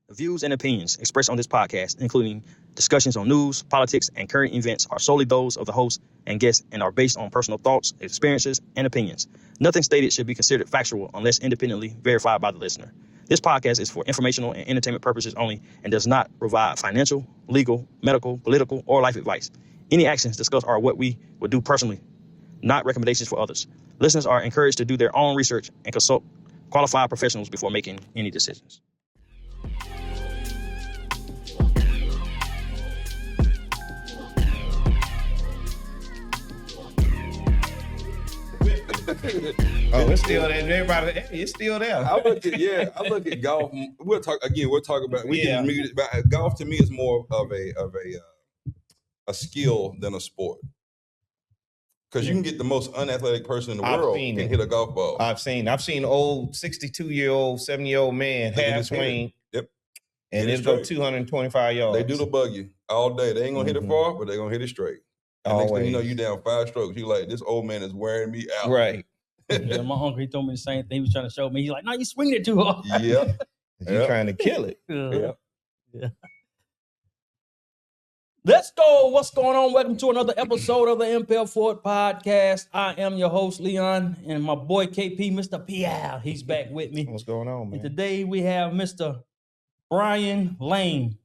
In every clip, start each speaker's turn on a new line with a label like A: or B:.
A: The views and opinions expressed on this podcast, including discussions on news, politics, and current events, are solely those of the host and guests and are based on personal thoughts, experiences, and opinions. Nothing stated should be considered factual unless independently verified by the listener. This podcast is for informational and entertainment purposes only and does not provide financial, legal, medical, political, or life advice. Any actions discussed are what we would do personally, not recommendations for others. Listeners are encouraged to do their own research and consult qualified professionals before making any decisions.
B: It's still there. Everybody, it's still there.
C: I look at golf. We'll talk about. We can meet it, but golf to me is more of a skill than a sport. Because you can get the most unathletic person in the world and hit a golf ball.
B: I've seen old 62-year-old, 70-year-old man half swing.
C: Yep.
B: And it'll go 225 yards.
C: They do the buggy all day. They ain't gonna hit it far, but they're gonna hit it straight. And next thing you know, you down 5 strokes. You like, this old man is wearing me out.
B: Right.
A: Yeah, my uncle, he told me the same thing. He was trying to show me. He's like, no, you swinging it too hard.
C: Yeah.
B: You're trying to kill it.
A: Yeah. Let's go. What's going on? Welcome to another episode of the Impel Forward Podcast. I am your host, Leon, and my boy KP, Mr. P.L. He's back with me.
B: What's going on, man?
A: And today we have Mr. Brian Lane,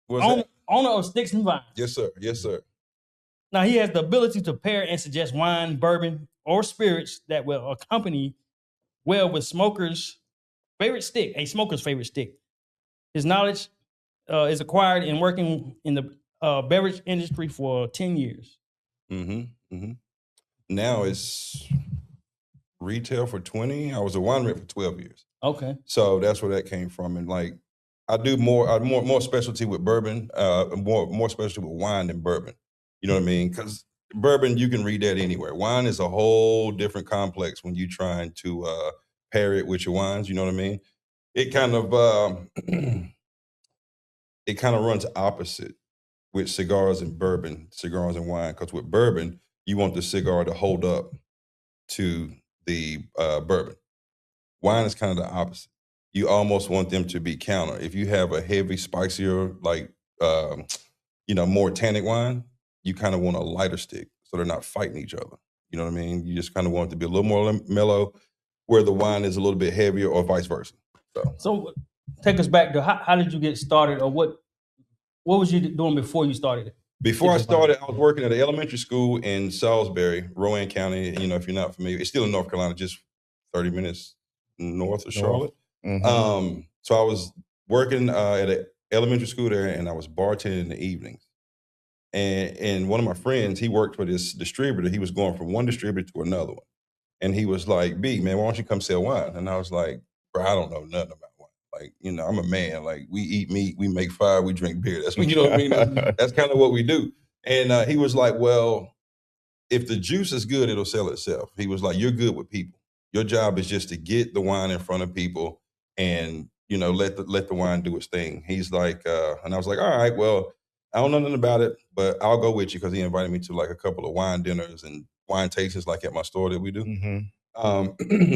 C: What's that?
A: owner of Sticks and Vines.
C: Yes, sir. Yes, sir.
A: Now, he has the ability to pair and suggest wine, bourbon, or spirits that will accompany well with a smoker's favorite stick. His knowledge is acquired in working in the beverage industry for 10 years.
C: Now it's retail for 20. I was a wine rep for 12 years.
A: Okay.
C: So that's where that came from. And like, I do more specialty with bourbon, more specialty with wine than bourbon. You know what I mean? Because bourbon, you can read that anywhere. Wine is a whole different complex when you're trying to pair it with your wines. You know what I mean? It kind of runs opposite with cigars and wine. Because with bourbon, you want the cigar to hold up to the bourbon. Wine is kind of the opposite. You almost want them to be counter. If you have a heavy, spicier, like more tannic wine, you kind of want a lighter stick so they're not fighting each other. You know what I mean? You just kind of want it to be a little more mellow, where the wine is a little bit heavier, or vice versa.
A: So take us back to how did you get started, or what was you doing before you started it?
C: Before I started, I was working at an elementary school in Salisbury, Rowan County. You know, if you're not familiar, it's still in North Carolina, just 30 minutes north of Charlotte. So I was working at an elementary school there, and I was bartending in the evenings. And one of my friends, he worked for this distributor. He was going from one distributor to another one. And he was like, B, man, why don't you come sell wine? And I was like, bro, I don't know nothing about wine. Like, I'm a man. Like, we eat meat, we make fire, we drink beer. That's what, you know what I mean? That's kind of what we do. And he was like, well, if the juice is good, it'll sell itself. He was like, you're good with people. Your job is just to get the wine in front of people and, let the wine do its thing. He's like, and I was like, all right, well, I don't know nothing about it, but I'll go with you, because he invited me to like a couple of wine dinners and wine tastings like at my store that we do.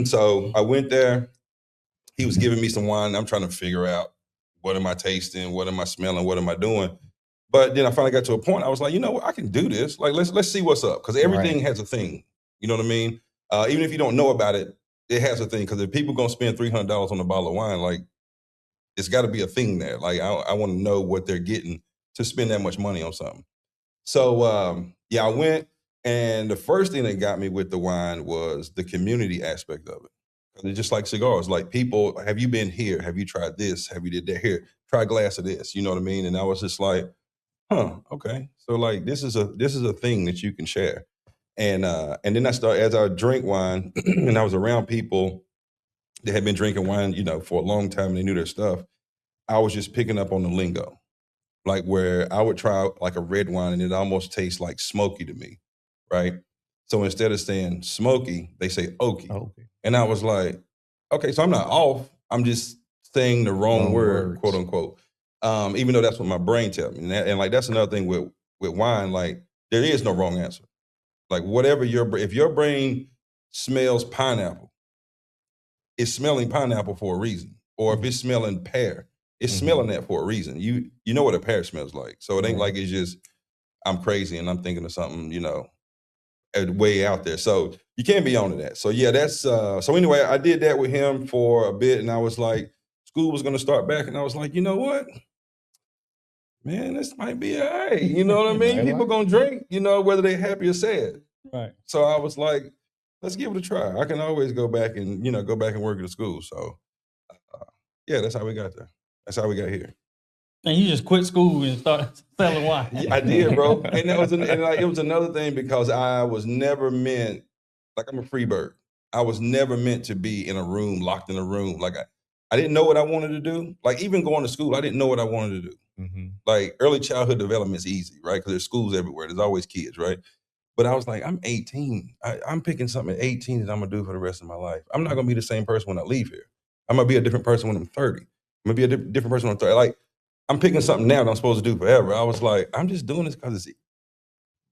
C: So I went there. He was giving me some wine. I'm trying to figure out, what am I tasting? What am I smelling? What am I doing? But then I finally got to a point. I was like, you know what? I can do this. Like, let's see what's up. Because everything has a thing. You know what I mean? Even if you don't know about it, it has a thing. Because if people going to spend $300 on a bottle of wine, like, it's got to be a thing there. Like, I want to know what they're getting to spend that much money on something. So, I went, and the first thing that got me with the wine was the community aspect of it. It's just like cigars. Like, people, have you been here? Have you tried this? Have you did that? Here, try a glass of this. You know what I mean? And I was just like, okay. So like, this is a thing that you can share. And then I started, as I drink wine, and I was around people that had been drinking wine, for a long time, and they knew their stuff. I was just picking up on the lingo. Like, where I would try like a red wine and it almost tastes like smoky to me, right? So instead of saying smoky, they say oaky. And I was like, okay, so I'm not off. I'm just saying the wrong word, quote unquote. Even though that's what my brain tells me. And like, that's another thing with wine. Like, there is no wrong answer. Like, whatever if your brain smells pineapple, it's smelling pineapple for a reason. Or if it's smelling pear, It's smelling that for a reason. You know what a pear smells like. So it ain't like it's just I'm crazy and I'm thinking of something, way out there. So you can't be on to that. So yeah, that's so anyway, I did that with him for a bit, and I was like, school was gonna start back, and I was like, you know what? Man, this might be all right. You know what I mean? People gonna drink, whether they're happy or sad.
A: Right.
C: So I was like, let's give it a try. I can always go back and work at the school. So yeah, that's how we got there. That's how we got here.
A: And you just quit school and started selling wine.
C: Yeah, I did, bro. And that was it was another thing because I was never meant, like, I'm a free bird. I was never meant to be in a room, locked in a room. Like I didn't know what I wanted to do. Like even going to school, I didn't know what I wanted to do. Like early childhood development is easy, right? Because there's schools everywhere. There's always kids, right? But I was like, I'm 18. I'm picking something at 18 that I'm gonna do for the rest of my life. I'm not gonna be the same person when I leave here. I'm gonna be a different person when I'm 30. I'm gonna be a different person when I'm 30. Like I'm picking something now that I'm supposed to do forever. I was like, I'm just doing this because it's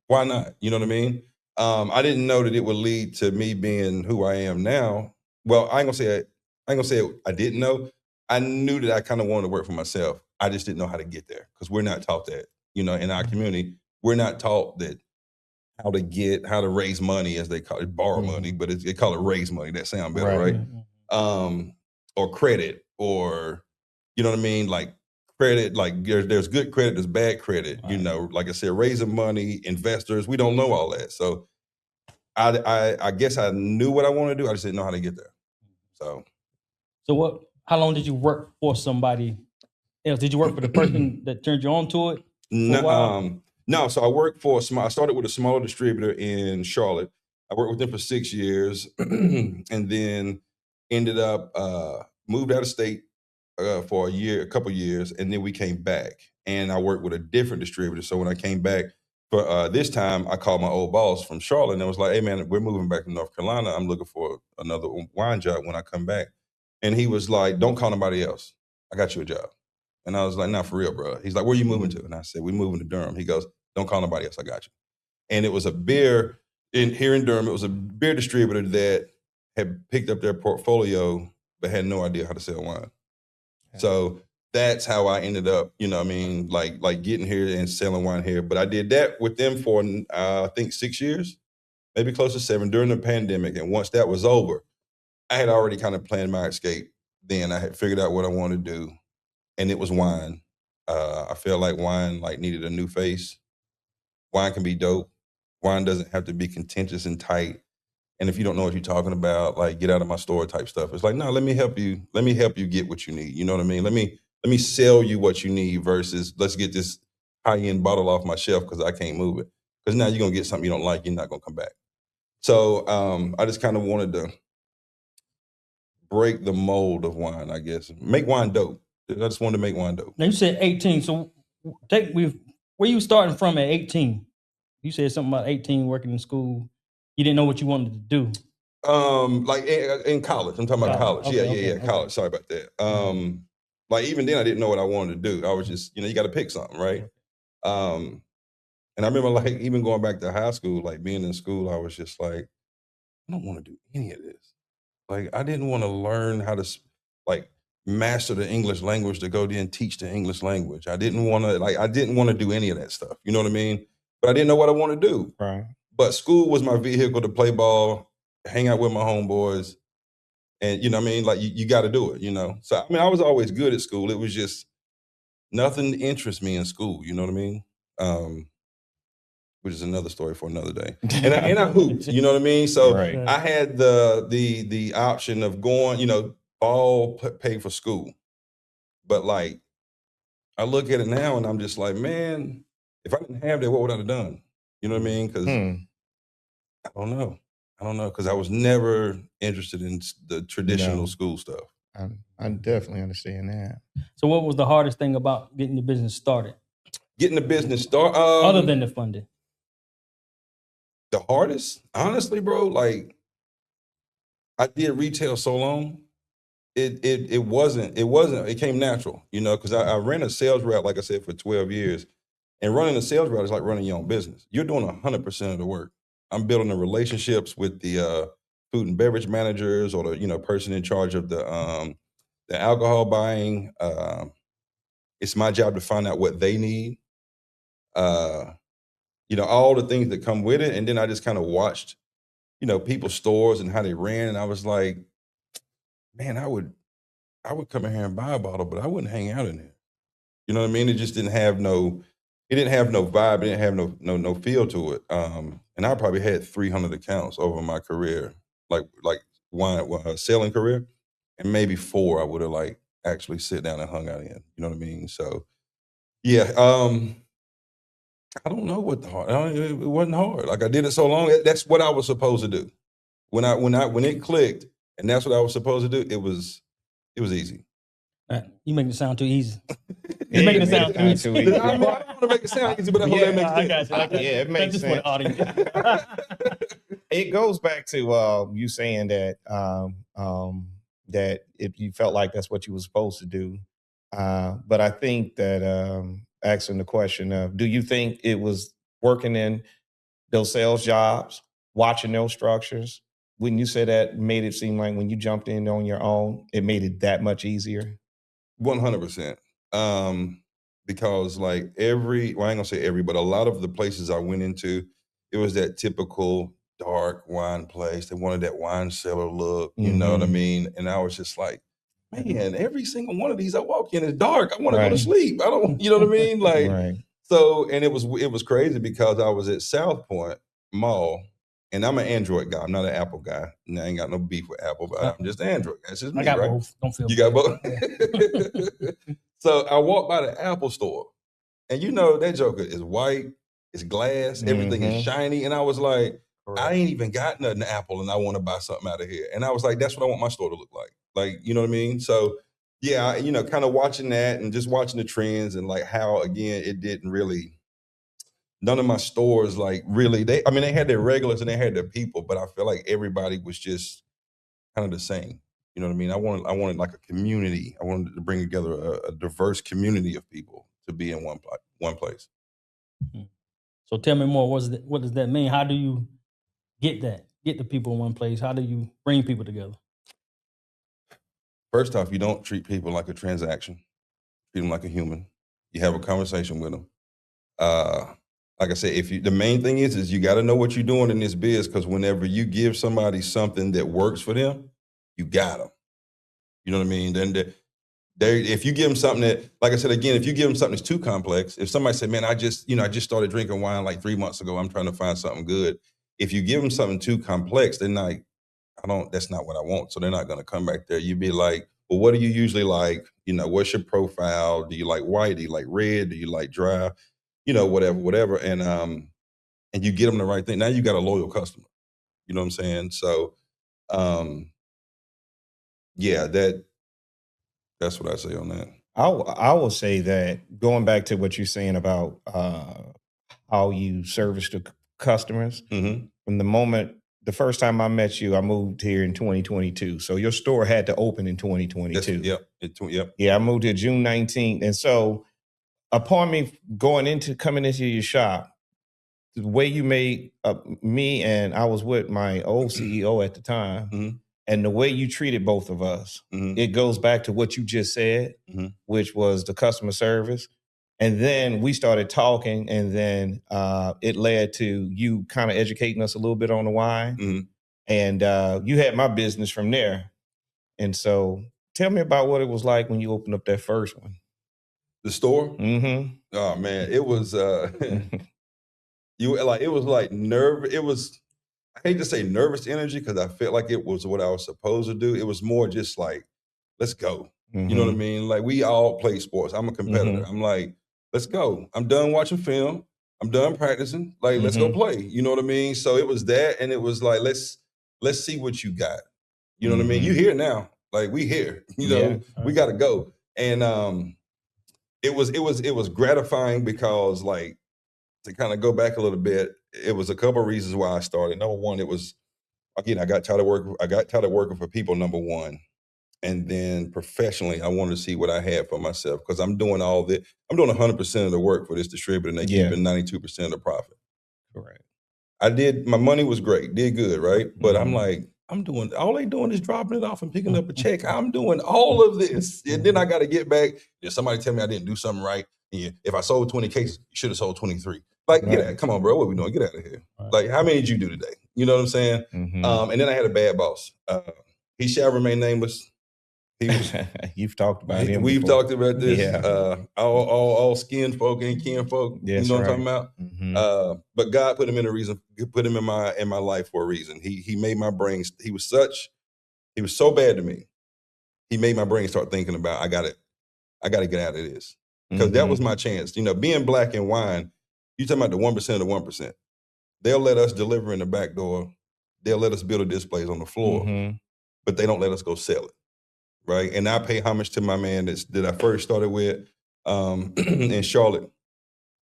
C: why not? You know what I mean? I didn't know that it would lead to me being who I am now. Well, I ain't gonna say I didn't know. I knew that I kind of wanted to work for myself. I just didn't know how to get there because we're not taught that. In our community, we're not taught that how to raise money, as they call it, borrow money, but they call it raise money. That sound better, right? Or credit, or you know what I mean? Like credit, like there's good credit, there's bad credit. Right. Like I said, raising money, investors, we don't know all that. So I guess I knew what I wanted to do. I just didn't know how to get there. So
A: how long did you work for somebody else? Did you work for the person that turned you on to it?
C: No. So I started with a small distributor in Charlotte. I worked with them for 6 years and then ended up moved out of state for a couple years, and then we came back and I worked with a different distributor. So when I came back for this time, I called my old boss from Charlotte and I was like, hey man, we're moving back to North Carolina. I'm looking for another wine job when I come back. And he was like, don't call nobody else. I got you a job. And I was like, nah, for real, bro. He's like, where you moving to? And I said, we're moving to Durham. He goes, don't call nobody else. I got you. And it was a beer here in Durham. It was a beer distributor that had picked up their portfolio, but had no idea how to sell wine. Okay. So that's how I ended up, like getting here and selling wine here. But I did that with them for, I think 6 years, maybe close to 7 during the pandemic. And once that was over, I had already kind of planned my escape. Then I had figured out what I wanted to do. And it was wine. I felt like wine needed a new face. Wine can be dope. Wine doesn't have to be contentious and tight. And if you don't know what you're talking about, like get out of my store type stuff. It's like, no, let me help you. Let me help you get what you need. You know what I mean? Let me sell you what you need versus let's get this high-end bottle off my shelf because I can't move it. Because now you're gonna get something you don't like, you're not gonna come back. So I just kind of wanted to break the mold of wine, I guess. Make wine dope. I just wanted to make wine dope.
A: Now you said 18, so where you starting from at 18? You said something about 18 working in school. You didn't know what you wanted to do.
C: Like in college. I'm talking about college. Okay, college. Sorry about that. Like even then I didn't know what I wanted to do. I was just, you got to pick something, right? And I remember like even going back to high school, like being in school, I was just like, I don't want to do any of this. Like I didn't want to learn how to master the English language to go there and teach the English language. I didn't want to do any of that stuff. You know what I mean? But I didn't know what I wanted to do.
B: Right.
C: But school was my vehicle to play ball, hang out with my homeboys. And you know what I mean? Like you got to do it, So I mean, I was always good at school. It was just nothing interests me in school. You know what I mean? Which is another story for another day. And I hooped, you know what I mean? So right. I had the option of going, all pay for school. But like, I look at it now and I'm just like, man, if I didn't have that, what would I have done? You know what I mean? Because I don't know. Because I was never interested in the traditional school stuff.
B: I definitely understand that.
A: So what was the hardest thing about getting the business started?
C: Getting the business started?
A: Other than the funding.
C: The hardest? Honestly, bro, like, I did retail so long. It came natural, because I ran a sales route, like I said, for 12 years. And running a sales route is like running your own business. You're doing 100% of the work. I'm building the relationships with the food and beverage managers or the person in charge of the alcohol buying. it's my job to find out what they need. All the things that come with it. And then I just kind of watched, people's stores and how they ran. And I was like, man, I would come in here and buy a bottle, but I wouldn't hang out in there. You know what I mean? It just didn't have no vibe. It didn't have no feel to it. And I probably had 300 accounts over my career, like wine selling career, and maybe 4 I would have like actually sit down and hung out in. You know what I mean? So yeah, I don't know what it wasn't hard. Like I did it so long. That's what I was supposed to do. When it clicked, and that's what I was supposed to do. It was easy.
A: You making it sound too easy.
B: You making it sound too easy.
C: I don't want to make it sound easy, but I hope that makes sense.
A: I got you.
B: Yeah, it makes sense. It goes back to you saying that that if you felt like that's what you were supposed to do. But I think that asking the question of, do you think it was working in those sales jobs, watching those structures, when you said that made it seem like when you jumped in on your own, it made it that much easier?
C: 100%. Because like I ain't gonna say every, but a lot of the places I went into, it was that typical dark wine place. They wanted that wine cellar look, you know what I mean? And I was just like, man, every single one of these I walk in is dark. I want to go to sleep. I don't, you know what I mean? Like, so, and it was crazy because I was at South Point Mall, and I'm an Android guy. I'm not an Apple guy. And I ain't got no beef with Apple, but I'm just Android. That's just me,
A: I got
C: right?
A: both. Don't feel
C: you got both. So I walked by the Apple store, and that joker is white, it's glass, everything is shiny, and I was like, I ain't even got nothing Apple, and I want to buy something out of here. And I was like, that's what I want my store to look like. Like, you know what I mean? So yeah, kind of watching that and just watching the trends and like how, again, it didn't really, none of my stores like really, they had their regulars and they had their people, but I feel like everybody was just kind of the same. You know what I mean? I wanted like a community. I wanted to bring together a diverse community of people to be in one place.
A: So tell me more. What does that mean? How do you get the people in one place? How do you bring people together?
C: First off, you don't treat people like a transaction. Treat them like a human. You have a conversation with them. Like I said, the main thing is you got to know what you're doing in this biz, because whenever you give somebody something that works for them, you got them. You know what I mean? Then if you give them something that, like I said, again, if you give them something that's too complex, if somebody said, man, I just started drinking wine like 3 months ago, I'm trying to find something good. If you give them something too complex, they're like, that's not what I want. So they're not going to come back there. You'd be like, well, what do you usually like? What's your profile? Do you like white? Do you like red? Do you like dry? Whatever. And you get them the right thing. Now you got a loyal customer. You know what I'm saying? So, yeah, that's what I say on that.
B: I will say that, going back to what you're saying about how you service the customers, from the first time I met you, I moved here in 2022. So your store had to open in 2022.
C: Yep.
B: Yeah, I moved here June 19th. And so upon me coming into your shop, the way you made me, and I was with my old CEO at the time, and the way you treated both of us, it goes back to what you just said, which was the customer service. And then we started talking, and then it led to you kind of educating us a little bit on the wine. And you had my business from there. And so tell me about what it was like when you opened up that first one.
C: The store? Oh, man, it was... it was like I hate to say nervous energy, because I felt like it was what I was supposed to do. It was more just like, let's go. You know what I mean? Like, we all play sports. I'm a competitor. I'm like, let's go. I'm done watching film. I'm done practicing. Like, let's go play. You know what I mean? So it was that, and it was like, let's see what you got. You know what I mean? You here now. Like, we here. We got to go. And it was gratifying because, like, to kind of go back a little bit, it was a couple of reasons why I started. Number one, it was, again, I got tired of working for people, number one. And then professionally, I wanted to see what I had for myself, because I'm doing 100% of the work for this distributor, and they keeping 92% of the profit.
B: Correct.
C: My money was great, did good, right? But I'm like, I'm doing, all they doing is dropping it off and picking up a check. I'm doing all of this. And then I got to get back. If somebody tell me I didn't do something right, and if I sold 20 cases, you should have sold 23. Like, get out. Come on, bro. What we doing? Get out of here. Like, how many did you do today? You know what I'm saying? And then I had a bad boss. He shall remain nameless. He was,
B: You've talked about him.
C: We've
B: before.
C: talked about this.
B: Yeah.
C: All skin folk and kin folk.
B: That's
C: you know what I'm
B: right.
C: talking about? But God put him in a reason. Put him in my life for a reason. He made my brain. He was so bad to me. He made my brain start thinking about I got to get out of this, because that was my chance. You know, being black in wine. You talking about the 1% of the 1%. They'll let us deliver in the back door. They'll let us build the displays on the floor, but they don't let us go sell it. Right. And I pay homage to my man that I first started with in Charlotte.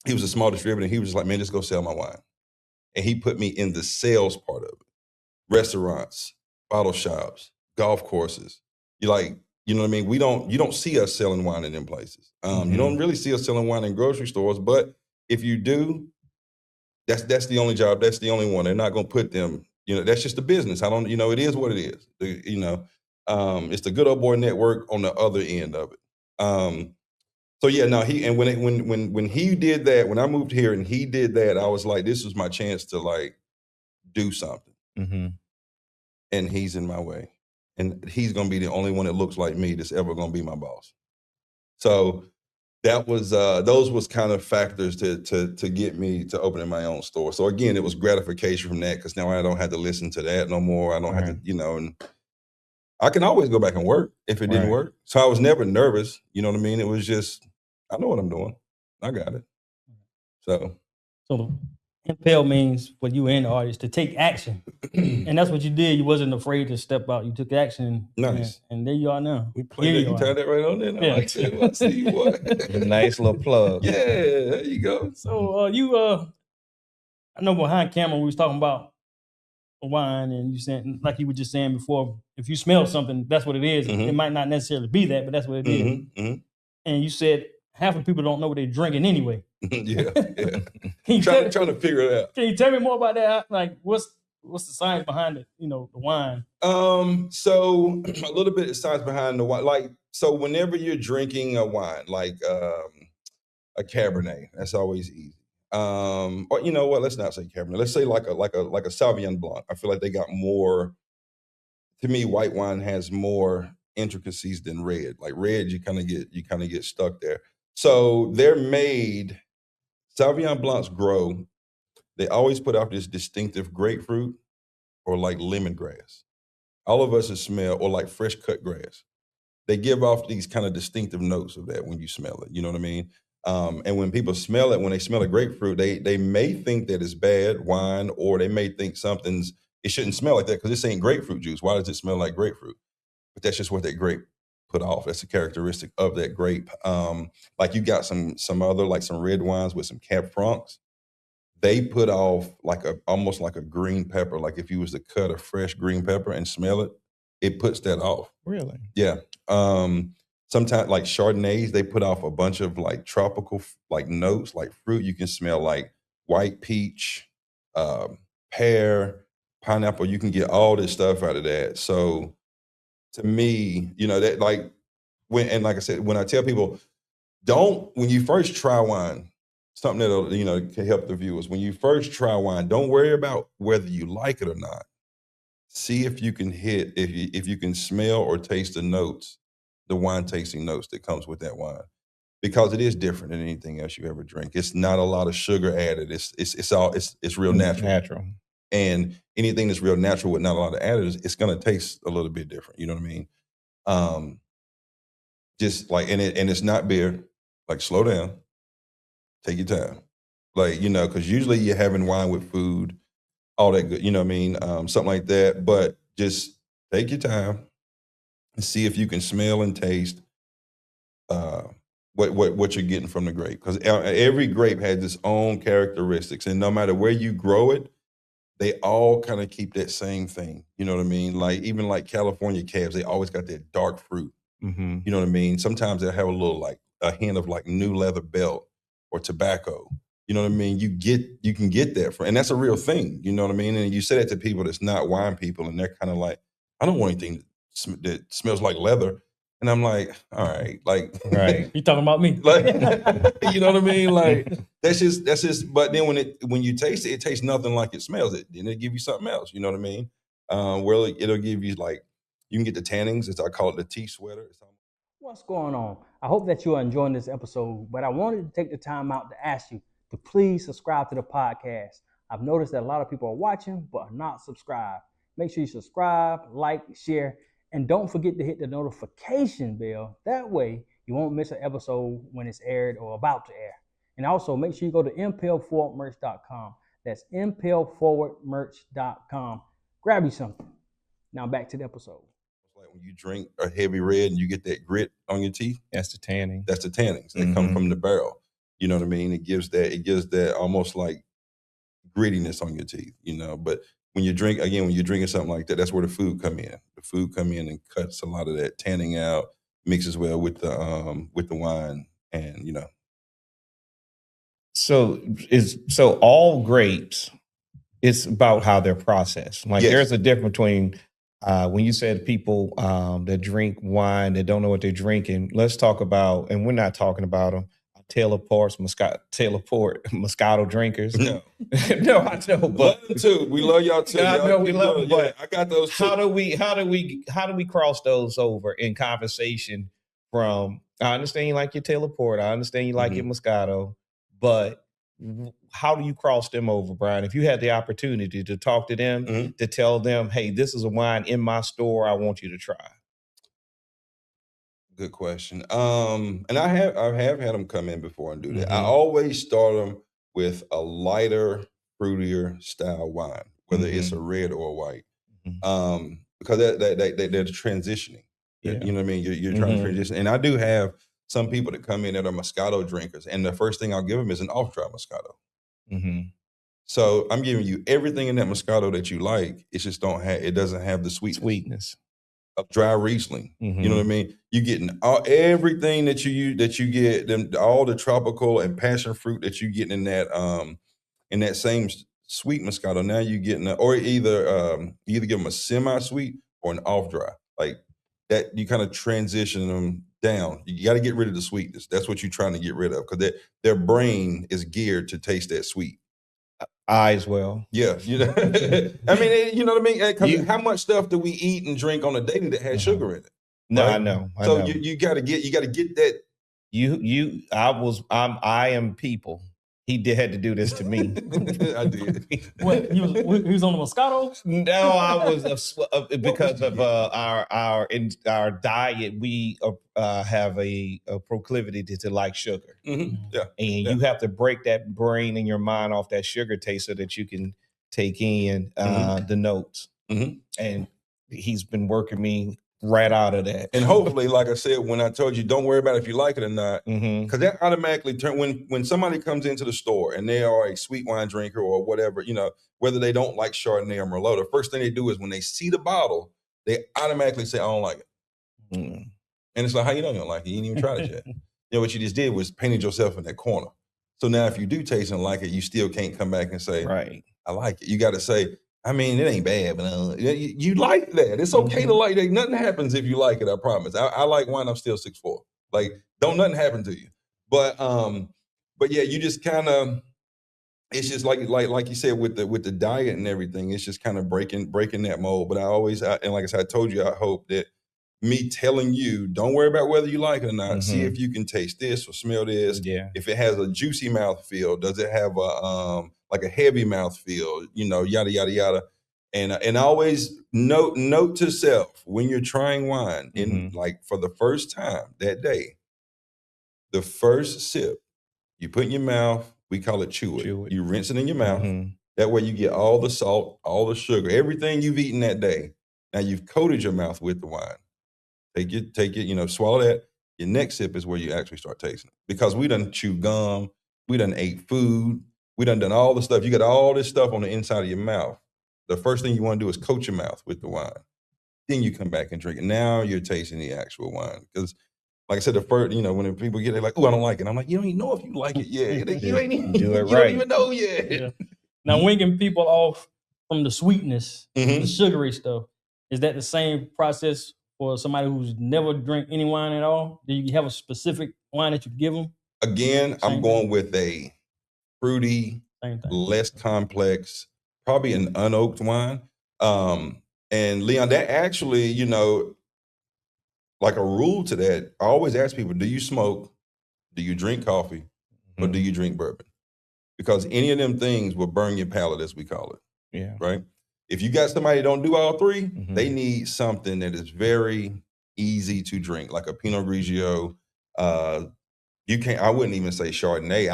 C: He was a small distributor. And he was like, man, just go sell my wine. And he put me in the sales part of it. Restaurants, bottle shops, golf courses. You know what I mean? You don't see us selling wine in them places. You don't really see us selling wine in grocery stores. But if you do, that's the only job. That's the only one. They're not going to put them, that's just a business. It is what it is. It's the good old boy network on the other end of it. So yeah, no, when he did that, when I moved here and he did that, I was like, this was my chance to like do something. And he's in my way. And he's gonna be the only one that looks like me that's ever gonna be my boss. So that was those was kind of factors to get me to opening my own store. So again, it was gratification from that, because now I don't have to listen to that no more. I don't have to, and I can always go back and work if it didn't work. So I was never nervous. You know what I mean? It was just, I know what I'm doing. I got it. So
A: impel means for you and the artist to take action. And that's what you did. You wasn't afraid to step out. You took action.
C: Nice.
A: And there you are now.
C: We played that. You tied that right on there.
A: Yeah.
C: I like that. I see you, boy.
B: A nice little plug.
C: Yeah, there you go.
A: So I know behind camera we was talking about wine, and you said, like you were just saying before, if you smell something, that's what it is. It might not necessarily be that, but that's what it is. And you said half of people don't know what they're drinking anyway.
C: Yeah.
A: Trying
C: to figure it out.
A: Can you tell me more about that? Like, what's the science behind it? The wine.
C: So a little bit of science behind the wine. Like, so whenever you're drinking a wine, like a Cabernet, that's always easy. Or you know what? Let's not say Cabernet. Let's say like a Sauvignon Blanc. I feel like they got more. To me, white wine has more intricacies than red. Like red, you kind of get stuck there. So they're made. Sauvignon Blancs grow. They always put out this distinctive grapefruit or like lemongrass. All of us smell, or like fresh cut grass. They give off these kind of distinctive notes of that when you smell it. You know what I mean? And when people smell it, when they smell a grapefruit, they may think that it's bad wine, or they may think it shouldn't smell like that because this ain't grapefruit juice. Why does it smell like grapefruit? But that's just what that grape put off. That's a characteristic of that grape. Like you got some other, like some red wines with some Cab Francs. They put off almost like a green pepper. Like if you was to cut a fresh green pepper and smell it, it puts that off.
B: Really?
C: Yeah. Sometimes like Chardonnays, they put off a bunch of like tropical like notes, like fruit. You can smell like white peach, pear, pineapple. You can get all this stuff out of that. So to me, that like like I said, when I tell people, when you first try wine, something that'll, can help the viewers. When you first try wine, don't worry about whether you like it or not. See if you can if you can smell or taste the notes, the wine tasting notes that comes with that wine, because it is different than anything else you ever drink. It's not a lot of sugar added. It's real natural. And anything that's real natural with not a lot of additives, it's going to taste a little bit different. You know what I mean? Just like, and it's not beer. Like, slow down, take your time. Like, because usually you're having wine with food, all that good, something like that. But just take your time and see if you can smell and taste what you're getting from the grape. Because every grape has its own characteristics, and no matter where you grow it, they all kind of keep that same thing. You know what I mean? Like even like California cabs, they always got that dark fruit. You know what I mean? Sometimes they'll have a little like a hint of like new leather belt or tobacco. You know what I mean? You can get that from, and that's a real thing. You know what I mean? And you say that to people that's not wine people, and they're kind of like, I don't want anything that smells like leather. And I'm like, all right, like,
B: Right.
A: You talking about me?
C: like, you know what I mean? Like, that's just. But then when you taste it, it tastes nothing like it smells. It then it give you something else. You know what I mean? Where it'll give you like, you can get the tannins. I call it the tea sweater.
A: What's going on? I hope that you are enjoying this episode, but I wanted to take the time out to ask you to please subscribe to the podcast. I've noticed that a lot of people are watching but are not subscribed. Make sure you subscribe, like, share, and don't forget to hit the notification bell. That way you won't miss an episode when it's aired or about to air. And also make sure you go to impelforwardmerch.com. That's impelforwardmerch.com. Grab you something. Now back to the episode.
C: Like when you drink a heavy red and you get that grit on your teeth,
B: That's the tanning.
C: that's the tannins that come from the barrel. You know what I mean? It gives that almost like grittiness on your teeth, you know. But when you're drinking something like that, that's where the food come in. The food come in and cuts a lot of that tanning out, mixes well with the wine, and you know.
B: So all grapes, it's about how they're processed. Like
C: Yes.
B: there's a difference between when you said people that drink wine that don't know what they're drinking. Let's talk about, and we're not talking about them, Moscato drinkers.
C: No,
B: No, I know, but
C: love them too. We love y'all too.
B: I
C: Y'all
B: know we
C: keep
B: love
C: going.
B: them,
C: Yeah,
B: but
C: I got those too.
B: how do we cross those over in conversation? From I understand you like your Taylor Port, I understand you like your Moscato, but how do you cross them over, Brian? If you had the opportunity to talk to them, to tell them, hey, this is a wine in my store I want you to try.
C: Good question. And I have had them come in before and do that. I always start them with a lighter, fruitier style wine, whether it's a red or a white, because they're transitioning.
B: Yeah.
C: You know what I mean? You're trying to transition, and I do have some people that come in that are Moscato drinkers, and the first thing I'll give them is an off-dry Moscato. So I'm giving you everything in that Moscato that you like. It just it doesn't have the sweetness of dry Riesling. You know what I mean? You're getting everything that you get, all the tropical and passion fruit that you get in that same sweet Moscato. Now you're getting or either give them a semi-sweet or an off-dry. Like that, you kind of transition them down. You got to get rid of the sweetness. That's what you're trying to get rid of, because their brain is geared to taste that sweet.
B: I as well.
C: Yeah, you know, I mean, you know what I mean? Because how much stuff do we eat and drink on a daily that has sugar in it?
B: No,
C: right?
B: I know.
C: So you got to get that.
B: I am people. He had to do this to me.
C: I did.
A: What, he was on the Moscato?
B: No, I was because of our diet. We have a proclivity to like sugar.
C: Yeah,
B: and you have to break that brain and your mind off that sugar taste so that you can take in the notes. And he's been working me right out of that.
C: And hopefully, like I said, when I told you, don't worry about if you like it or not, because that automatically when somebody comes into the store and they are a sweet wine drinker or whatever, you know, whether they don't like Chardonnay or Merlot, the first thing they do is when they see the bottle, they automatically say, I don't like it. And it's like, how you know you don't like it? You ain't even tried it yet. You know, what you just did was painted yourself in that corner. So now if you do taste and like it, you still can't come back and say,
B: right,
C: I like it. You got to say, I mean, it ain't bad, but you like that. It's okay to like that. Nothing happens if you like it, I promise. I like wine. I'm still 6'4". Like, don't nothing happen to you. But yeah, you just kind of, it's just like you said with the diet and everything, it's just kind of breaking that mold. But and like I said, I told you, I hope that me telling you, don't worry about whether you like it or not. See if you can taste this or smell this.
B: Yeah.
C: If it has a juicy mouthfeel, does it have a like a heavy mouthfeel? You know, yada yada yada. And always note to self when you're trying wine, in like for the first time that day, the first sip you put in your mouth, we call it chew it. You rinse it in your mouth. That way you get all the salt, all the sugar, everything you've eaten that day. Now you've coated your mouth with the wine. Take it, you know, swallow that. Your next sip is where you actually start tasting it. Because we done chew gum, we done ate food, we done all the stuff. You got all this stuff on the inside of your mouth. The first thing you want to do is coat your mouth with the wine. Then you come back and drink it. Now you're tasting the actual wine. Because like I said, the first, when people get it, like, oh, I don't like it. I'm like, you don't even know if you like it yet. You ain't even
B: do it
C: you
B: right.
C: don't even know yet.
A: Yeah. Now, winging people off from the sweetness, the sugary stuff, is that the same process for somebody who's never drank any wine at all? Do you have a specific wine that you give them?
C: Again, I'm going with a fruity, less complex, probably an unoaked wine. And Leon, that actually, like a rule to that, I always ask people, do you smoke, do you drink coffee, or do you drink bourbon? Because any of them things will burn your palate, as we call it.
B: Yeah.
C: Right? If you got somebody that don't do all three, they need something that is very easy to drink, like a Pinot Grigio. I wouldn't even say Chardonnay.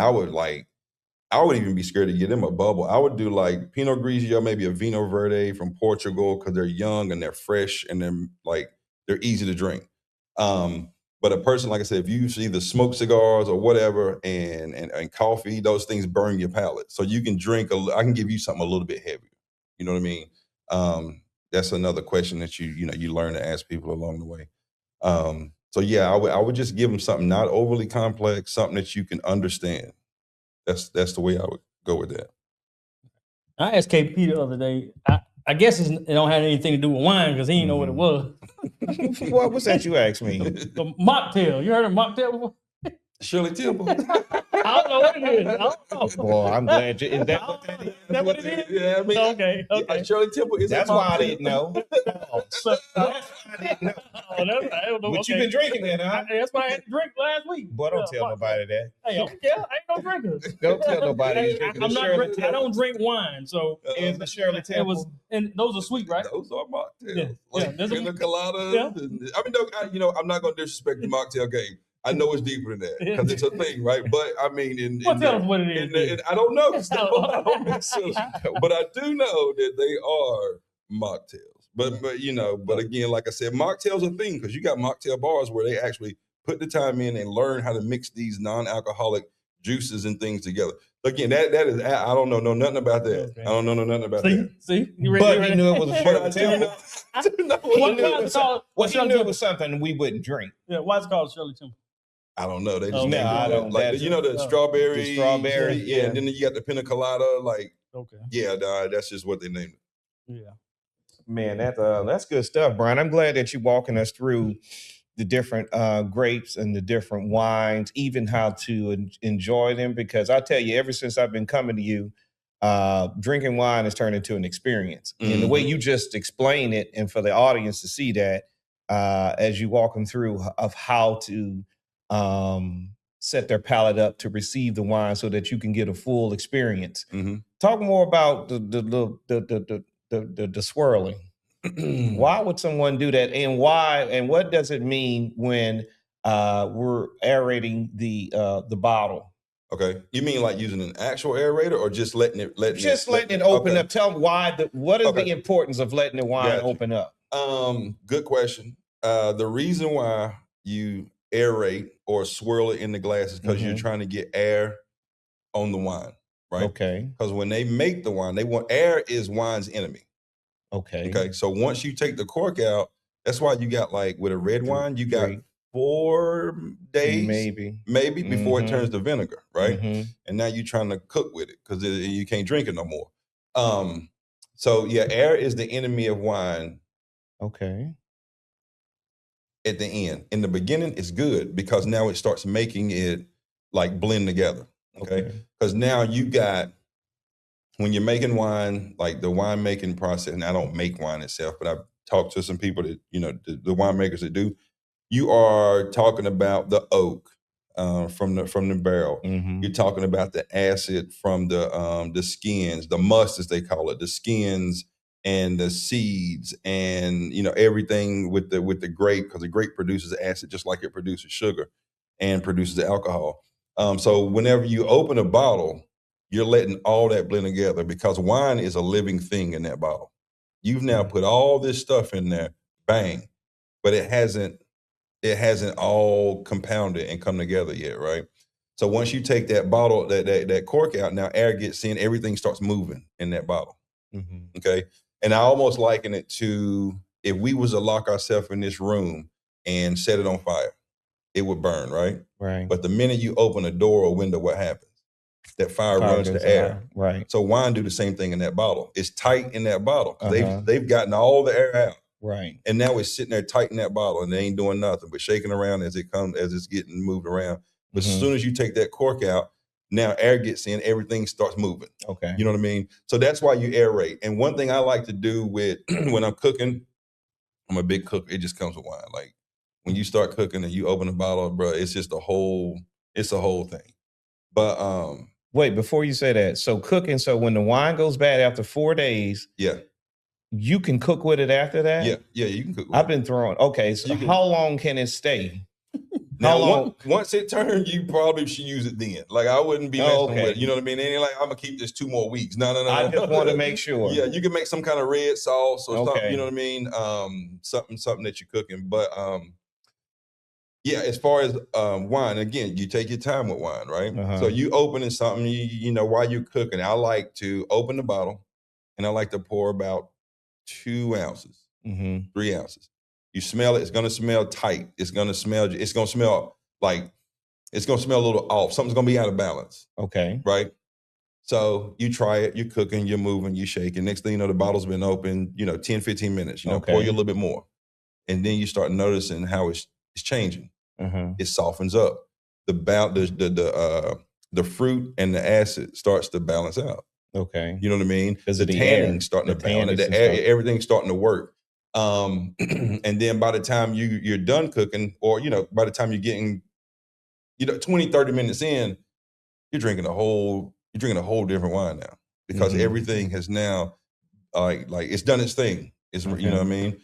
C: I would even be scared to get them a bubble. I would do like Pinot Grigio, maybe a Vino Verde from Portugal, because they're young and they're fresh and they're easy to drink. But a person, like I said, if you either smoke cigars or whatever and coffee, those things burn your palate. So you can drink, I can give you something a little bit heavier. You know what I mean? That's another question that you learn to ask people along the way. So yeah, I would just give them something not overly complex, something that you can understand. That's the way I would go with that.
A: I asked KP the other day. I guess it don't have anything to do with wine because he didn't know what it was.
B: What was that you asked me?
A: The mocktail. You heard of mocktail before?
C: Shirley Temple.
A: I don't know what it is. I don't know.
B: Boy, I'm glad you. Is that what that is?
A: Is that what it is?
C: Yeah, I mean,
A: Okay.
C: Yeah, Shirley Temple is.
B: That's why I didn't know.
A: So,
B: That's why I didn't know.
A: I don't know.
B: What you been drinking then, huh?
A: That's why I had to drink last week.
B: Boy, don't tell nobody that.
A: Hey, I ain't no drinker.
B: Don't tell nobody you're drinking.
A: I don't drink wine, so
B: Is the Shirley Temple?
A: and those are sweet, right?
C: Those are mocktails.
A: Yeah,
C: like pina coladas.
A: Yeah.
C: I mean, I'm not going to disrespect the mocktail game. I know it's deeper than that because it's a thing, right? But I mean,
A: tell us what it is.
C: I don't know. But I do know that they are mocktails. But again, like I said, mocktails are a thing because you got mocktail bars where they actually put the time in and learn how to mix these non-alcoholic juices and things together. Again, that is, I don't know nothing about that.
A: Okay.
C: I don't know nothing about that.
A: See,
B: You knew it was a Shirley Temple.
A: He
B: knew it was something we wouldn't drink.
A: Yeah, why is it called Shirley Temple?
C: I don't know. They just
B: no, I don't.
C: Like the strawberry,
B: the strawberry,
C: yeah, and then you got the pina colada. Like,
A: okay,
C: yeah, that's just what they named it.
A: Yeah,
B: man, that's good stuff, Brian. I'm glad that you're walking us through the different grapes and the different wines, even how to enjoy them. Because I tell you, ever since I've been coming to you, drinking wine has turned into an experience. And the way you just explain it, and for the audience to see that as you walk them through of how to set their palate up to receive the wine so that you can get a full experience. Talk more about the swirling. Why would someone do that, and why? And what does it mean when we're aerating the bottle?
C: Okay, you mean like using an actual aerator, or just letting it
B: open up? Tell me what is the importance of letting the wine open up?
C: Good question. The reason why you aerate or swirl it in the glass is because you're trying to get air on the wine, right?
B: Okay.
C: Because when they make the wine, air is wine's enemy.
B: Okay.
C: So once you take the cork out, that's why you got, like, with a red wine, you got 4 days maybe before it turns to vinegar, right? And now you're trying to cook with it because you can't drink it no more. So yeah, air is the enemy of wine.
B: Okay.
C: At the end. In the beginning, it's good because now it starts making it like blend together. Okay. Because now you got, when you're making wine, like the winemaking process, and I don't make wine itself, but I've talked to some people that, the winemakers that do, you are talking about the oak from the barrel. You're talking about the acid from the skins, the must, as they call it, the skins and the seeds, and everything with the grape, because the grape produces acid just like it produces sugar and produces alcohol. So whenever you open a bottle, you're letting all that blend together because wine is a living thing in that bottle. You've now put all this stuff in there, bang, but it hasn't all compounded and come together yet, right? So once you take that bottle, that cork out, now air gets in, everything starts moving in that bottle. Okay. And I almost liken it to if we was to lock ourselves in this room and set it on fire. it would burn, right?
B: Right.
C: But the minute you open a door or window, what happens? That fire runs to air.
B: Right.
C: So wine do the same thing in that bottle. It's tight in that bottle.
B: Uh-huh.
C: They've gotten all the air out.
B: Right.
C: And now it's sitting there tight in that bottle and they ain't doing nothing but shaking around as it's getting moved around. But as soon as you take that cork out, now air gets in, everything starts moving.
B: Okay.
C: You know what I mean? So that's why you aerate. And one thing I like to do with when I'm cooking, I'm a big cook. It just comes with wine. Like when you start cooking and you open a bottle, bro, it's just it's a whole thing. But
B: wait, before you say that, so cooking, so when the wine goes bad after 4 days,
C: yeah,
B: you can cook with it after that?
C: Yeah, you can cook with
B: I've
C: it.
B: been throwing, okay, so how long can it stay?
C: How long? Once it turns, you probably should use it then. Like I wouldn't be messing with it. You know what I mean? It ain't like I'm gonna keep this 2 more weeks. No.
B: I just want to make sure.
C: Yeah, you can make some kind of red sauce or something. You know what I mean? Something that you're cooking. But yeah, as far as wine, again, you take your time with wine, right? So you opening something, you know, while you're cooking. I like to open the bottle, and I like to pour about 2 ounces, 3 ounces. You smell it, it's gonna smell tight. It's gonna smell like it's gonna smell a little off. Something's gonna be out of balance.
B: Okay.
C: Right? So you try it, you're cooking, you're moving, you're shaking. Next thing you know, the bottle's been open, 10, 15 minutes. Pour you a little bit more. And then you start noticing how it's changing. It softens up. The fruit and the acid starts to balance out.
B: Okay.
C: You know what I mean?
B: Because
C: the tanning starting to balance. Everything's starting to work. And then by the time you're done cooking, or by the time you're getting 20, 30 minutes in, you're drinking a whole different wine now, because everything has now like it's done its thing. It's you know what I mean?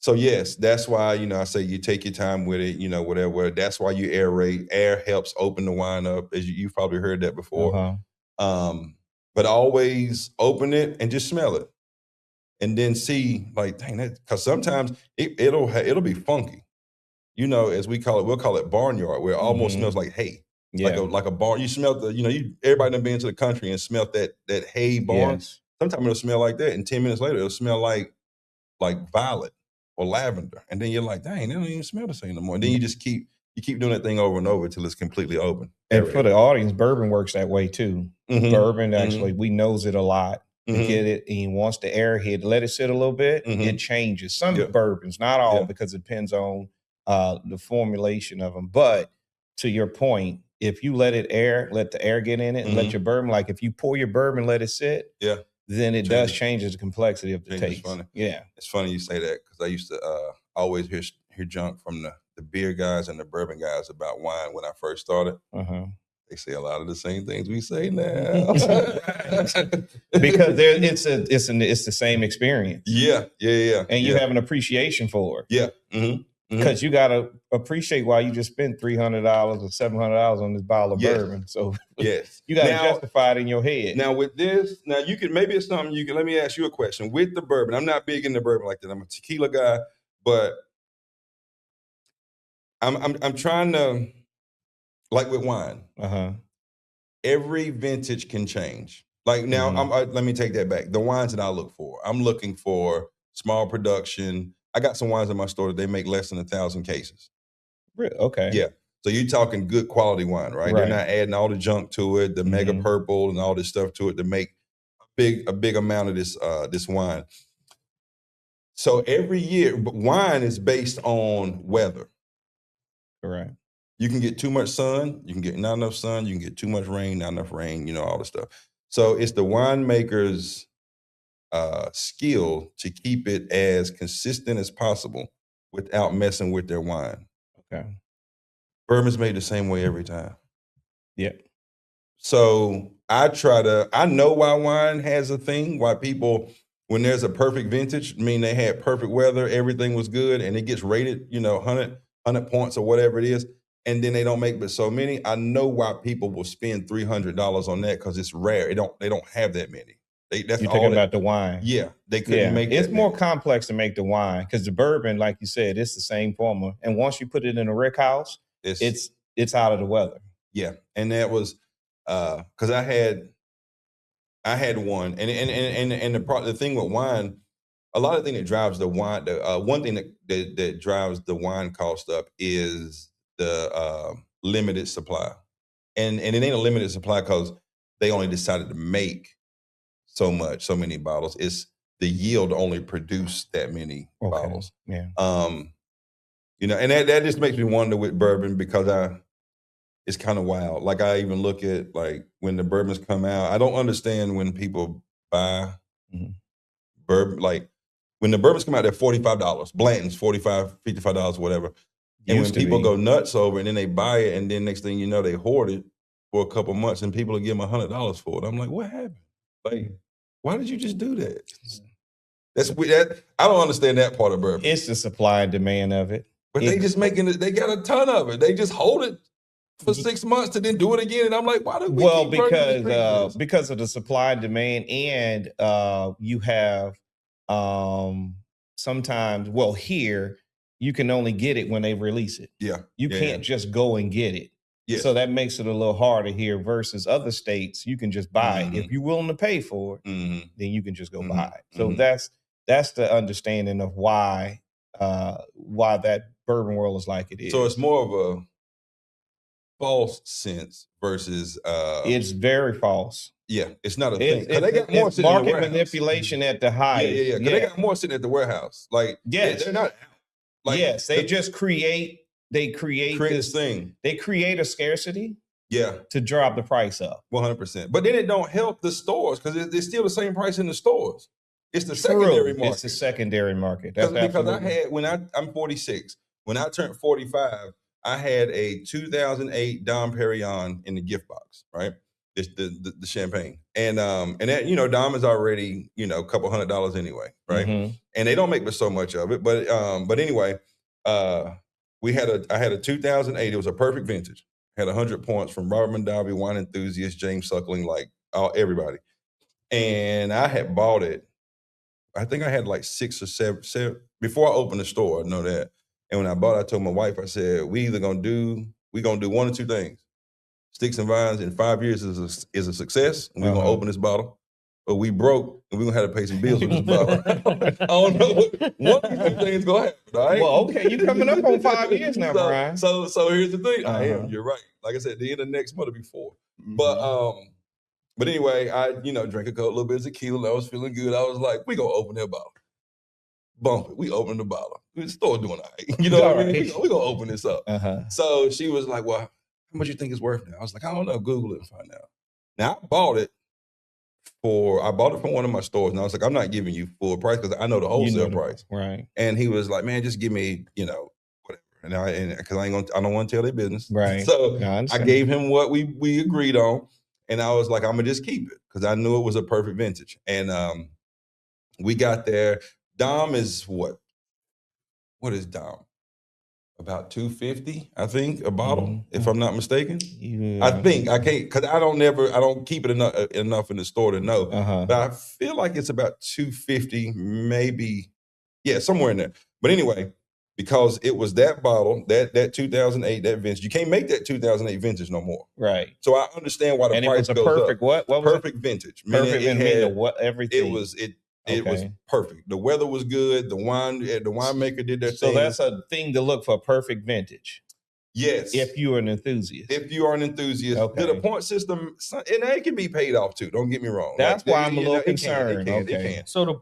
C: So yes, that's why I say you take your time with it, whatever. That's why you aerate. Air helps open the wine up, as you've probably heard that before. But always open it and just smell it. And then see, like, dang, that, because sometimes it'll be funky, as we'll call it barnyard, where it almost smells like hay, like a barn. You smell everybody done been to the country and smelled that hay barn.
B: Yes.
C: Sometimes it'll smell like that, and 10 minutes later it'll smell like violet or lavender, and then you're like, dang, they don't even smell the same no more. And then you just keep doing that thing over and over until it's completely open.
B: And for the audience, bourbon works that way too. Bourbon actually, we nose it a lot. To get it, and once the air hit, let it sit a little bit, it changes. Some bourbons, not all, because it depends on the formulation of them. But to your point, if you let the air get in it, and let your bourbon, like if you pour your bourbon, let it sit, then it does change the complexity of the taste.
C: Funny.
B: Yeah,
C: it's funny you say that, because I used to always hear junk from the beer guys and the bourbon guys about wine when I first started. They say a lot of the same things we say now.
B: Because it's the same experience.
C: Yeah.
B: And you have an appreciation for it.
C: Yeah.
B: Because you gotta appreciate why you just spent $300 or $700 on this bottle of bourbon. So
C: yes,
B: you gotta justify it in your head.
C: Now with this, you can, maybe it's something you can. Let me ask you a question. With the bourbon, I'm not big into bourbon like that. I'm a tequila guy, but I'm trying to, like with wine. Every vintage can change. Like now, let me take that back. The wines that I look for, I'm looking for small production. I got some wines in my store that they make less than 1,000 cases.
B: Really? Okay.
C: Yeah. So you're talking good quality wine, right? They're not adding all the junk to it, the mega purple and all this stuff to it to make a big amount of this wine. So every year, but wine is based on weather.
B: Correct.
C: You can get too much sun, you can get not enough sun, you can get too much rain, not enough rain, all the stuff. So it's the winemaker's skill to keep it as consistent as possible without messing with their wine.
B: Okay.
C: Bourbon's made the same way every time.
B: Yeah.
C: So I know why wine has a thing, why people, when there's a perfect vintage, they had perfect weather, everything was good, and it gets rated, 100 points or whatever it is, and then they don't make but so many. I know why people will spend $300 on that, because it's rare. They don't have that many. That's
B: You're talking about the wine.
C: Yeah, they couldn't make.
B: It's more complex to make the wine, because the bourbon, like you said, it's the same formula. And once you put it in a rick house, it's out of the weather.
C: Yeah, and that was because I had one, and the thing with wine, a lot of things that drives the wine. One thing that drives the wine cost up is the limited supply, and it ain't a limited supply because they only decided to make so many bottles. It's the yield only produced that many bottles.
B: Yeah.
C: You know, and that just makes me wonder with bourbon because it's kind of wild. Like I even look at like when the bourbons come out, I don't understand when people buy bourbon. Like when the bourbons come out, they're $45. Blanton's $45, $55, whatever. And when people go nuts over it and then they buy it and then next thing you know, they hoard it for a couple months and people will give them $100 for it. I'm like, what happened? Like, why did you just do that? I don't understand that part of bourbon.
B: It's the supply and demand of it.
C: But they just making it, they got a ton of it. They just hold it for 6 months to then do it again. And I'm like, why do we
B: because of the supply and demand, and you have sometimes, here, you can only get it when they release it.
C: Yeah.
B: You can't just go and get it. Yes. So that makes it a little harder here versus other states. You can just buy it. If you're willing to pay for it, then you can just go buy it. So that's the understanding of why that bourbon world is like it is.
C: So it's more of a false sense versus
B: it's very false.
C: Yeah, it's not a thing. Because they got more sitting
B: market
C: at the warehouse.
B: manipulation at the highest.
C: Yeah. Because they got more sitting at the warehouse. Like, they're not. Like,
B: they just create. They create
C: this thing.
B: They create a scarcity.
C: Yeah.
B: To drop the price up.
C: 100%. But then it don't help the stores because it's still the same price in the stores. It's the secondary market.
B: It's the secondary market.
C: Because I had I'm 46. When I turned 45, I had a 2008 Dom Perignon in the gift box, right? It's the champagne. And that, you know, Dom is already, you know, a couple $100 anyway, right? And they don't make so much of it. But anyway, I had a 2008, it was a perfect vintage. Had 100 points from Robert Mondavi, wine enthusiast, James Suckling, like everybody. And I had bought it. I think I had like 6 or 7 before I opened the store. I know that. And when I bought it, I told my wife, I said, we're gonna do one or two things. Sticks and Vines in 5 years is a success, and we're gonna open this bottle. But we broke, and we're gonna have to pay some bills with this bottle. I don't know one of these things gonna happen, all right?
B: Well, okay, you're coming up on 5 years now, Brian.
C: So here's the thing. I am, you're right. Like I said, the end of next month will be 4. But anyway, I drank a little bit of tequila. I was feeling good. I was like, we gonna open that bottle. Bump it. We opened the bottle. The store doing all right. You know what I mean? We gonna open this up. So she was like, well, how much you think it's worth now? I was like, I don't know. Google it and find out. Now I bought it from one of my stores. And I was like, I'm not giving you full price because I know the wholesale price.
B: Right.
C: And he was like, man, just give me, whatever. And because I don't want to tell their business.
B: Right.
C: So I gave him what we agreed on. And I was like, I'm gonna just keep it because I knew it was a perfect vintage. And we got there. Dom is what? What is Dom? About $250, I think, a bottle, if I'm not mistaken. Yeah. I think I can't because I don't keep it enough in the store to know. But I feel like it's about $250, maybe, somewhere in there. But anyway, because it was that bottle, that 2008, that vintage. You can't make that 2008 vintage no more.
B: Right.
C: So I understand why the price goes up. And it was a
B: perfect what? What
C: was perfect it? Vintage.
B: Perfect vintage. Everything.
C: It was perfect. The weather was good. The winemaker did their thing.
B: So that's a thing to look for, perfect vintage.
C: Yes.
B: If you're an enthusiast.
C: If you are an enthusiast.
B: Okay.
C: The point system, and it can be paid off too. Don't get me wrong.
B: That's why I'm a little concerned.
C: It can.
A: So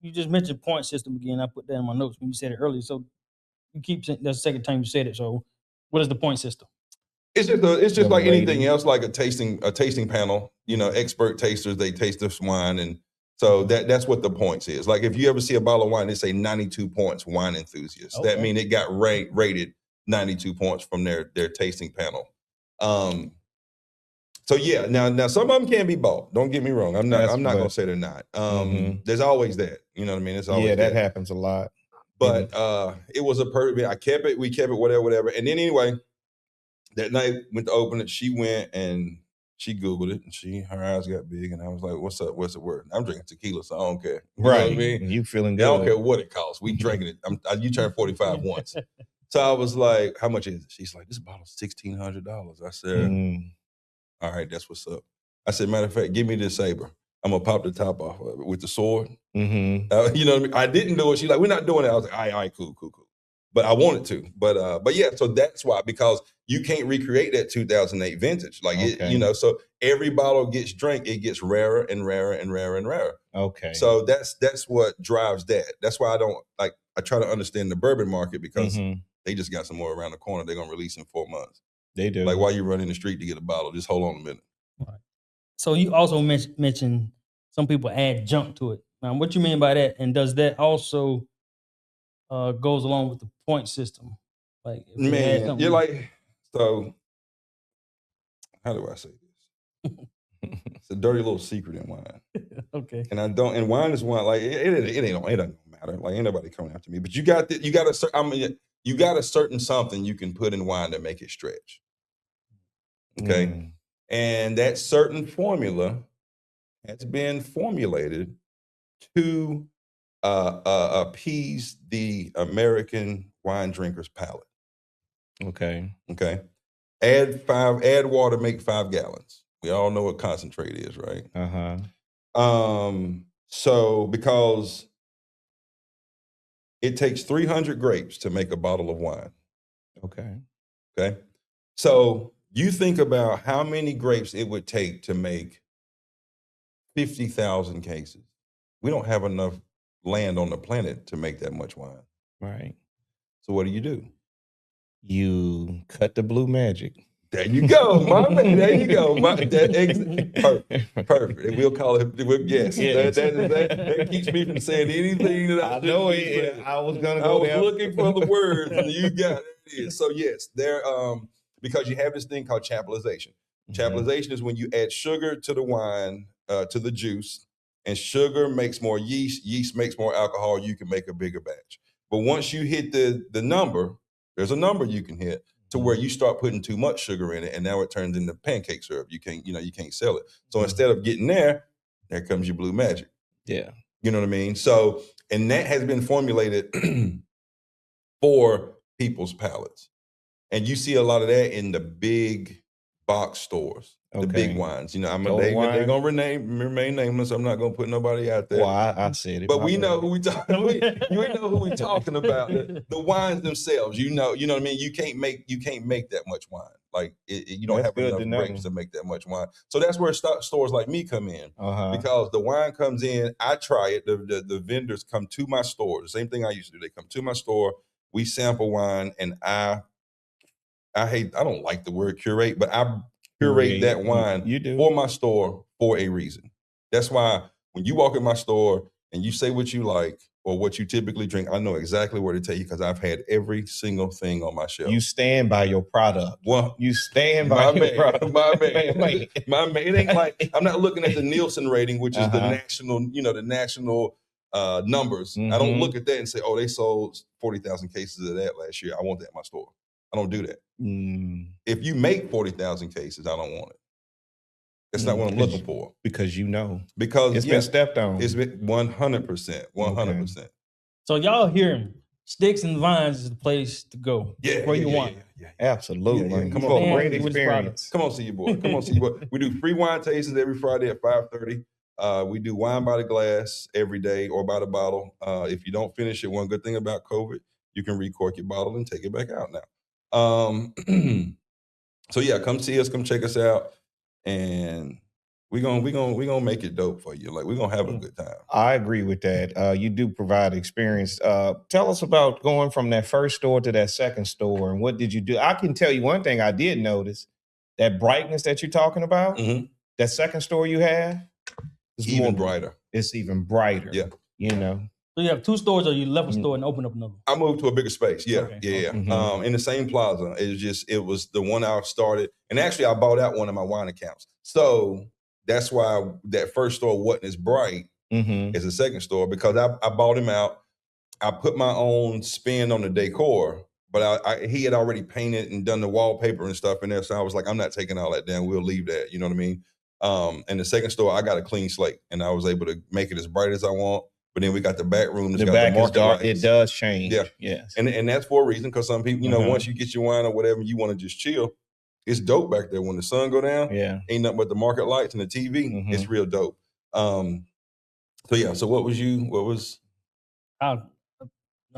A: you just mentioned point system again. I put that in my notes when you said it earlier. So you keep saying that's the second time you said it. So what is the point system?
C: It's just like anything else, like a tasting panel. Expert tasters, they taste this wine, and so that's what the points is. Like if you ever see a bottle of wine, they say 92 points, wine enthusiast. Okay. That means it got rated 92 points from their tasting panel. So yeah, now some of them can be bought. Don't get me wrong. I'm not gonna say they're not. There's always that. You know what I mean? It's always
B: that happens a lot.
C: But it was a perfect. I kept it. We kept it. Whatever. And then anyway, that night went to open it. She went and she Googled it, and her eyes got big, and I was like, "What's up? What's the word?" I'm drinking tequila, so I don't care. You know what I mean?
B: You feeling good?
C: I don't care what it costs. We drinking it. You turned 45 once, so I was like, "How much is it?" She's like, "This bottle's $1,600." I said, "All right, that's what's up." I said, "Matter of fact, give me this Sabre." I'm gonna pop the top off of it with the sword.
B: Mm-hmm.
C: You know what I mean? I didn't do it. She's like, we're not doing it. I was like, all right, cool. But I wanted to. But yeah, so that's why, because you can't recreate that 2008 vintage. Like,
B: Okay.
C: you know, so every bottle gets drank, it gets rarer and rarer and rarer and rarer.
B: Okay.
C: So that's what drives that. That's why I try to understand the bourbon market, because they just got some more around the corner. They're gonna release in 4 months.
B: They do.
C: Like, why you running the street to get a bottle? Just hold on a minute.
A: Right. So you also mentioned some people add junk to it. Now, what you mean by that? And does that also goes along with the point system? Like, if they add
C: Man,
A: something,
C: you're like, so how do I say this? It's a dirty little secret in wine.
A: okay.
C: And wine is one, like, it doesn't matter. Like, ain't nobody coming after me. But you got a certain something you can put in wine to make it stretch. Okay. And that certain formula has been formulated to appease the American wine drinker's palate.
B: Okay.
C: Add water, make 5 gallons. We all know what concentrate is, right? So because it takes 300 grapes to make a bottle of wine. Okay. So you think about how many grapes it would take to make 50,000 cases. We don't have enough land on the planet to make that much wine.
B: Right.
C: So what do?
B: You cut the blue magic.
C: There you go, my man. There you go. Perfect. We'll call it. Yes. That keeps me from saying anything that I
B: know.
C: I was gonna go there. I was looking for the words, and you got it. So yes, there. Because you have this thing called chapelization. Chapelization is when you add sugar to the wine, to the juice, and sugar makes more yeast. Yeast makes more alcohol. You can make a bigger batch. But once you hit the number, there's a number you can hit to where you start putting too much sugar in it, and now it turns into pancake syrup. You can't sell it. So instead of getting there comes your blue magic.
B: Yeah.
C: You know what I mean? So, and that has been formulated for people's palates. And you see a lot of that in the big box stores, the big wines. You know, they're gonna remain nameless. I'm not gonna put nobody out there.
B: Well, I said it,
C: but we know who we talking. You know who we talking about. The wines themselves. You know what I mean. You can't make that much wine. Like, you don't have enough grapes to make that much wine. So that's where stores like me come in, because the wine comes in. I try it. The vendors come to my store. The same thing I used to do. They come to my store. We sample wine, and I don't like the word curate, but I curate that wine for my store for a reason. That's why when you walk in my store and you say what you like or what you typically drink, I know exactly where to take you, because I've had every single thing on my shelf.
B: You stand by your product.
C: Well,
B: you stand by your product.
C: My man. It ain't like, I'm not looking at the Nielsen rating, which is the national, the national numbers. I don't look at that and say, oh, they sold 40,000 cases of that last year. I want that in my store. I don't do that. If you make 40,000 cases, I don't want it. That's not what I'm looking for.
B: Because
C: because
B: it's been stepped on.
C: It's been 100%. 100%.
A: So y'all hearing Sticks and Vines is the place to go.
C: Where
A: you want.
B: Yeah. Absolutely.
C: Yeah. Come on,
B: great experience.
C: Come on, see your boy. We do free wine tastings every Friday at 5:30. We do wine by the glass every day, or by the bottle. If you don't finish it, one good thing about COVID, you can recork your bottle and take it back out now. So yeah, come see us, come check us out, and we're gonna make it dope for you. Like, we're gonna have a good time.
B: I agree with that. You do provide experience. Tell us about going from that first store to that second store, and what did you do? I can tell you one thing I did notice: that brightness that you're talking about, that second store you have, is
C: even brighter.
B: It's even brighter.
C: Yeah.
A: So you have 2 stores, or you left a store and opened up another?
C: I moved to a bigger space. Yeah.
A: Okay.
C: Yeah. In the same plaza. It was the one I started. And actually, I bought out one of my wine accounts. So that's why that first store wasn't as bright as the second store, because I bought him out. I put my own spin on the decor, but he had already painted and done the wallpaper and stuff in there. So I was like, I'm not taking all that down. We'll leave that. You know what I mean? And the second store, I got a clean slate, and I was able to make it as bright as I want. But then we got the back room.
B: The back is dark. It does change.
C: Yeah.
B: Yes.
C: And that's for a reason, because some people, once you get your wine or whatever, you want to just chill. It's dope back there when the sun go down.
B: Yeah.
C: Ain't nothing but the market lights and the TV. It's real dope. So yeah. So what was?
A: I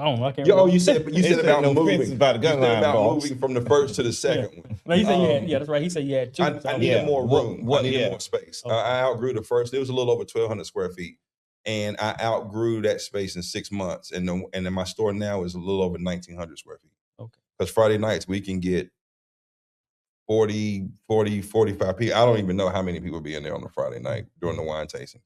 A: don't know. I can't
C: Oh,
A: remember.
C: you said about
B: no
C: moving.
B: fences by the gun
C: you said
B: line,
C: about
B: boss.
C: moving from the first to the second one.
A: No, he said that's right. He said you had 2.
C: I needed more room. I needed more space.
A: Okay.
C: I outgrew the first. It was a little over 1,200 square feet, and I outgrew that space in 6 months. And then my store now is a little over 1,900 square feet.
A: Okay.
C: Because Friday nights we can get 40, 45 people. I don't even know how many people be in there on a Friday night during the wine tasting.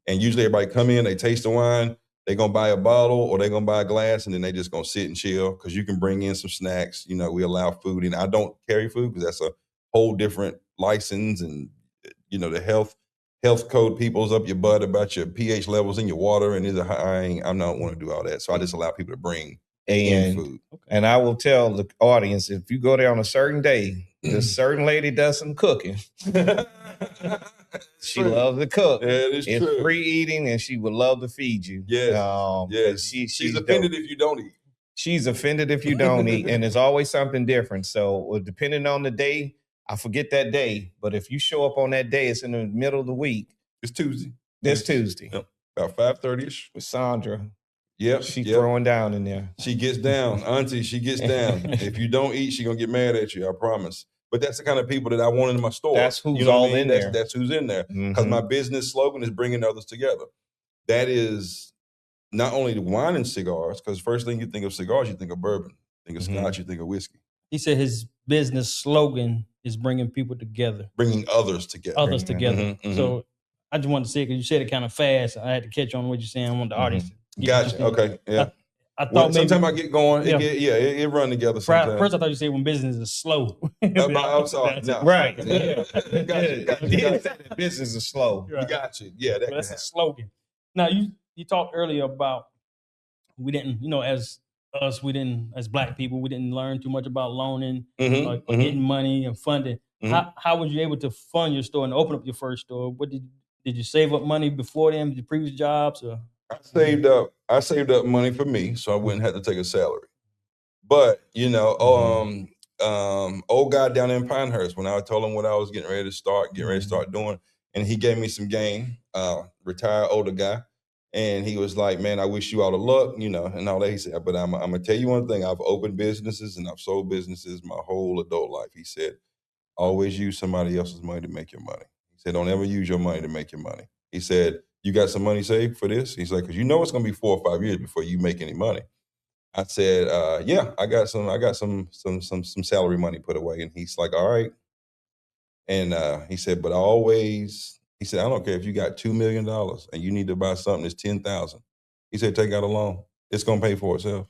C: And usually everybody come in, they taste the wine, they're gonna buy a bottle or they're gonna buy a glass, and then they just gonna sit and chill because you can bring in some snacks. You know, we allow food in. I don't carry food because that's a whole different license, and you know the health code people's up your butt about your pH levels in your water, and I'm not want to do all that. So I just allow people to bring in food.
B: And I will tell the audience, if you go there on a certain day, this certain lady does some cooking. She loves to cook.
C: Yeah, it's true.
B: Free eating, and she would love to feed you.
C: Yes. She's offended if you don't eat.
B: She's offended if you don't eat, and there's always something different. So depending on the day, I forget that day, but if you show up on that day, it's in the middle of the week.
C: It's Tuesday.
B: This Tuesday.
C: Yep. About 5:30ish.
B: With Sandra.
C: Yep.
B: She throwing down in there.
C: She gets down. Auntie, she gets down. If you don't eat, she gonna get mad at you, I promise. But that's the kind of people that I want in my store.
B: That's who's all in there.
C: That's who's in there. Because my business slogan is bringing others together. That is not only the wine and cigars, because first thing you think of cigars, you think of bourbon. You think of scotch, you think of whiskey.
A: He said his business slogan is bringing people together.
C: Bringing others together.
A: So I just wanted to say, because you said it kind of fast, I had to catch on what you're saying. I want the audience to
C: Gotcha. Okay. Yeah.
A: I thought
C: sometimes I get going. It run together sometimes.
A: First, I thought you said when business is slow.
C: I'm sorry. No.
B: Right.
C: Gotcha.
B: Business is slow.
C: Right. Got you. Yeah,
A: that's a slogan. Now, you talked earlier about we didn't, as Black people, we didn't learn too much about loaning, or getting money and funding. How was you able to fund your store and open up your first store? What did you save up money before then, your previous jobs, or?
C: I saved up money for me, so I wouldn't have to take a salary. But old guy down in Pinehurst, when I told him what I was getting ready to start doing, and he gave me some game. Retired older guy, and he was like, "Man, I wish you all the luck," and all that. He said, "But I'm gonna tell you one thing. I've opened businesses and I've sold businesses my whole adult life." He said, "Always use somebody else's money to make your money." He said, "Don't ever use your money to make your money." He said, "You got some money saved for this?" He's like, "Because it's going to be 4 or 5 years before you make any money." I said, "Yeah, I got some salary money put away." And he's like, "All right." And he said, "But he said, I don't care if you got $2 million and you need to buy something that's $10,000. He said, take out a loan. It's going to pay for itself."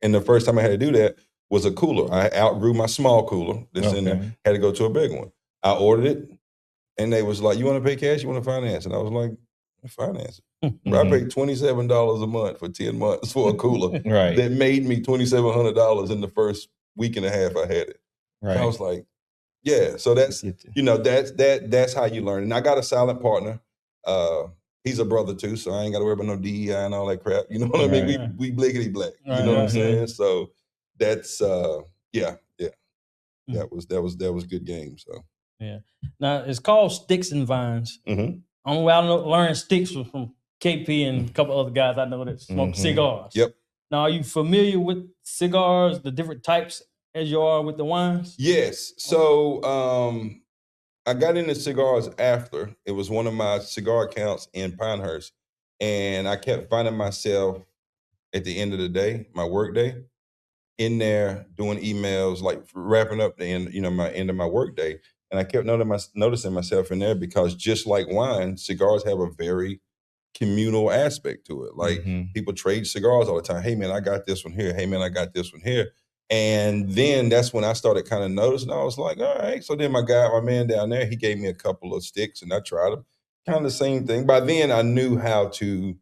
C: And the first time I had to do that was a cooler. I outgrew my small cooler that's in there. Had to go to a big one. I ordered it. And they was like, "You want to pay cash? You want to finance?" And I was like, "Finance it." I paid $27 a month for 10 months for a cooler.
B: Right.
C: That made me $2,700 in the first week and a half I had it.
B: Right.
C: So I was like, yeah. So that's that's how you learn. And I got a silent partner. He's a brother too, so I ain't got to worry about no DEI and all that crap. You know what I mean? We blickety black. You know what I'm saying? So that's That was good game. So.
A: Yeah. Now it's called Sticks and Vines. Only way I learned sticks was from KP and a couple other guys I know that smoke cigars.
C: Yep.
A: Now, are you familiar with cigars, the different types, as you are with the wines?
C: Yes. So I got into cigars after. It was one of my cigar accounts in Pinehurst, and I kept finding myself at the end of the day, my work day, in there doing emails, like wrapping up the end, my end of my work day. And I kept noticing myself in there because just like wine, cigars have a very communal aspect to it. Like people trade cigars all the time. Hey man, I got this one here. Hey man, I got this one here. And then that's when I started kind of noticing. I was like, all right. So then my man down there, he gave me a couple of sticks and I tried them. Kind of the same thing. By then I knew how to,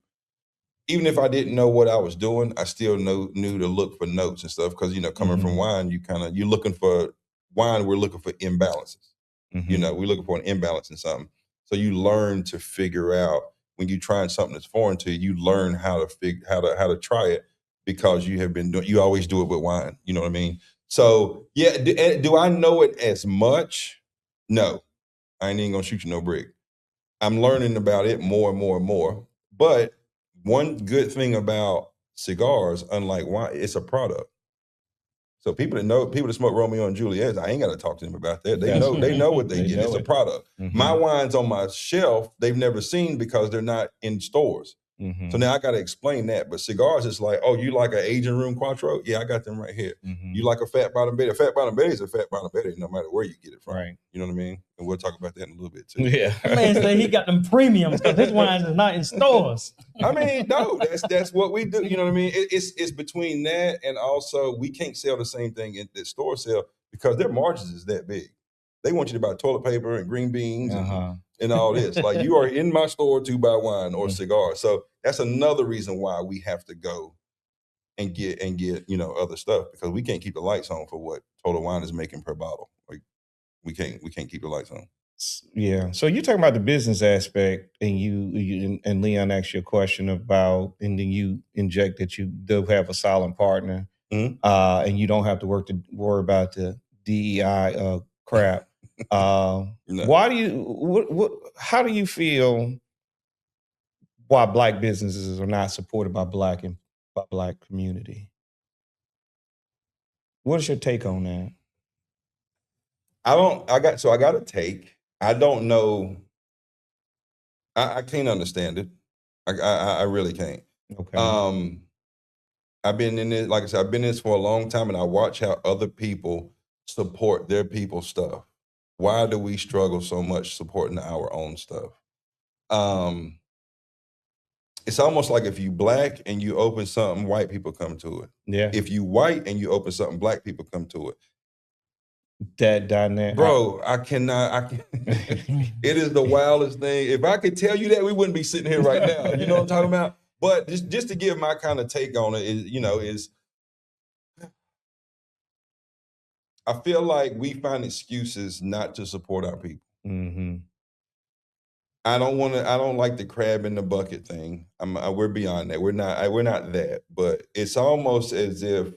C: even if I didn't know what I was doing, I still knew to look for notes and stuff. Because, coming from wine, you're looking for wine, we're looking for imbalances. We're looking for an imbalance in something. So you learn to figure out when you're trying something that's foreign to you, you learn how to try it because you have been doing. You always do it with wine. You know what I mean? So yeah, do I know it as much? No, I ain't even gonna shoot you no brick. I'm learning about it more and more and more. But one good thing about cigars, unlike wine, it's a product. So people that smoke Romeo and Juliet, I ain't got to talk to them about that. They know what they get. It's a product. My wines on my shelf, they've never seen because they're not in stores. So now I got to explain that. But cigars, it's like, oh, you like an aging room Quattro? Yeah, I got them right here. You like a fat bottom Betty? A fat bottom Betty is a fat bottom Betty, no matter where you get it from. Right. You know what I mean? And we'll talk about that in a little bit too.
B: Yeah.
A: The man said he got them premiums because his wine is not in stores.
C: I mean, no, that's what we do. You know what I mean? It's between that and also we can't sell the same thing in the store sell because their margins is that big. They want you to buy toilet paper and green beans and all this. Like you are in my store to buy wine or cigars. So that's another reason why we have to go and get other stuff because we can't keep the lights on for what Total Wine is making per bottle. Like we can't keep the lights on.
B: Yeah. So you're talking about the business aspect, and you and Leon asked you a question about, and then you inject that you do have a solid partner, and you don't have to worry about the DEI crap. No. Why do you? How do you feel? Why Black businesses are not supported by Black community? What is your take on that?
C: I got a take. I don't know. I can't understand it. I really can't.
B: Okay.
C: I've been in it, like I said, I've been in this for a long time, and I watch how other people support their people's stuff. Why do we struggle so much supporting our own stuff? It's almost like if you Black and you open something, white people come to it.
B: Yeah.
C: If you white and you open something, Black people come to it.
B: That dynamic,
C: bro. I cannot. It is the wildest thing. If I could tell you that, we wouldn't be sitting here right now. You know what I'm talking about? But just to give my kind of take on it is I feel like we find excuses not to support our people. I don't like the crab in the bucket thing. We're beyond that. We're not that. But it's almost as if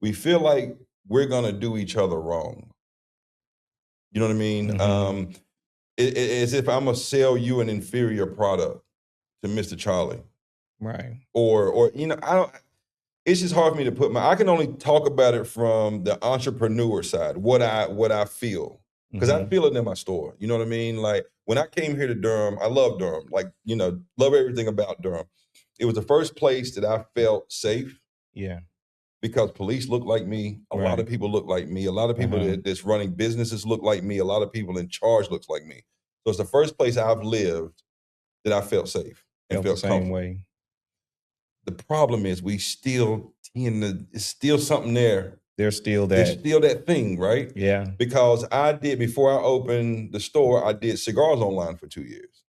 C: we feel like we're gonna do each other wrong. You know what I mean? As if I'm gonna sell you an inferior product to Mr. Charlie,
B: right?
C: Or I don't. It's just hard for me to put I can only talk about it from the entrepreneur side. What I feel because I feel it in my store. You know what I mean? Like when I came here to Durham, I love Durham. Like love everything about Durham. It was the first place that I felt safe.
B: Yeah.
C: Because police look like me. A lot of people look like me. A lot of people that's running businesses look like me. A lot of people in charge looks like me. So it's the first place I've lived that I felt safe and felt
B: the same way.
C: The problem is we still it's still something there.
B: There's still
C: that thing, right?
B: Yeah.
C: Because before I opened the store, I did cigars online for 2 years.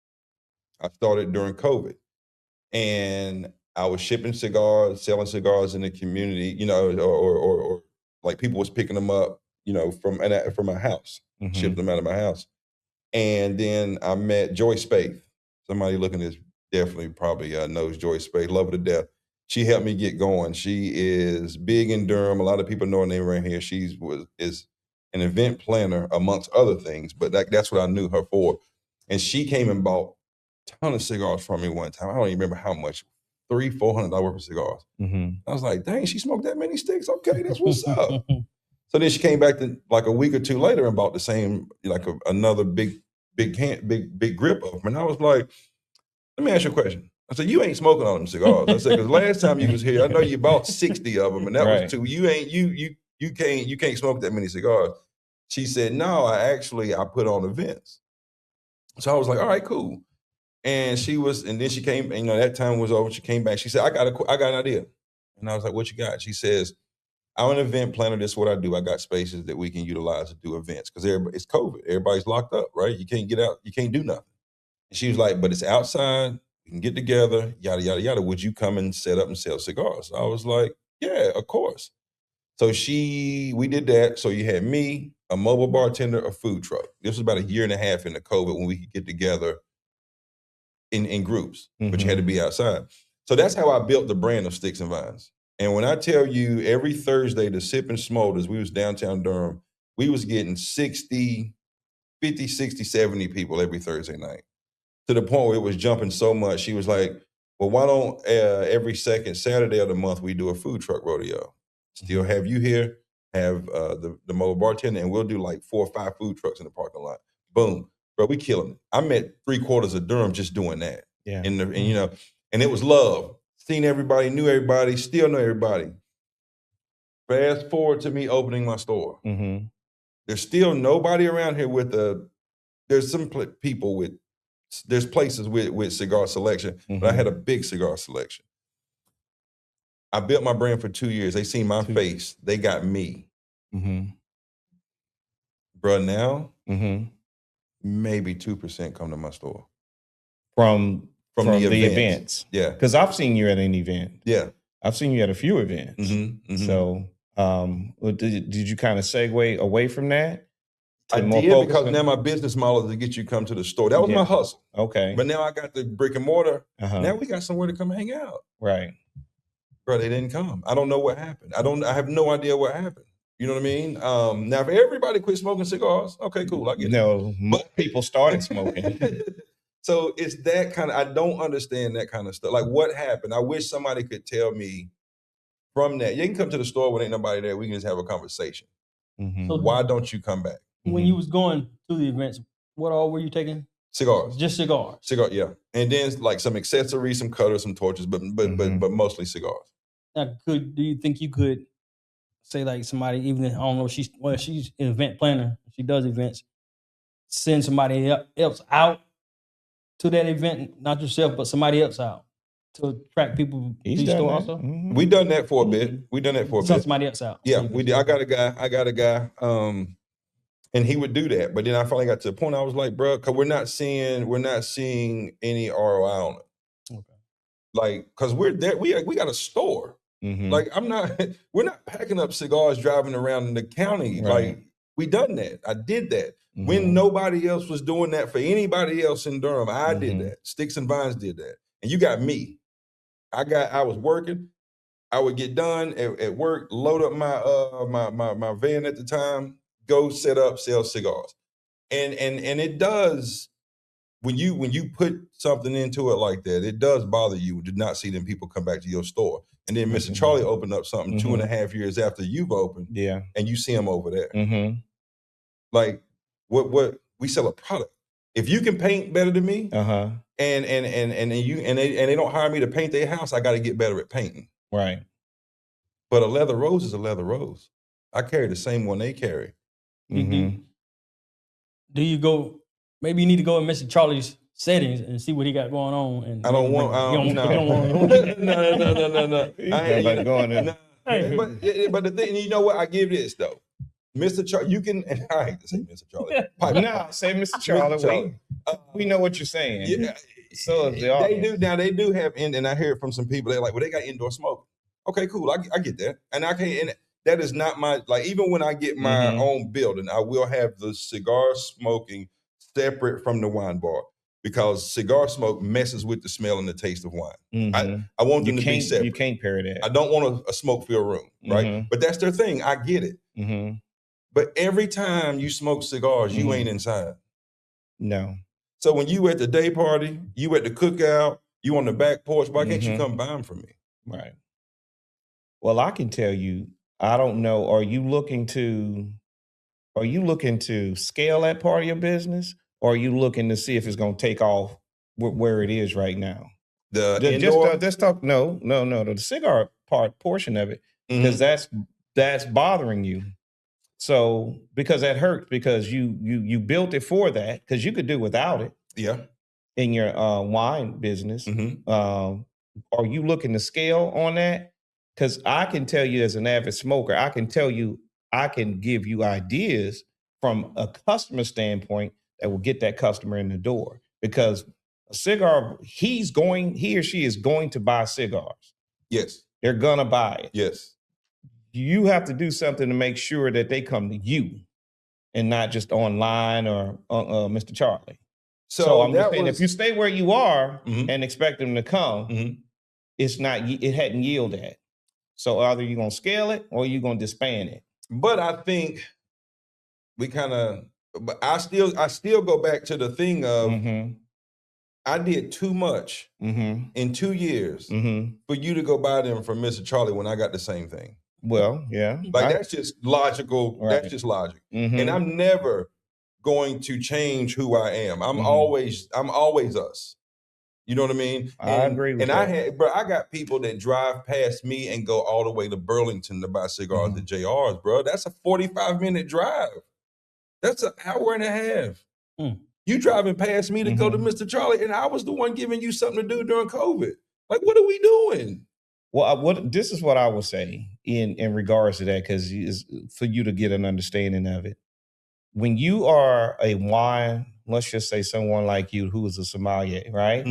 C: I started during COVID. And I was shipping cigars, selling cigars in the community, or like people was picking them up, from my house, shipped them out of my house. And then I met Joy Spaeth. Somebody looking at this definitely probably knows Joy Spaeth, love her to death. She helped me get going. She is big in Durham. A lot of people know her name around here. She is an event planner amongst other things, but that's what I knew her for. And she came and bought ton of cigars from me one time. I don't even remember how much, $300-$400 worth of cigars. I was like, dang, she smoked that many sticks? Okay, that's what's up. So then she came back like a week or two later and bought the same, like another big grip of them. And I was like, let me ask you a question. I said, you ain't smoking on them cigars. I said, because last time you was here, I know you bought 60 of them, and that was 2. You can't smoke that many cigars. She said, no, I put on events. So I was like, all right, cool. And then she came, that time was over. She came back. She said, I got an idea. And I was like, what you got? She says, I'm an event planner. This is what I do. I got spaces that we can utilize to do events because it's COVID. Everybody's locked up, right? You can't get out. You can't do nothing. And she was like, but it's outside. We can get together, yada, yada, yada. Would you come and set up and sell cigars? I was like, yeah, of course. So we did that. So you had me, a mobile bartender, a food truck. This was about a year and a half into COVID when we could get together in groups, but you had to be outside. So that's how I built the brand of Sticks and Vines. And when I tell you every Thursday, the Sip and Smolders, we was downtown Durham, we was getting 60 50, 60, 70 people every Thursday night. To the point where it was jumping so much, she was like, well, why don't every second Saturday of the month we do a food truck rodeo? Still have you here, have the mobile bartender, and we'll do like 4 or 5 food trucks in the parking lot. Boom. Bro, we killing it. I met 3/4 of Durham just doing that.
B: Yeah.
C: And you know, and it was love. Seen everybody, knew everybody, still know everybody. Fast forward to me opening my store.
B: Mm-hmm.
C: There's still nobody around here with there's some people with, there's places with cigar selection, but I had a big cigar selection. I built my brand for 2 years. They seen my face. They got me.
B: Mm-hmm.
C: Bro, now maybe 2% come to my store.
B: From
C: the
B: events.
C: Yeah.
B: Because I've seen you at an event.
C: Yeah.
B: I've seen you at a few events. So did you kind of segue away from that?
C: I did, because now my business model is to get you to come to the store. That was my hustle.
B: Okay.
C: But now I got the brick and mortar. Now we got somewhere to come hang out.
B: Right.
C: Bro, they didn't come. I don't know what happened. I have no idea what happened. You know what I mean? Now, if everybody quit smoking cigars, okay, cool. I get it.
B: No, most people started smoking.
C: So it's that kind of, I don't understand that kind of stuff. Like, what happened? I wish somebody could tell me from that. You can come to the store when ain't nobody there. We can just have a conversation. So why don't you come back?
A: When you was going to the events, what all were you taking?
C: Cigars.
A: Just cigars.
C: Cigar, yeah. And then like some accessories, some cutters, some torches, but mostly cigars.
A: Now, do you think you could say, like, somebody, even if, I don't know, she's an event planner, she does events, send somebody else out to that event, not yourself, but somebody else out to attract people to your store also?
C: We done that for a bit. We done that for a bit.
A: Somebody else out.
C: Yeah, we did. I got a guy. And he would do that. But then I finally got to the point I was like, bro, because we're not seeing any ROI on it.
A: Okay.
C: Like, because we're there, we got a store. Like, we're not packing up cigars driving around in the county.
B: Right.
C: Like, we done that. I did that. When nobody else was doing that for anybody else in Durham, I did that. Sticks and Vines did that. And you got me. I was working. I would get done at work, load up my van at the time, go set up, sell cigars. And it does, when you put something into it like that, it does bother you to not see them people come back to your store. And then Mr. Charlie opened up something 2.5 years after you've opened. Yeah. And you see him over there. Like, what we sell a product. If you can paint better than me, and they don't hire me to paint their house, I got to get better at painting.
B: Right.
C: But a leather rose is a leather rose. I carry the same one they carry.
A: Do you go? Maybe you need to go in Mr. Charlie's settings and see what he got going on. And
C: I don't want. No. I ain't like going there. But the thing, you know what? I give this though, Mr. Charlie. You can. And I hate to say Mr. Charlie.
B: No, say Mr. Charlie.
C: Mr. Charlie.
B: We know what you're saying. Yeah. So
C: they do now. They do have, and I hear it from some people. They're like, well, they got indoor smoking. Okay, cool. I get that, and I can't. And that is not my, like, even when I get my own building, I will have the cigar smoking separate from the wine bar, because cigar smoke messes with the smell and the taste of wine. I want them to be separate.
B: You can't pair that.
C: I don't want a smoke-filled room, right? But that's their thing. I get it. But every time you smoke cigars, you ain't inside.
B: No.
C: So when you at the day party, you at the cookout, you on the back porch, why can't you come buy them from me?
B: Right. Well, I can tell you, I don't know. Are you looking to scale that part of your business, or are you looking to see if it's going to take off where it is right now? Let's talk. No. The cigar portion of it, because that's bothering you. So because that hurts, because you built it for that, because you could do without it.
C: Yeah.
B: In your wine business, are you looking to scale on that? Because I can tell you, as an avid smoker, I can give you ideas from a customer standpoint that will get that customer in the door. Because a cigar, he or she is going to buy cigars.
C: Yes.
B: They're gonna buy it.
C: Yes.
B: You have to do something to make sure that they come to you and not just online or Mr. Charlie. So I'm just saying, if you stay where you are and expect them to come, it hadn't yielded. So either you're going to scale it or you're going to disband it.
C: But I think we kind of But I still go back to the thing of I did too much in 2 years for you to go buy them from Mr. Charlie when I got the same thing.
B: Well, yeah.
C: Like that's just logical.
B: Right.
C: That's just logic. And I'm never going to change who I am. I'm always us. You know what I mean?
B: I agree with that.
C: I got people that drive past me and go all the way to Burlington to buy cigars at JR's, bro. That's a 45-minute drive. That's an hour and a half. You driving past me to go to Mr. Charlie, and I was the one giving you something to do during COVID. Like, what are we doing?
B: Well, this is what I would say in regards to that, because for you to get an understanding of it. When you are a wine, let's just say someone like you who is a sommelier, right?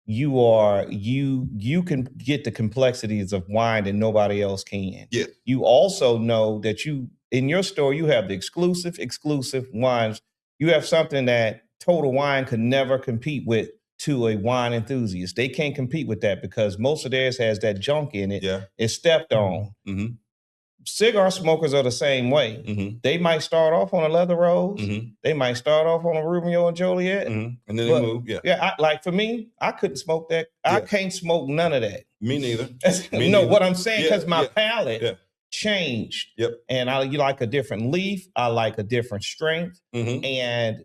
B: You can get the complexities of wine that nobody else can.
C: Yes.
B: You also know that in your store you have the exclusive wines. You have something that Total Wine could never compete with to a wine enthusiast. They can't compete with that because most of theirs has that junk in it.
C: Yeah.
B: It's stepped on. Cigar smokers are the same way. They might start off on a Leather Rose. They might start off on a Romeo and Juliet.
C: And then they move.
B: Like for me, I couldn't smoke that. I can't smoke none of that.
C: Me neither.
B: What I'm saying, because my palate changed. And you like a different leaf. I like a different strength. And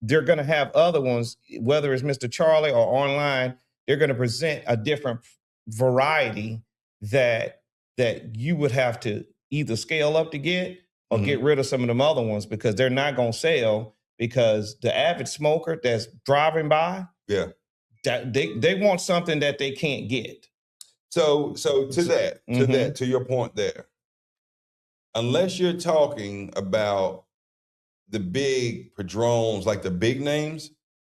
B: they're going to have other ones, whether it's Mr. Charlie or online, they're going to present a different variety that you would have to either scale up to get or get rid of some of them other ones, because they're not going to sell, because the avid smoker that's driving by, that they want something that they can't get.
C: So to your point there, unless you're talking about the big padrones, like the big names,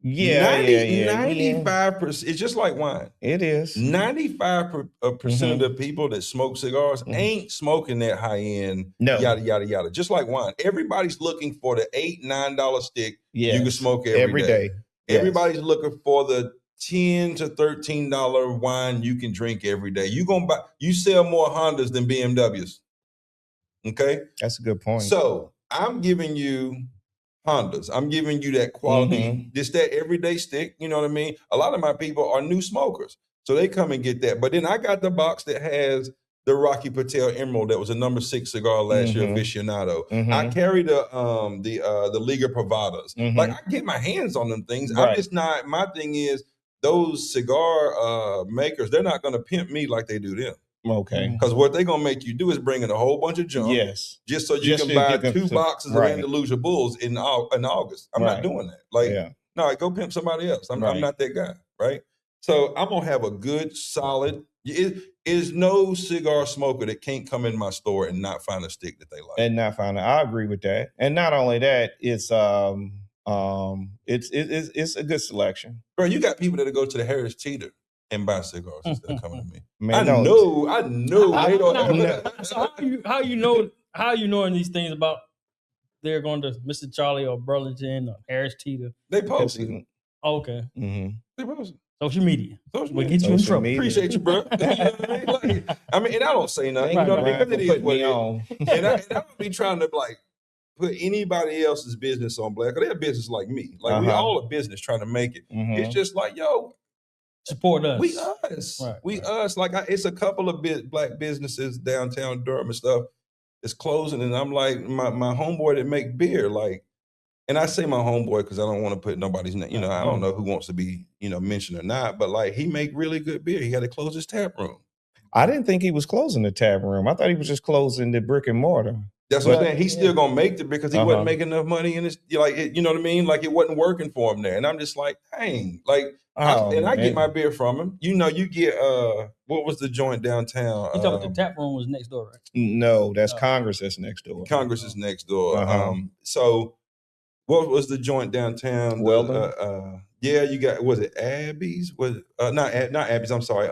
C: 95%, it's just like wine.
B: It is.
C: 95% of the people that smoke cigars ain't smoking that high end, yada, yada, yada. Just like wine. Everybody's looking for the $8, $9 stick you can smoke every day. Everybody's looking for the $10 to $13 wine you can drink every day. You sell more Hondas than BMWs. Okay?
B: That's a good point.
C: So I'm giving you Hondas. I'm giving you that quality, just that everyday stick. You know what I mean? A lot of my people are new smokers, so they come and get that. But then I got the box that has the Rocky Patel Emerald that was a number 6 cigar last year, aficionado. I carry the Liga Privadas. Like, I get my hands on them things. I'm just not. My thing is, those cigar makers, they're not going to pimp me like they do them.
B: Okay.
C: Because what they're going to make you do is bring in a whole bunch of junk.
B: Yes.
C: Just so you can buy 2 boxes of Andalusia Bulls in August. I'm not doing that. Like, no, go pimp somebody else. I'm not that guy, right? So I'm going to have a good, solid, it is no cigar smoker that can't come in my store and not find a stick that they like.
B: And not find it. I agree with that. And not only that, it's a good selection.
C: Bro, you got people that go to the Harris Teeter and buy cigars instead of coming to me.
B: Man,
C: I know.
D: So how you knowing these things about they're going to Mr. Charlie or Burlington or Harris Teeter?
C: They posted.
D: Okay.
C: They posted.
D: Social media. Will get you in trouble.
C: Appreciate you, bro. You know what I mean? I mean, and I don't say nothing. You know what I mean? Because it is what it is. And I don't be trying to like put anybody else's business on black. They're a business like me. Like we all a business trying to make it. It's just like, yo,
D: support us.
C: We us. We us. Like it's a couple of black businesses downtown Durham and stuff is closing, and I'm like my homeboy that make beer, like, and I say my homeboy because I don't want to put nobody's name. You know, I don't know who wants to be mentioned or not, but like he make really good beer. He had to close his tap room.
B: I didn't think he was closing the tap room. I thought he was just closing the brick and mortar.
C: That's what I'm saying. He's still gonna make it because he wasn't making enough money in his, like, you know what I mean? Like it wasn't working for him there. And I'm just like, dang, like, I get my beer from him. You know, you get what was the joint downtown?
D: You talking about the tap room was next door, right?
B: No, that's Congress that's next door.
C: Congress is next door. So what was the joint downtown?
B: Weldon?
C: Yeah, you got, was it Abby's? Was not Abby's, I'm sorry.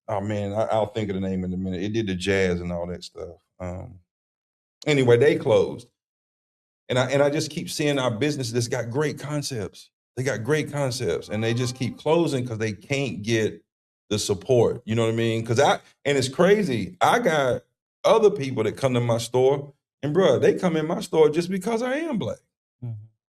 C: Oh man, I'll think of the name in a minute. It did the jazz and all that stuff. Anyway, they closed, and I just keep seeing our businesses that's got great concepts. They got great concepts, and they just keep closing because they can't get the support. You know what I mean? And it's crazy. I got other people that come to my store And bro, they come in my store just because I am black.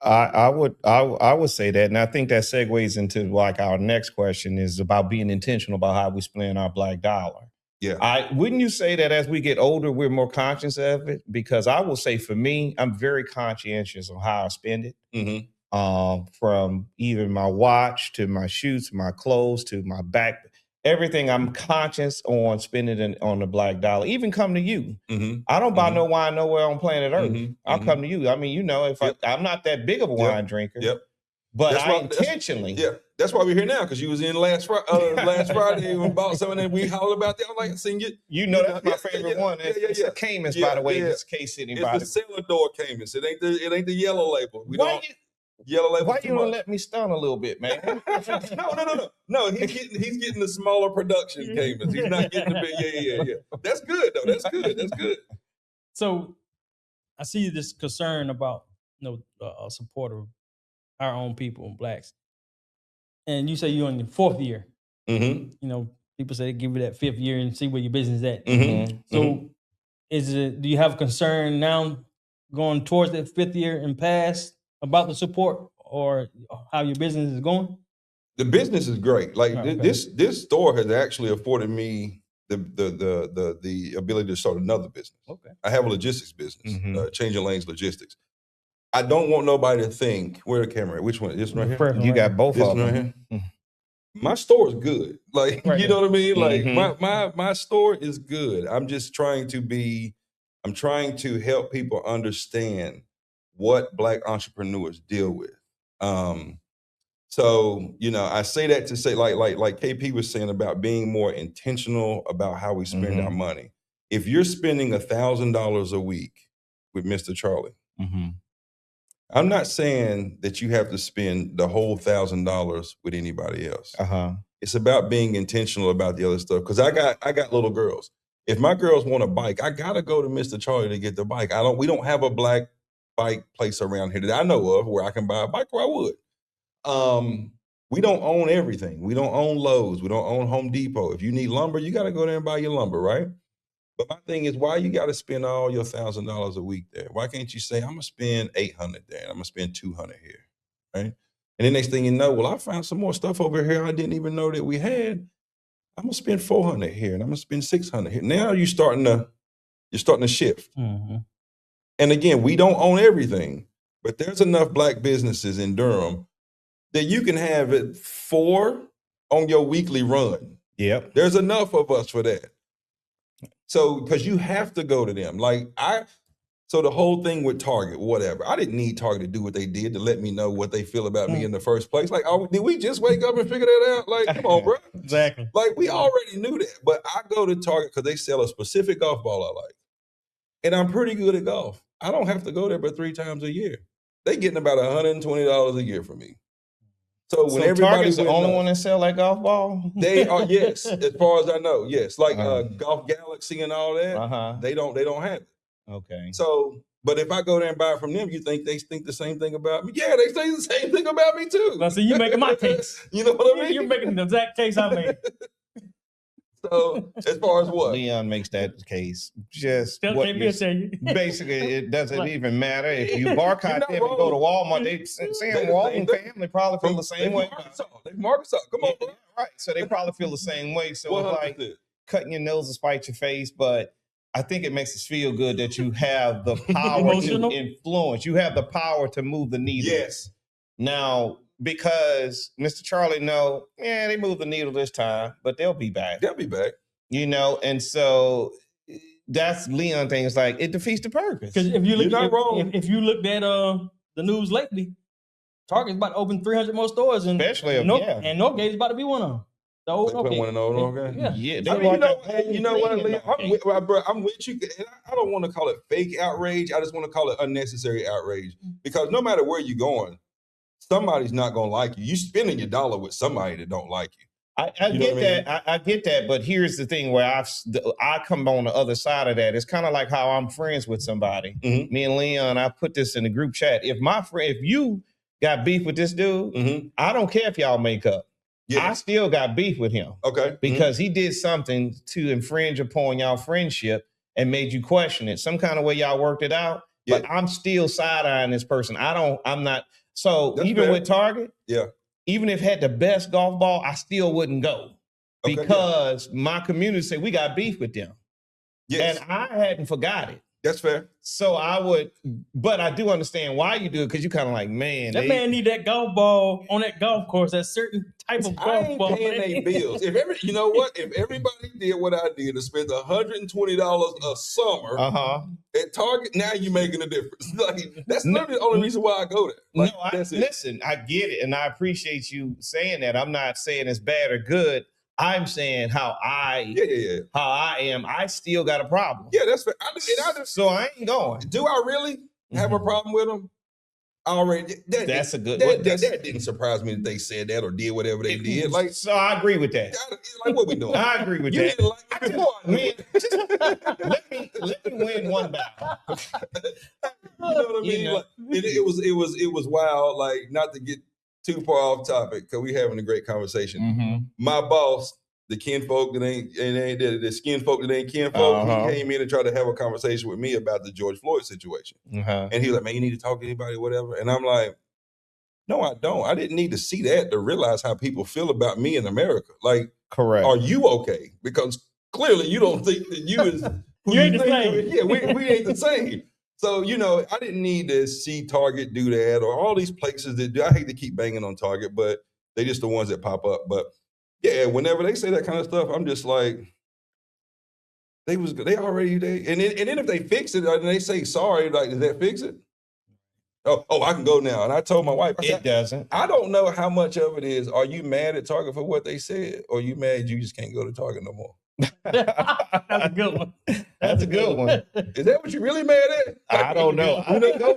B: I would say that, and I think that segues into like our next question is about being intentional about how we spend our black dollar.
C: Yeah.
B: Wouldn't you say that as we get older, we're more conscious of it? Because I will say for me, I'm very conscientious of how I spend it.
C: Mm-hmm.
B: From even my watch to my shoes, to my clothes, to my back, everything I'm conscious on spending on the black dollar. Even come to you.
C: Mm-hmm.
B: I don't buy no wine nowhere on planet Earth.
C: Mm-hmm.
B: I'll come to you. I mean, you know, if I'm not that big of a wine drinker.
C: Yep.
B: But I intentionally.
C: That's why we're here now, because you was in last Friday and bought something and we hollered about that. I'm like, I seen you.
B: You know that's my favorite one. It's a Cayman's, by the way. It's K-City.
C: It's the cellar door Cayman's. It ain't the yellow label. Yellow label.
B: Why you gonna let me stun a little bit, man?
C: No. He's getting the smaller production Cayman's. He's not getting the big. Yeah. That's good though. That's good.
D: So I see this concern about support of our own people, blacks. And you say you're in your 4th year.
C: Mm-hmm.
D: You know, people say give you that 5th year and see where your business is at.
C: Mm-hmm.
D: So do you have concern now going towards that 5th year and past about the support or how your business is going?
C: The business is great. Like
D: okay.
C: this store has actually afforded me the ability to start another business.
D: Okay.
C: I have a logistics business, Changing Lanes Logistics. I don't want nobody to think, where the camera at? Which one? This one right here?
B: You got both
C: this
B: of them.
C: Right here? My store is good. Like, you know what I mean? Like my store is good. I'm just trying to help people understand what black entrepreneurs deal with. So, you know, I say that to say like KP was saying about being more intentional about how we spend our money. If you're spending $1,000 a week with Mr. Charlie, I'm not saying that you have to spend the whole $1,000 with anybody else. It's about being intentional about the other stuff. Because I got little girls. If my girls want a bike, I gotta go to Mr. Charlie to get the bike. We don't have a black bike place around here that I know of where I can buy a bike, or I would. We don't own everything. We don't own Lowe's. We don't own Home Depot. If you need lumber, you got to go there and buy your lumber, right? But my thing is, why you got to spend all your $1,000 a week there? Why can't you say, I'm gonna spend $800 there and I'm gonna spend $200 here, right? And the next thing you know, well, I found some more stuff over here I didn't even know that we had. I'm gonna spend $400 here and I'm gonna spend $600 here. Now you're starting to shift. And again, we don't own everything, but there's enough black businesses in Durham that you can have it 4 on your weekly run.
B: Yep.
C: There's enough of us for that. So, because you have to go to them. So the whole thing with Target, whatever, I didn't need Target to do what they did to let me know what they feel about me in the first place. Like, did we just wake up and figure that out? Like, come on, bro.
D: Exactly.
C: Like, we already knew that. But I go to Target because they sell a specific golf ball I like. And I'm pretty good at golf. I don't have to go there but 3 times a year. They getting about $120 a year from me. So when everybody's
B: Target's the only one that sell that golf ball?
C: They are, yes, as far as I know, yes. Like Golf Galaxy and all that, they don't have it.
B: Okay.
C: So, but if I go there and buy it from them, you think they think the same thing about me? Yeah, they say the same thing about me too.
D: Now, see, you making my case.
C: You know what I mean?
D: You're making the exact case I made.
C: So, as far as what?
B: Leon makes that case. Just
D: Still
B: what
D: can't be a tell you.
B: basically, it doesn't even matter. If you boycott them and go to Walmart, they saying Walton family probably feel the same way.
C: They Marcus up. Come on, bro.
B: Right. So they probably feel the same way. So
C: 100%.
B: it's like cutting your nose to spite your face. But I think it makes us feel good that you have the power to influence. You have the power to move the needle.
C: Yes.
B: Now, because Mr. Charlie they moved the needle this time, but they'll be back.
C: They'll be back.
B: You know, and that's Leon thing. It's like it defeats the purpose.
D: Because if you look,
C: You're not wrong.
D: If you looked at the news lately, Target's about to open 300 more stores, and
B: especially
D: and Northgate's about to be one of them. The old
C: Northgate. One of those Northgate.
B: Yeah.
C: I mean, you know what, Leon? I'm with you. And I don't want to call it fake outrage. I just want to call it unnecessary outrage, because no matter where you're going, somebody's not going to like you. You spending your dollar with somebody that don't like you.
B: I get that. I get that. But here's the thing where I come on the other side of that. It's kind of like how I'm friends with somebody. Me and Leon, I put this in the group chat. If you got beef with this dude, I don't care if y'all make up. Yeah. I still got beef with him.
C: Okay.
B: Because he did something to infringe upon y'all friendship. and made you question it. Some kind of way y'all worked it out, but I'm still side-eyeing this person. I'm not. So
C: That's
B: even
C: fair.
B: with Target,
C: Yeah.
B: even if it had the best golf ball, I still wouldn't go
C: Okay,
B: because my community said we got beef with them.
C: Yes.
B: And I hadn't forgot it.
C: That's fair.
B: So I would, but I do understand why you do it, because you kind of like, man,
D: That man need that golf ball on that golf course, that certain type of
C: I
D: golf
C: ain't
D: ball.
C: paying their bills. You know what? If everybody did what I did and spent $120 a summer at Target, now you're making a difference. Like, that's literally the only reason why I go there. Like,
B: listen, I get it, and I appreciate you saying that. I'm not saying it's bad or good. I'm saying how I am. I still got a problem.
C: Yeah, that's fair.
B: So I ain't going.
C: Do I really have a problem with them? Already,
B: that's a good.
C: That didn't surprise me that they said that or did whatever they did. Like,
B: so I agree with that.
C: Like, what we doing?
B: I agree with that.
C: Didn't like it before.
B: Let me win one battle.
C: You know what I mean? Like, it was wild. Like, not to get too far off topic, because we having a great conversation. My boss, the kinfolk that ain't the skin folk that ain't kinfolk, he came in and tried to have a conversation with me about the George Floyd situation. And he was like, man, you need to talk to anybody, whatever. And I'm like, no, I don't. I didn't need to see that to realize how people feel about me in America. Like,
B: correct.
C: Are you okay? Because clearly you don't think that you is who
D: you ain't the same.
C: Yeah, we ain't the same. So, I didn't need to see Target do that or all these places that do. I hate to keep banging on Target, but they just the ones that pop up. But yeah, whenever they say that kind of stuff, I'm just like, and then if they fix it and they say sorry, like, does that fix it? Oh, I can go now. And I told my wife,
B: it doesn't.
C: I don't know how much of it is. Are you mad at Target for what they said, or are you mad you just can't go to Target no more?
D: That's a good one.
B: That's a good one.
C: Is that what you're really mad at?
B: I don't know. I didn't go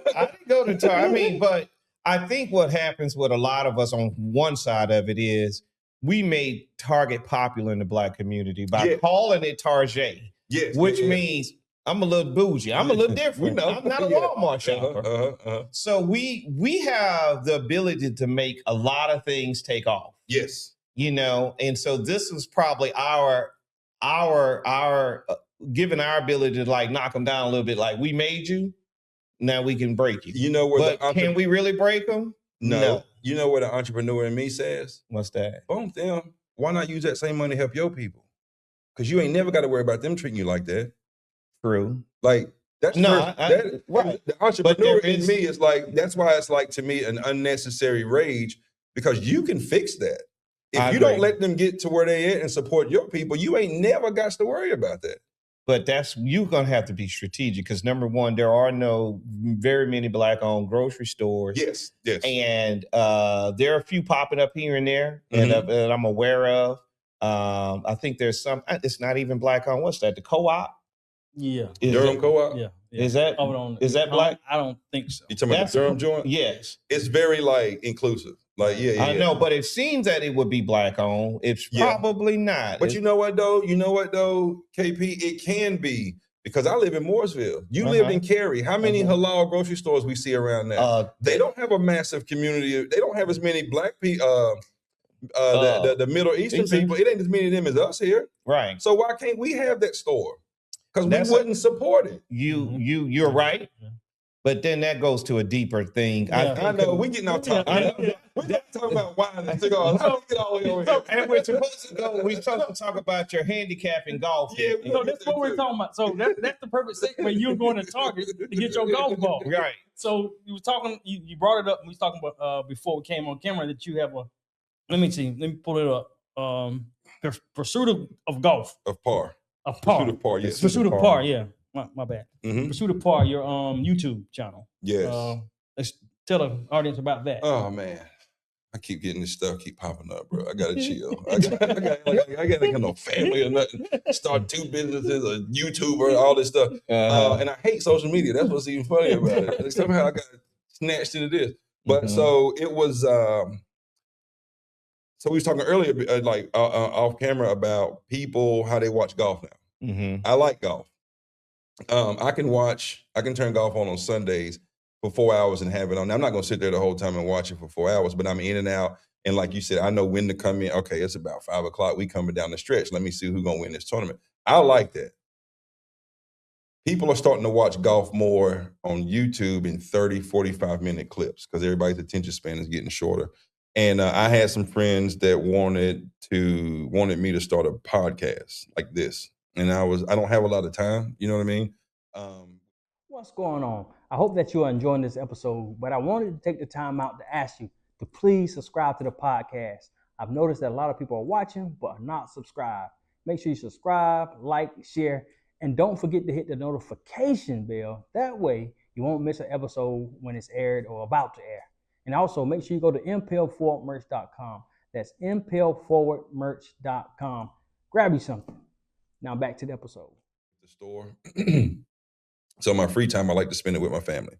B: to Target. I mean, but I think what happens with a lot of us on one side of it is we made Target popular in the Black community by calling it Target.
C: Yes,
B: which means I'm a little bougie. I'm a little different. I'm not a Walmart shopper. So we have the ability to make a lot of things take off.
C: Yes.
B: And so this is probably our given our ability to like knock them down a little bit. Like, we made you, now we can break you. But can we really break them?
C: No. You know what the entrepreneur in me says?
B: What's that?
C: Boom, them. Why not use that same money to help your people? Because you ain't never got to worry about them treating you like that.
B: True.
C: Like, that's
B: right.
C: The entrepreneur in me is like, that's why it's like, to me, an unnecessary rage, because you can fix that. If you don't let them get to where they at and support your people, you ain't never got to worry about that.
B: But you're going to have to be strategic, because number one, there are very many Black-owned grocery stores.
C: Yes.
B: And there are a few popping up here and there that I'm aware of. I think there's some, it's not even Black-owned. What's that? The Co-op?
D: Yeah.
C: Durham Co-op?
D: Yeah.
B: Is that Black?
D: I don't think so.
C: You talking about the Durham joint?
B: Yes.
C: It's very, like, inclusive. Like,
B: I know, but it seems that it would be Black-owned. It's probably not.
C: But you know what, though? KP? It can be, because I live in Mooresville. You live in Cary. How many halal grocery stores we see around there? They don't have a massive community. They don't have as many Black people, the Middle Eastern people. It ain't as many of them as us here.
B: Right.
C: So why can't we have that store? Because we wouldn't support it.
B: You're right. But then that goes to a deeper thing.
C: Yeah, I know. We're getting off topic. We're talking about wine and cigars. How do we get all the way over here?
B: And we're supposed to go. We're supposed to talk about your handicap in golf.
D: Yeah, that's what we're talking about. So that's the perfect segment. You're going to Target to get your golf ball.
B: Right.
D: So you were talking. You brought it up. We was talking about before we came on camera that you have a. Let me see. Let me pull it up. Pursuit of golf.
C: Of par.
D: Of par.
C: Pursuit of par. Yes.
D: Pursuit of par. Yeah. My bad.
C: Mm-hmm.
D: Pursuit of Par, your YouTube channel.
C: Yes.
D: Let's tell the audience about that.
C: Oh man, I keep getting this stuff keep popping up, bro. I gotta chill. I gotta have no family or nothing. Start 2 businesses, a YouTuber, all this stuff. And I hate social media. That's what's even funny about it. Somehow I got snatched into this. But so it was. So we was talking earlier, like off camera, about people how they watch golf now.
B: Mm-hmm.
C: I like golf. I can turn golf on Sundays for 4 hours and have it on. Now, I'm not going to sit there the whole time and watch it for 4 hours, but I'm in and out. And like you said, I know when to come in. Okay, it's about 5 o'clock. We coming down the stretch. Let me see who's going to win this tournament. I like that. people are starting to watch golf more on YouTube in 30, 45-minute clips because everybody's attention span is getting shorter. And I had some friends that wanted me to start a podcast like this. And I don't have a lot of time, you know what I mean?
D: What's going on? I hope that you are enjoying this episode, but I wanted to take the time out to ask you to please subscribe to the podcast. I've noticed that a lot of people are watching but are not subscribed. Make sure you subscribe, like, share, and don't forget to hit the notification bell. That way you won't miss an episode when it's aired or about to air. And also make sure you go to impelforwardmerch.com. That's impelforwardmerch.com. Grab you something. Now back to the episode.
C: The store. So my free time, I like to spend it with my family.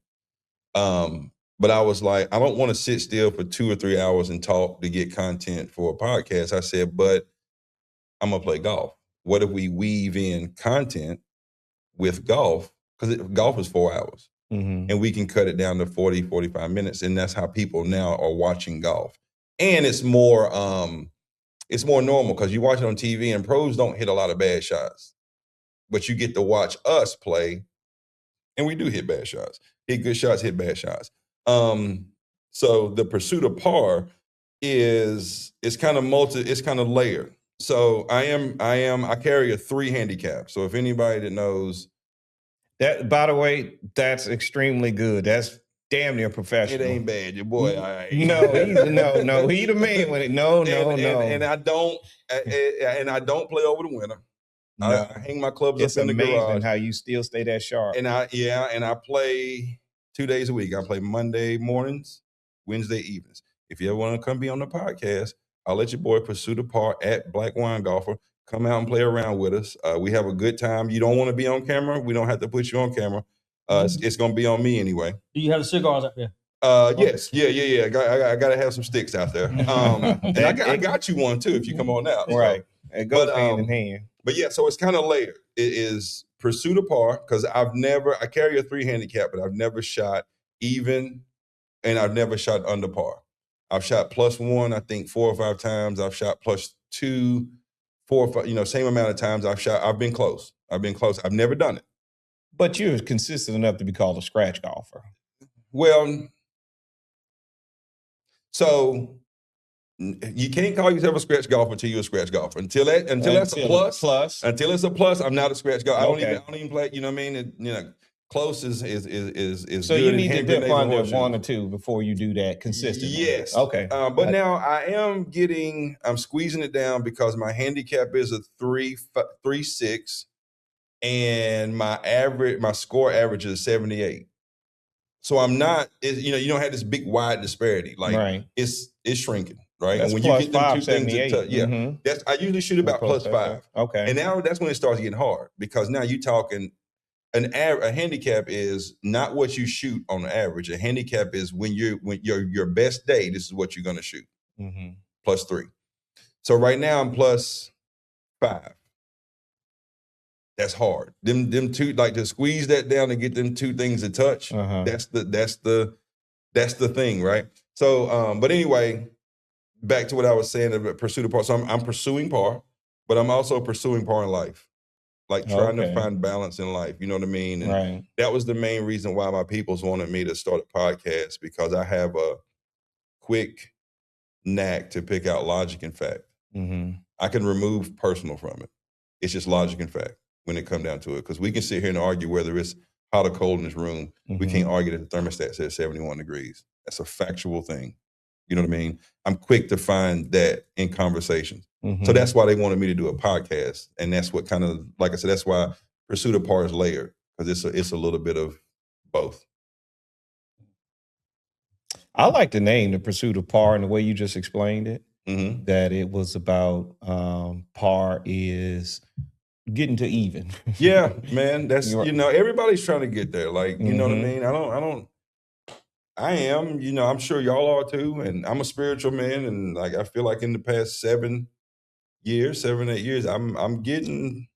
C: But I was like, I don't want to sit still for 2 or 3 hours and talk to get content for a podcast. I said, but I'm going to play golf. What if we weave in content with golf? Because golf is 4 hours. And we can cut it down to 40, 45 minutes. And that's how people now are watching golf. And it's more normal because you watch it on TV and pros don't hit a lot of bad shots. But you get to watch us play. And we do hit bad shots. Hit good shots, hit bad shots. So the pursuit of par is kind of layered. So I carry a 3 handicap. So if anybody that knows
B: that, by the way, that's extremely good. That's damn near professional.
C: It ain't bad, your boy.
B: No, he the man with it. No.
C: And I don't play over the winter. No. I hang my clubs up in the garage.
B: It's amazing how you still stay that sharp.
C: And I play 2 days a week. I play Monday mornings, Wednesday evenings. If you ever want to come be on the podcast, I'll let your boy pursue the par at Black Wine Golfer. Come out and play around with us. We have a good time. You don't want to be on camera? We don't have to put you on camera. It's going to be on me anyway.
D: Do you have the cigars out there?
C: Yes. Yeah. I got to have some sticks out there. And I got you one too if you come on out.
B: Right. It goes hand in hand.
C: But yeah, so it's kind of layered. It is pursuit of par because I carry a 3 handicap, but I've never shot even, and I've never shot under par. I've shot +1, I think 4 or 5 times. I've shot +2, 4 or 5, same amount of times I've shot. I've been close. I've never done it.
B: But you're consistent enough to be called a scratch golfer.
C: Well, so you can't call yourself a scratch golfer until you're a scratch golfer. Until that's a plus. Until it's a plus, I'm not a scratch golfer. Okay. I don't even play. You know what I mean? Close is
B: so
C: good.
B: You need to dip under 1 or 2 before you do that consistently.
C: Yes.
B: Okay.
C: But now I'm squeezing it down because my handicap is a 3.6, and my score average is 78. So I'm not. You don't have this big wide disparity. Like right. It's shrinking. Right.
B: That's
C: and when
B: plus
C: you get them 2 things to touch,
B: yeah.
C: I usually shoot about +5.
B: Okay.
C: And now that's when it starts getting hard because now you're talking a handicap is not what you shoot on the average. A handicap is when your best day, this is what you're gonna shoot. +3. So right now I'm +5. That's hard. Them 2, like to squeeze that down and get them 2 things to touch. That's the thing, right? So but anyway. Back to what I was saying about pursuit of par. So I'm pursuing par, but I'm also pursuing par in life, like trying to find balance in life. You know what I mean? And that was the main reason why my peoples wanted me to start a podcast because I have a quick knack to pick out logic and fact. I can remove personal from it. It's just logic and fact when it comes down to it. Because we can sit here and argue whether it's hot or cold in this room. We can't argue that the thermostat says 71 degrees. That's a factual thing. You know what I mean? I'm quick to find that in conversations. So that's why they wanted me to do a podcast. And that's what kind of, like I said, that's why Pursuit of Par is layered, because it's a little bit of both.
B: I like the name, The Pursuit of Par, and the way you just explained it, that it was about par is getting to even.
C: Yeah, man. That's, everybody's trying to get there. Like, you know what I mean? I am, I'm sure y'all are too. And I'm a spiritual man. And like, I feel like in the past 7, 8 years, I'm getting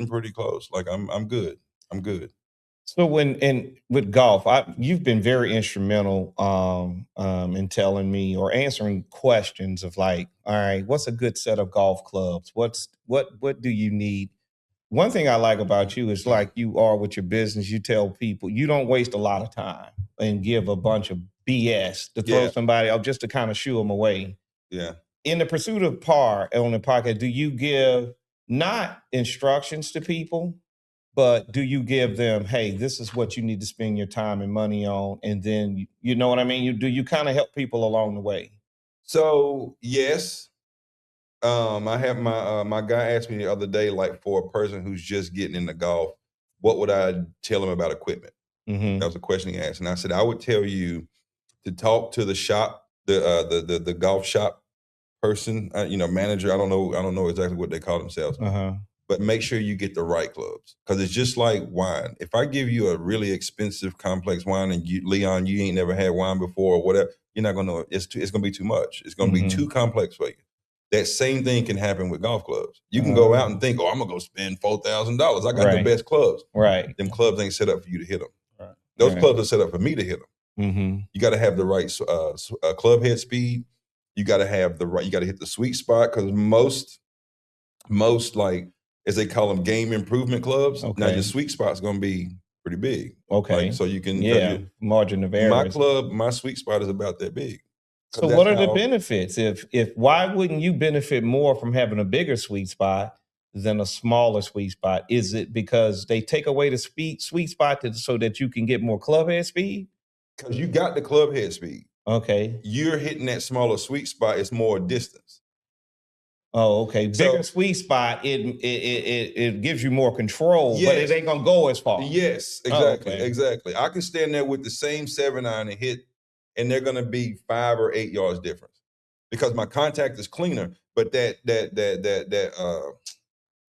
C: pretty close. Like I'm good.
B: So with golf, you've been very instrumental in telling me or answering questions of like, all right, what's a good set of golf clubs? What do you need? one thing I like about you is like you are with your business. You tell people you don't waste a lot of time and give a bunch of BS to throw somebody out just to kind of shoo them away.
C: Yeah.
B: In the pursuit of par on the podcast, do you give not instructions to people, but do you give them, hey, this is what you need to spend your time and money on? And then, you know what I mean? Do you kind of help people along the way?
C: So, yes. I have my guy asked me the other day, like for a person who's just getting into golf, what would I tell them about equipment?
B: Mm-hmm.
C: That was a question he asked. And I said, I would tell you to talk to the shop, the golf shop person, manager. I don't know exactly what they call themselves. But make sure you get the right clubs, because it's just like wine. If I give you a really expensive, complex wine, and Leon, you ain't never had wine before or whatever, you're not gonna know. It's gonna be too much. It's gonna be too complex for you. That same thing can happen with golf clubs. You can go out and think, oh, I'm gonna go spend $4,000. I got the best clubs.
B: Right.
C: Them clubs ain't set up for you to hit them.
D: Right.
C: Those clubs are set up for me to hit them. You got to have the right club head speed. You got to have the right. You got to hit the sweet spot, because most like, as they call them, game improvement clubs.
B: Okay.
C: Now your sweet spot's going to be pretty big.
B: Okay.
C: Like, so you can
B: margin of error.
C: My sweet spot is about that big.
B: So what are the benefits? If why wouldn't you benefit more from having a bigger sweet spot than a smaller sweet spot? Is it because they take away the sweet spot so that you can get more club head speed?
C: Because you got the club head speed.
B: Okay.
C: You're hitting that smaller sweet spot. It's more distance.
B: Oh, okay. Bigger sweet spot, it gives you more control, but it ain't gonna go as far.
C: Yes, exactly, exactly. I can stand there with the same 7-iron and hit, and they're gonna be 5 or 8 yards difference, because my contact is cleaner. But that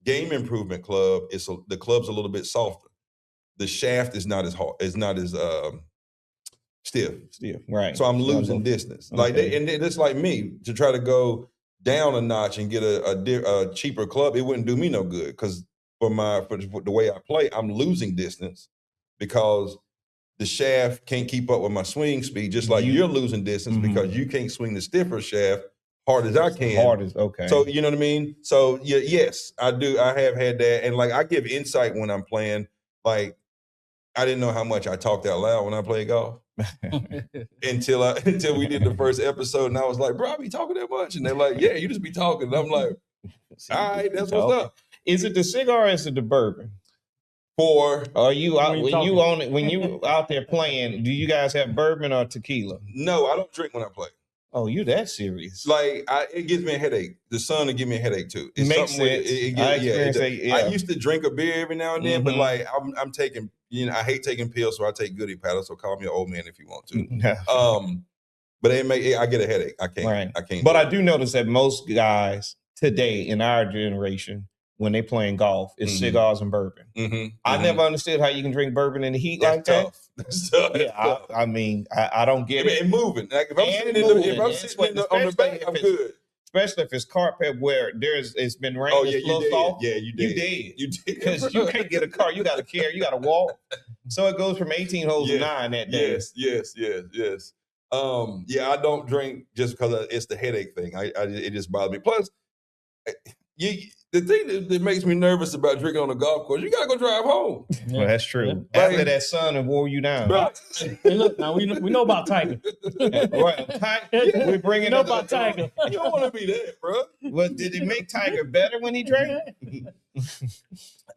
C: game improvement club the club's a little bit softer. The shaft is not as hard. It's not as stiff.
B: Right.
C: So I'm losing distance.
B: Okay.
C: Like and it's like me to try to go down a notch and get a cheaper club. It wouldn't do me no good, because for the way I play, I'm losing distance because the shaft can't keep up with my swing speed. Just like you're losing distance because you can't swing the stiffer shaft hard as I can. So you know what I mean? So yes, I do. I have had that, and like I give insight when I'm playing. Like I didn't know how much I talked out loud when I played golf. until we did the first episode, and I was like, bro, I be talking that much? And they're like, yeah, you just be talking. And I'm like, all right, that's what's up.
B: Is it the cigar or is it the bourbon?
C: Are
B: you out when you out there playing, do you guys have bourbon or tequila?
C: No, I don't drink when I play.
B: Oh, you that serious?
C: Like it gives me a headache. The sun will give me a headache too. It's
B: makes sense.
C: I used to drink a beer every now and then, but like I'm taking, I hate taking pills, so I take goody paddles. So call me an old man if you want to. But I get a headache. I can't.
B: Right.
C: I can't.
B: But I do notice that most guys today in our generation, when they playing golf, it's cigars and bourbon. I never understood how you can drink bourbon in the heat like that.
C: That's tough.
B: Yeah, I mean, I don't get it.
C: And moving. Like if I'm sitting on the back, I'm good.
B: Especially if it's carpet where it's been raining.
C: Oh yeah, you
B: soft.
C: Yeah, you did.
B: You did because you can't get a car. You got to carry. You got to walk. So it goes from 18 holes to 9 that day.
C: Yes. Yeah, I don't drink just because it's the headache thing. It just bothers me. Plus, the thing that makes me nervous about drinking on a golf course, you gotta go drive home.
B: Well, that's true. Yeah. After that sun and wore you down.
D: Hey, look, now we know about Tiger.
B: We're bringing
D: up about Tiger.
C: You don't want to be that, bro.
B: Well, did it make Tiger better when he drank?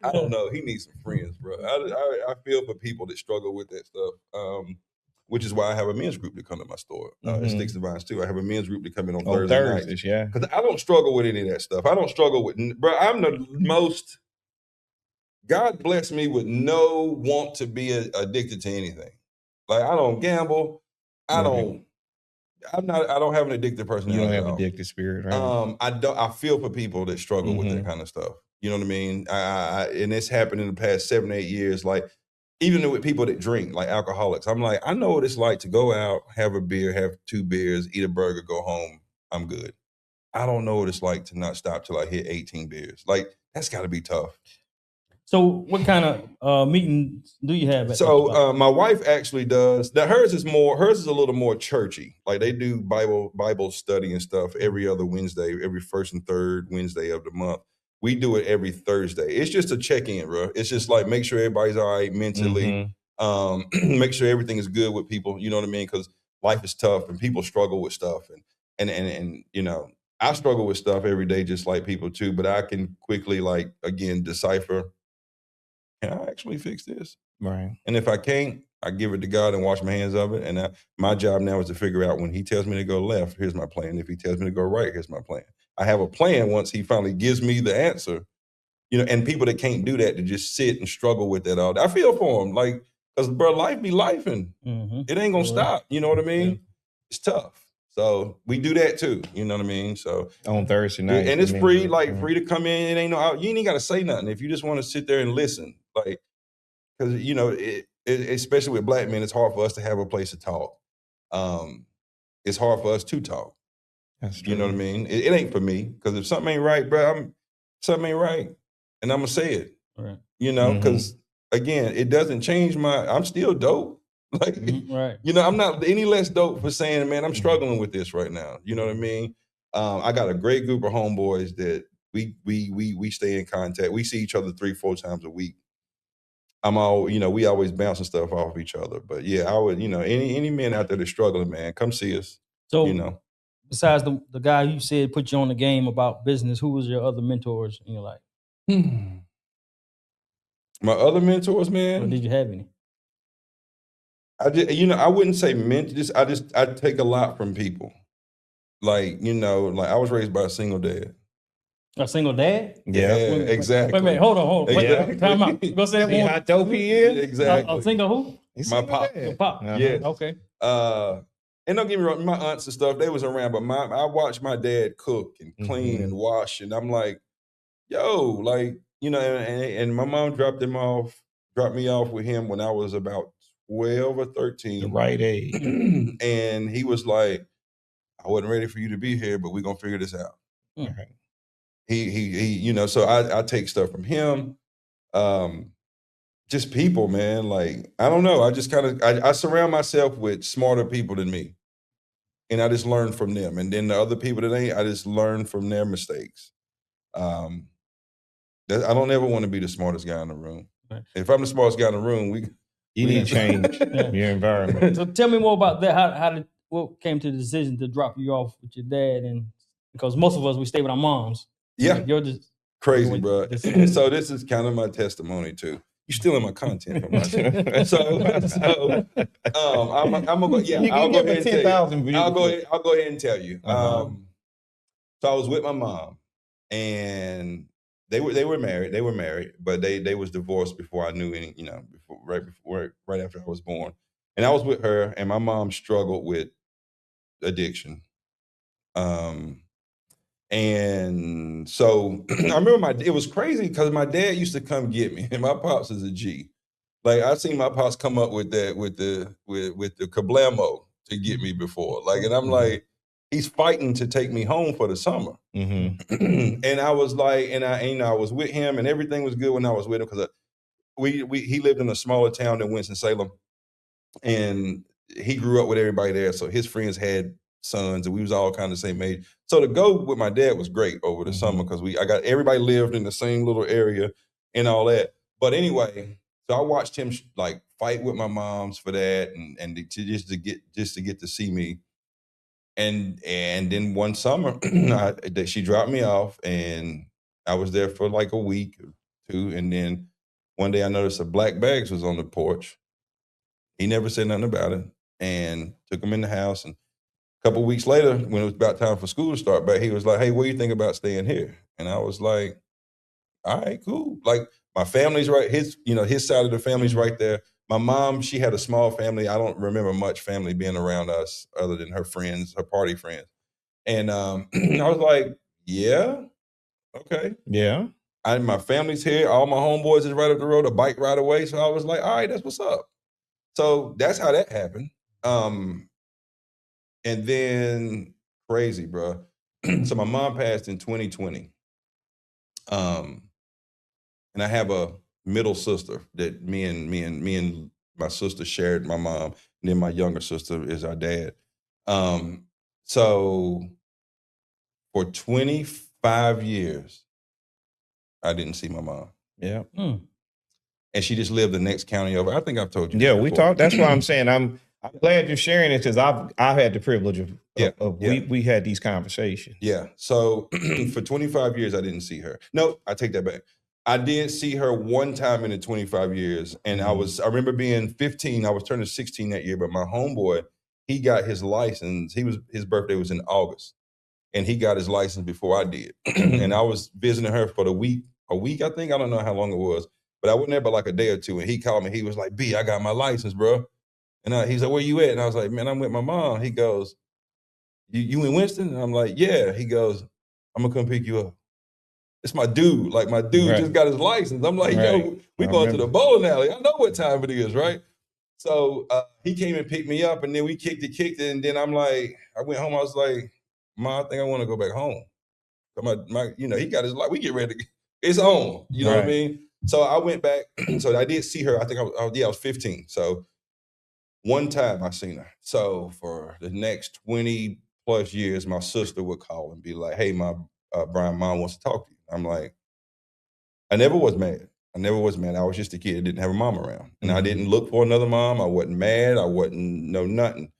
C: I don't know. He needs some friends, bro. I feel for people that struggle with that stuff. Which is why I have a men's group to come to my store. Sticks and Vines too. I have a men's group to come in on Thursday nights.
B: Yeah.
C: Because I don't struggle with any of that stuff. I don't struggle with, bro. I'm the most. God bless me with no want to be addicted to anything. Like I don't gamble. I don't have an addictive personality.
B: You don't have an addictive spirit, right?
C: I feel for people that struggle with that kind of stuff. You know what I mean? And it's happened in the past 7 or 8 years. Like. Even with people that drink, like alcoholics, I'm like, I know what it's like to go out, have a beer, have 2 beers, eat a burger, go home. I'm good. I don't know what it's like to not stop till I hit 18 beers. Like, that's got to be tough.
D: So what kind of meetings do you have?
C: My wife actually does. Now hers is a little more churchy. Like they do Bible study and stuff every other Wednesday, every first and third Wednesday of the month. We do it every Thursday. It's just a check-in, bro. It's just like make sure everybody's all right mentally. Make sure everything is good with people. You know what I mean? Because life is tough and people struggle with stuff. And you know, I struggle with stuff every day, just like people too. But I can quickly, like, again, decipher. Can I actually fix this?
B: Right.
C: And if I can't, I give it to God and wash my hands of it. And my job now is to figure out when he tells me to go left, here's my plan. If he tells me to go right, here's my plan. I have a plan once he finally gives me the answer. You know, and people that can't do that, to just sit and struggle with that all day. I feel for them, like, because, bro, life be lifing. It ain't gonna stop. You know what I mean? Yeah. It's tough. So we do that too. You know what I mean? So
B: on Thursday night,
C: and it's free, like free to come in. It ain't no, you ain't got to say nothing if you just want to sit there and listen, like, because you know, especially with Black men, it's hard for us to have a place to talk. It's hard for us to talk.
B: That's true.
C: You know what I mean? It ain't for me, because if something ain't right, bro, something ain't right, and I'm gonna say it.
D: Right.
C: You know, because again, it doesn't change I'm still dope. Like,
D: right.
C: You know, I'm not any less dope for saying, man, I'm struggling with this right now. You know what I mean? I got a great group of homeboys that we stay in contact. We see each other 3-4 times a week. We always bouncing stuff off each other. But yeah, I would, any men out there that's struggling, man, come see us.
D: So,
C: you know,
D: besides the guy you said put you on the game about business, who was your other mentors in your life?
C: My other mentors, man.
D: Or did you have any?
C: I wouldn't say mentors. I take a lot from people. Like, like I was raised by a single dad.
D: A single dad?
C: Yeah, exactly.
D: Wait a minute, hold on.
C: Exactly.
D: Wait, time out. Go say that
B: See
D: one.
B: how dope he is?
C: Exactly.
D: A single who?
C: My pop.
D: Your pop.
C: Yes.
D: Okay.
C: And don't get me wrong, my aunts and stuff, they was around, but I watched my dad cook and clean and wash, and I'm like, yo, like, and my mom dropped me off with him when I was about 12 or 13.
B: The right age.
C: And he was like, I wasn't ready for you to be here, but we're gonna figure this out.
B: Right.
C: He so I take stuff from him. Just people, man. Like, I don't know. I just I surround myself with smarter people than me. And I just learn from them. And then the other people that ain't, I just learn from their mistakes. I don't ever want to be the smartest guy in the room. Right. If I'm the smartest guy in the room,
B: you need to change your environment.
D: So tell me more about that. What came to the decision to drop you off with your dad? And because most of us, we stay with our moms.
C: Yeah.
D: You're just
C: crazy, bro. So this is kind of my testimony too. You're stealing my content from us. I'm gonna go. Yeah, I'll go ahead and tell you. I'll go ahead and tell you. So I was with my mom, and they were married. They were married, but they was divorced before I knew any. Right after I was born, and I was with her, and my mom struggled with addiction. And so I remember it was crazy because my dad used to come get me, and my pops is a G. Like, I've seen my pops come up with that with the kablamo to get me before. Like, and I'm like, he's fighting to take me home for the summer. And I was like, I was with him, and everything was good when I was with him, because he lived in a smaller town than Winston-Salem, and he grew up with everybody there. So his friends had sons, and we was all kind of the same age. So to go with my dad was great over the summer, because everybody lived in the same little area and all that. But anyway, so I watched him like fight with my moms for that, and to get to see me. And then one summer, she dropped me off, and I was there for like a week or two. And then one day I noticed a black bags was on the porch. He never said nothing about it, and took him in the house. And a couple of weeks later, when it was about time for school to start back, he was like, "Hey, what do you think about staying here?" And I was like, "All right, cool." Like, my family's right. His side of the family's right there. My mom, she had a small family. I don't remember much family being around us other than her friends, her party friends. And I was like, "Yeah, okay,
B: yeah."
C: My family's here. All my homeboys is right up the road, a bike ride away." So I was like, "All right, that's what's up." So that's how that happened. And then, crazy, bro. So my mom passed in 2020. And I have a middle sister that me and my sister shared my mom. And then my younger sister is our dad. So for 25 years, I didn't see my mom.
B: Yeah.
C: And she just lived the next county over. I think I've told you.
B: Yeah, we talked. That's why I'm saying I'm glad you're sharing it, because I've had the privilege of we had these conversations.
C: Yeah. So for 25 years, I didn't see her. No, I take that back. I did see her one time in the 25 years. And I remember being 15. I was turning 16 that year, but my homeboy, he got his license. His birthday was in August, and he got his license before I did. And I was visiting her for a week, I think. I don't know how long it was, but I wasn't there but like a day or two. And he called me. He was like, B, I got my license, bro. And he's like, where you at? And I was like, man, I'm with my mom. He goes, you in Winston? And I'm like, yeah. He goes, I'm gonna come pick you up. It's my dude. Like, my dude just got his license. I'm like, yo, we going to the bowling alley. I know what time it is, right? So he came and picked me up, and then we kicked it. And then I'm like, I went home. I was like, Mom, I think I want to go back home. He got his life. We get ready. It's on. You know what I mean? So I went back. So I did see her. I think I was 15. So one time I seen her. So for the next 20 plus years, my sister would call and be like, hey, Brian, Mom wants to talk to you. I'm like, I never was mad. I was just a kid that didn't have a mom around. And I didn't look for another mom. I wasn't mad. I wasn't nothing.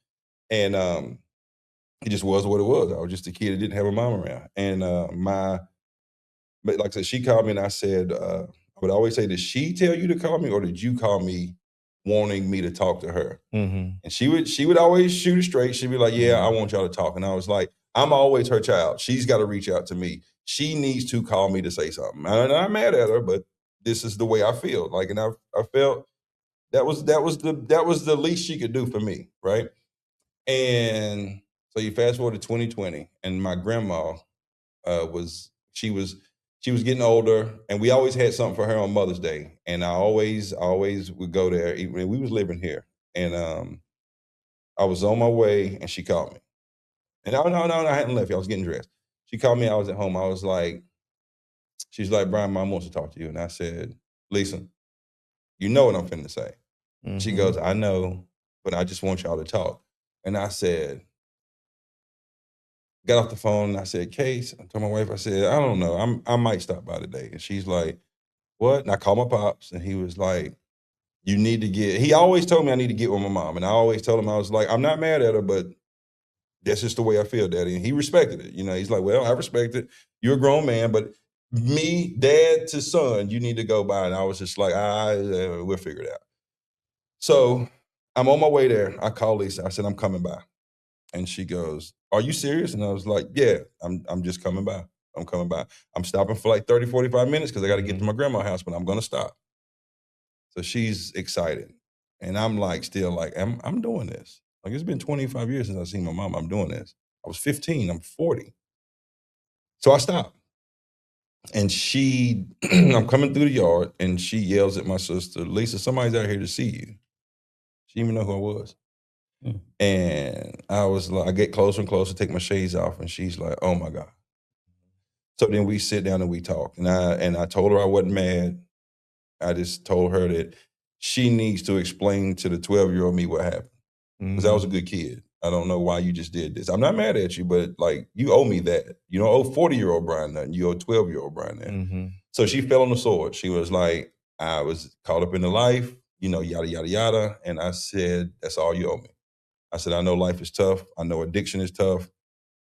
C: And it just was what it was. I was just a kid that didn't have a mom around. And but like I said, she called me, and I said, I would always say, did she tell you to call me, or did you call me wanting me to talk to her? And she would always shoot it straight. She'd be like, yeah, I want y'all to talk. And I was like, I'm always her child. She's got to reach out to me. She needs to call me to say something. And I'm mad at her, but this is the way I feel. Like, and I felt that was the least she could do for me, right? And so you fast forward to 2020, and my grandma was getting older, and we always had something for her on Mother's Day. And I always would go there. Even we was living here, and I was on my way, and she called me. And no, I hadn't left. I was getting dressed. She called me. I was at home. I was like, she's like, Brian, Mom wants to talk to you. And I said, Lisa, you know what I'm finna say. She goes, I know, but I just want y'all to talk. And I said, got off the phone, and I said, Case, I told my wife, I said, I don't know, I might stop by today. And she's like, what? And I called my pops, and he was like, he always told me I need to get with my mom. And I always told him, I was like, I'm not mad at her, but that's just the way I feel, Daddy. And he respected it. He's like, well, I respect it. You're a grown man, but me, dad to son, you need to go by. And I was just like, we'll figure it out. So I'm on my way there. I called Lisa. I said, I'm coming by. And she goes, are you serious? And I was like, yeah, I'm just coming by. I'm coming by. I'm stopping for like 30, 45 minutes because I got to get to my grandma's house, but I'm going to stop. So she's excited. And I'm like, still like, I'm doing this. Like, it's been 25 years since I've seen my mom. I'm doing this. I was 15. I'm 40. So I stopped. And I'm coming through the yard, and she yells at my sister, Lisa, somebody's out here to see you. She didn't even know who I was. And I was like, I get closer and closer, take my shades off, and she's like, oh my God. So then we sit down and we talk. And I told her I wasn't mad. I just told her that she needs to explain to the 12-year-old me what happened. Because I was a good kid. I don't know why you just did this. I'm not mad at you, but like, you owe me that. You don't owe 40-year-old Brian nothing. You owe 12-year-old Brian that. So she fell on the sword. She was like, I was caught up in the life, yada, yada, yada. And I said, that's all you owe me. I said, I know life is tough. I know addiction is tough.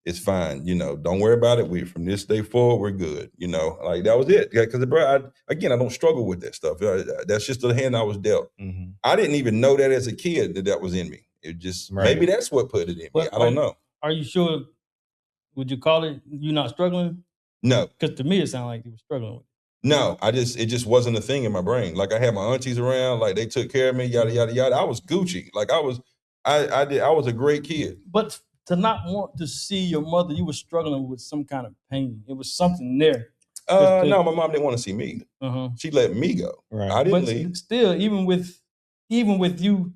C: It's fine. Don't worry about it. From this day forward, we're good. Like, that was it. Because, bro, I don't struggle with that stuff. That's just the hand I was dealt. I didn't even know that as a kid that was in me. It just, maybe that's what put it in me. I don't know.
D: Are you sure? Would you call it you not struggling?
C: No.
D: Because to me, it sounded like you were struggling with it.
C: No, it just wasn't a thing in my brain. Like, I had my aunties around, like, they took care of me, yada, yada, yada. I was Gucci. Like, I was a great kid.
D: But to not want to see your mother, you were struggling with some kind of pain. It was something there.
C: No, my mom didn't want to see me. She let me go. Right. I didn't leave.
D: Still, even with you,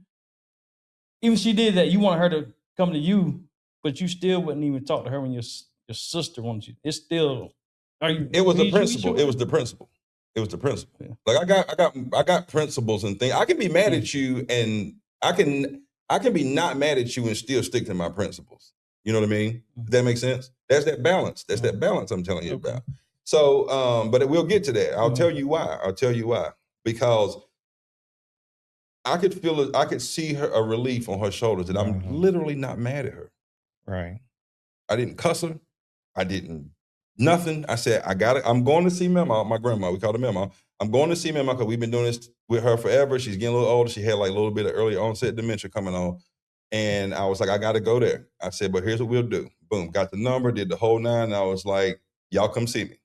D: even she did that, you wanted her to come to you, but you still wouldn't even talk to her when your sister wanted you. It's still.
C: It was the principle. It was the principle. It was the principle. Yeah. Like, I got principles and things. I can be mad at you, and I can be not mad at you and still stick to my principles. You know what I mean? Does that make sense? That's that balance. That's that balance I'm telling you about. So, but we'll get to that. I'll tell you why. Because I could feel it. I could see a relief on her shoulders, and I'm literally not mad at her.
B: Right.
C: I didn't cuss her. I didn't nothing. I said, I'm going to see Mama, my grandma. We called her Mama. I'm going to see Mama because we've been doing this with her forever. She's getting a little older. She had like a little bit of early onset dementia coming on. And I was like, I got to go there. I said, but here's what we'll do. Boom, got the number, did the whole 9. And I was like, y'all come see me.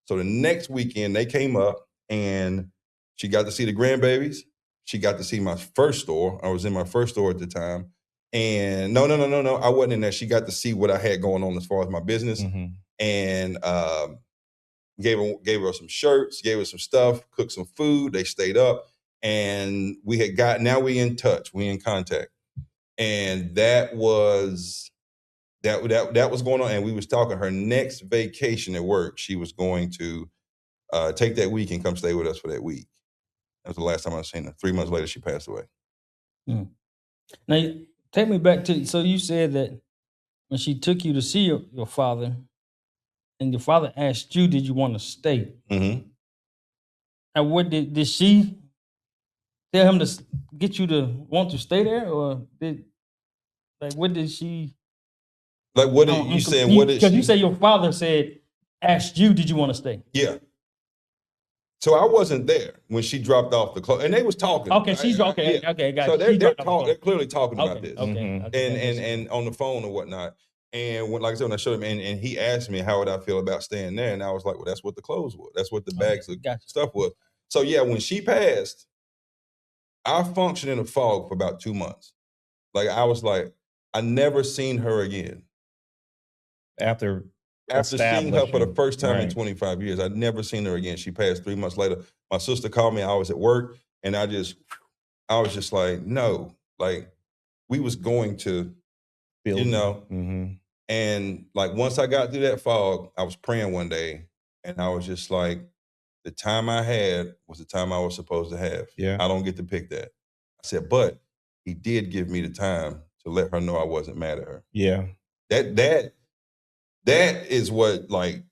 C: So the next weekend they came up and she got to see the grandbabies. She got to see my first store. I was in my first store at the time. And no, I wasn't in there. She got to see what I had going on as far as my business. And gave her some shirts, gave her some stuff, cooked some food. They stayed up. And now we in touch. We in contact. And that was going on. And we was talking her next vacation at work. She was going to take that week and come stay with us for that week. That was the last time I seen her. 3 months later, she passed away.
D: Now, take me back to, so you said that when she took you to see your father, and your father asked you, did you want to stay?
C: Mm-hmm.
D: And what did she tell him to get you to want to stay there? Or what did she?
C: Like, what did you saying? What did she?
D: Because you say your father asked you, did you want to stay?
C: Yeah. So I wasn't there when she dropped off the clothes, and they was talking.
D: Okay, okay, got
C: so
D: it.
C: they're clearly talking about this.
D: Okay.
C: And on the phone or whatnot. And like I said, when I showed him, and he asked me how would I feel about staying there, and I was like, well, that's what the clothes were. That's what the bags of stuff was. So yeah, when she passed, I functioned in a fog for about 2 months. Like I was like, I never seen her again.
B: After
C: seeing her for the first time in 25 years, I'd never seen her again. She passed 3 months later. My sister called me. I was at work, and I was just like, no, like we was going to, And like once I got through that fog, I was praying one day, and I was just like, the time I had was the time I was supposed to have.
B: Yeah,
C: I don't get to pick that. I said, but he did give me the time to let her know I wasn't mad at her.
B: Yeah,
C: that is what like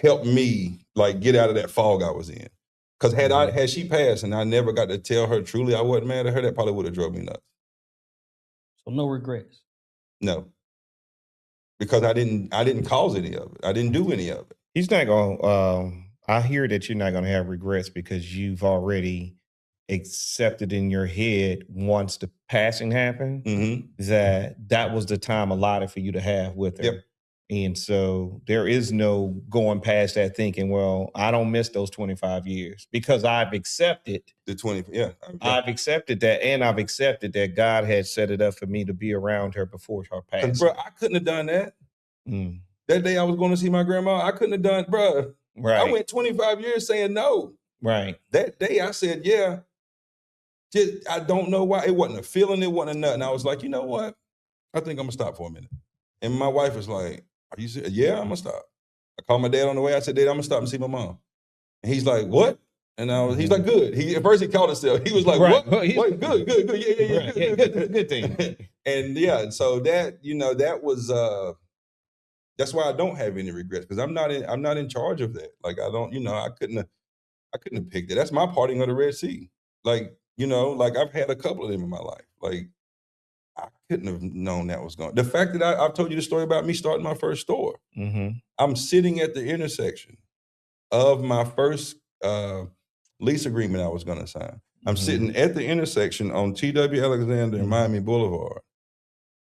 C: helped me like get out of that fog I was in. Because had she passed and I never got to tell her truly I wasn't mad at her, that probably would have drove me nuts.
D: So no regrets.
C: No, because I didn't cause any of it. I didn't do any of it.
B: He's not gonna. I hear that you're not gonna have regrets because you've already accepted in your head once the passing happened that was the time allotted for you to have with her.
C: Yep.
B: And so there is no going past that thinking, well, I don't miss those 25 years because I've accepted
C: the 20. Yeah.
B: I've accepted that, and I've accepted that God had set it up for me to be around her before her passing.
C: Bro, I couldn't have done that. That day I was going to see my grandma, I couldn't have done, bro.
B: Right.
C: I went 25 years saying no.
B: Right.
C: That day I said, yeah. Just, I don't know why. It wasn't a feeling, it wasn't a nothing. I was like, you know what? I think I'm gonna stop for a minute. And my wife was like, are you serious? Yeah, I'm gonna stop. I called my dad on the way. I said, Dad, I'm gonna stop and see my mom. And he's like, what? And he's like, good. At first he called himself. He was like, what? Wait, good. Yeah,
B: good thing.
C: And yeah, so that, that was that's why I don't have any regrets, because I'm not in charge of that. Like I don't, I couldn't have picked it. That's my parting of the Red Sea. Like, like I've had a couple of them in my life. Like I couldn't have known that was going. The fact that I've told you the story about me starting my first store. I'm sitting at the intersection of my first lease agreement I was going to sign. I'm sitting at the intersection on T.W. Alexander and Miami Boulevard,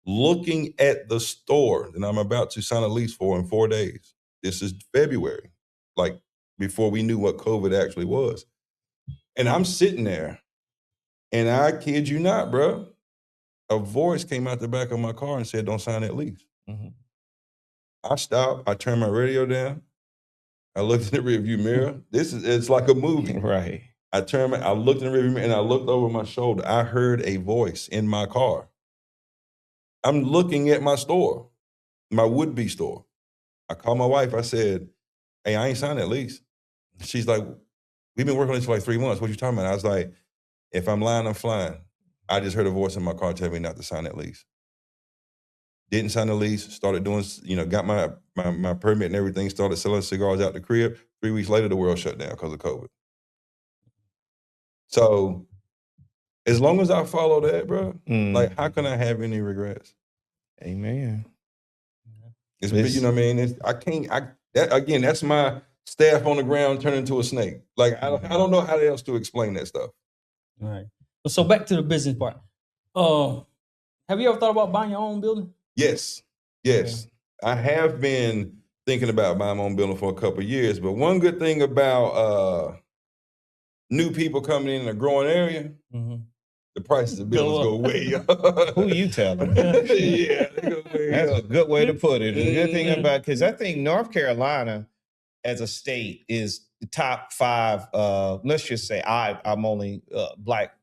C: looking at the store that I'm about to sign a lease for in 4 days. This is February, like before we knew what COVID actually was. And I'm sitting there, and I kid you not, bro, a voice came out the back of my car and said, don't sign that lease. I stopped. I turned my radio down. I looked in the rearview mirror. It's like a movie.
B: Right.
C: I looked in the rearview mirror and I looked over my shoulder. I heard a voice in my car. I'm looking at my store, my would-be store. I called my wife. I said, hey, I ain't signed that lease. She's like, we've been working on this for like 3 months. What you talking about? I was like, if I'm lying, I'm flying. I just heard a voice in my car tell me not to sign that lease. Didn't sign the lease. Started doing, got my permit and everything. Started selling cigars out the crib. 3 weeks later, the world shut down because of COVID. So as long as I follow that, bro, like how can I have any regrets?
B: Amen.
C: It's you know what I mean? Again, that's my staff on the ground turning into a snake. Like I don't know how else to explain that stuff.
D: All right. So back to the business part. Have you ever thought about buying your own building?
C: Yes. Okay. I have been thinking about buying my own building for a couple of years, but one good thing about new people coming in a growing area, the prices of buildings go way up.
B: Who you telling?
C: Yeah, they go way
B: That's
C: up.
B: a good way to put it. The good thing about, because I think North Carolina as a state is the top 5. Let's just say I'm only black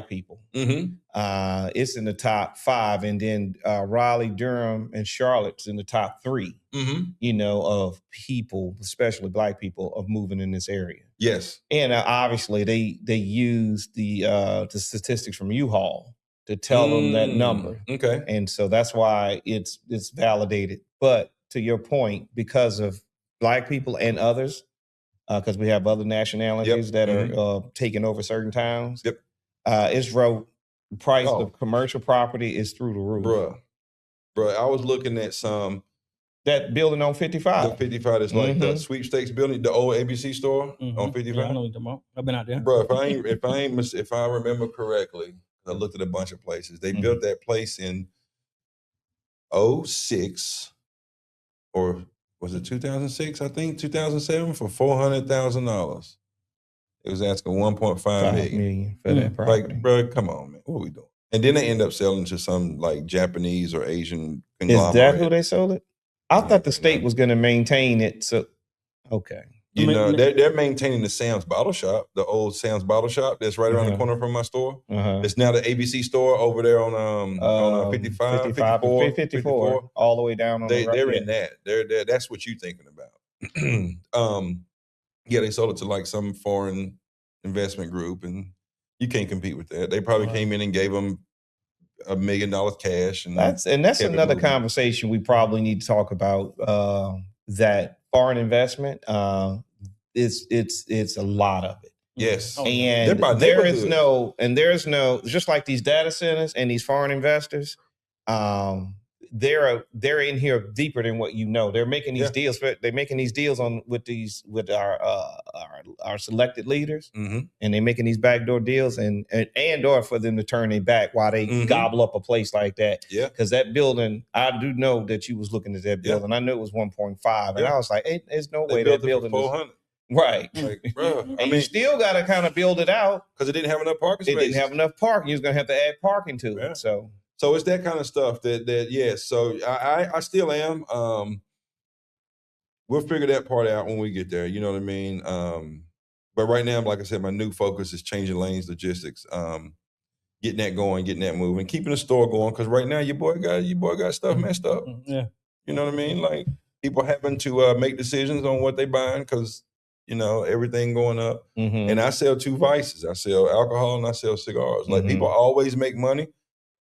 B: people. It's in the top 5, and then Raleigh, Durham, and Charlotte's in the top 3. Of people, especially black people, of moving in this area.
C: Yes,
B: and obviously they use the statistics from U-Haul to tell them that number.
C: Okay,
B: and so that's why it's validated. But to your point, because of black people and others, because we have other nationalities that are taking over certain towns. It's the price of commercial property is through the roof.
C: Bruh, I was looking at some.
B: That building on 55.
C: The 55 is like the sweepstakes building, the old ABC store on 55.
D: Yeah, I know what you're talking about. I've been out there.
C: Bro, if I remember correctly, I looked at a bunch of places. They built that place in 2006, or was it 2006? I think 2007 for $400,000. It was asking 1.5
B: million for that property.
C: Like, bro, come on, man, what are we doing? And then they end up selling to some like Japanese or Asian conglomerate.
B: Is that who they sold it? I thought the state was going to maintain it. So, okay.
C: They're maintaining the Sam's Bottle Shop, the old Sam's Bottle Shop that's right around the corner from my store. It's now the ABC store over there on 54,
B: all the way down on the right.
C: They're in that. They're that's what you're thinking about. They sold it to like some foreign investment group, and you can't compete with that. They probably came in and gave them $1 million cash, and that's
B: another conversation we probably need to talk about. That foreign investment, it's a lot of it.
C: Yes,
B: and there is no just like these data centers and these foreign investors. They're in here deeper than what you know. They're making these deals. They're making these deals with our selected leaders, and they're making these backdoor deals, and or for them to turn their back while they gobble up a place like that.
C: Yeah,
B: because that building, I do know that you was looking at that building. I knew it was 1.5, and I was like, hey, there's no way that building
C: is 400.
B: Right,
C: like, bro.
B: You still got to kind of build it out
C: because it didn't have enough parking space.
B: It didn't have enough parking. You was gonna have to add parking to it.
C: So it's that kind of stuff yes. So I still am. We'll figure that part out when we get there. You know what I mean? But right now, like I said, my new focus is changing lanes, logistics, getting that going, getting that moving, keeping the store going. Because right now, your boy got stuff messed up.
D: Yeah.
C: You know what I mean? Like people having to make decisions on what they buying because everything going up. And I sell 2 vices. I sell alcohol and I sell cigars. Like people always make money.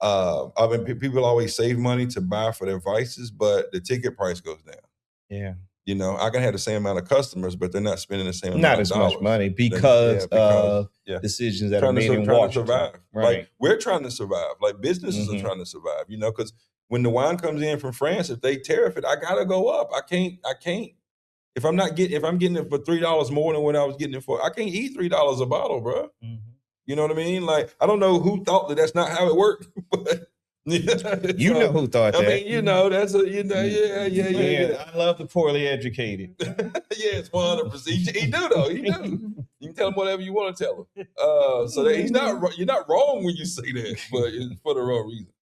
C: People always save money to buy for their vices, but the ticket price goes down.
B: Yeah.
C: I can have the same amount of customers, but they're not spending the same amount of dollars.
B: Much money because of decisions that are made in Washington.
C: Survive.
B: Right.
C: Like we're trying to survive. Like businesses are trying to survive, because when the wine comes in from France, if they tariff it, I gotta go up. I can't. If I'm getting it for $3 more than what I was getting it for, I can't eat $3 a bottle, bro. You know what I mean? Like, I don't know who thought that's not how it worked, but
B: you know who thought that.
C: I mean, that's yeah.
B: I love the poorly educated.
C: It's 100%. He do though. He do. You can tell him whatever you want to tell him. So that he's not. You're not wrong when you say that, but it's for the wrong reason.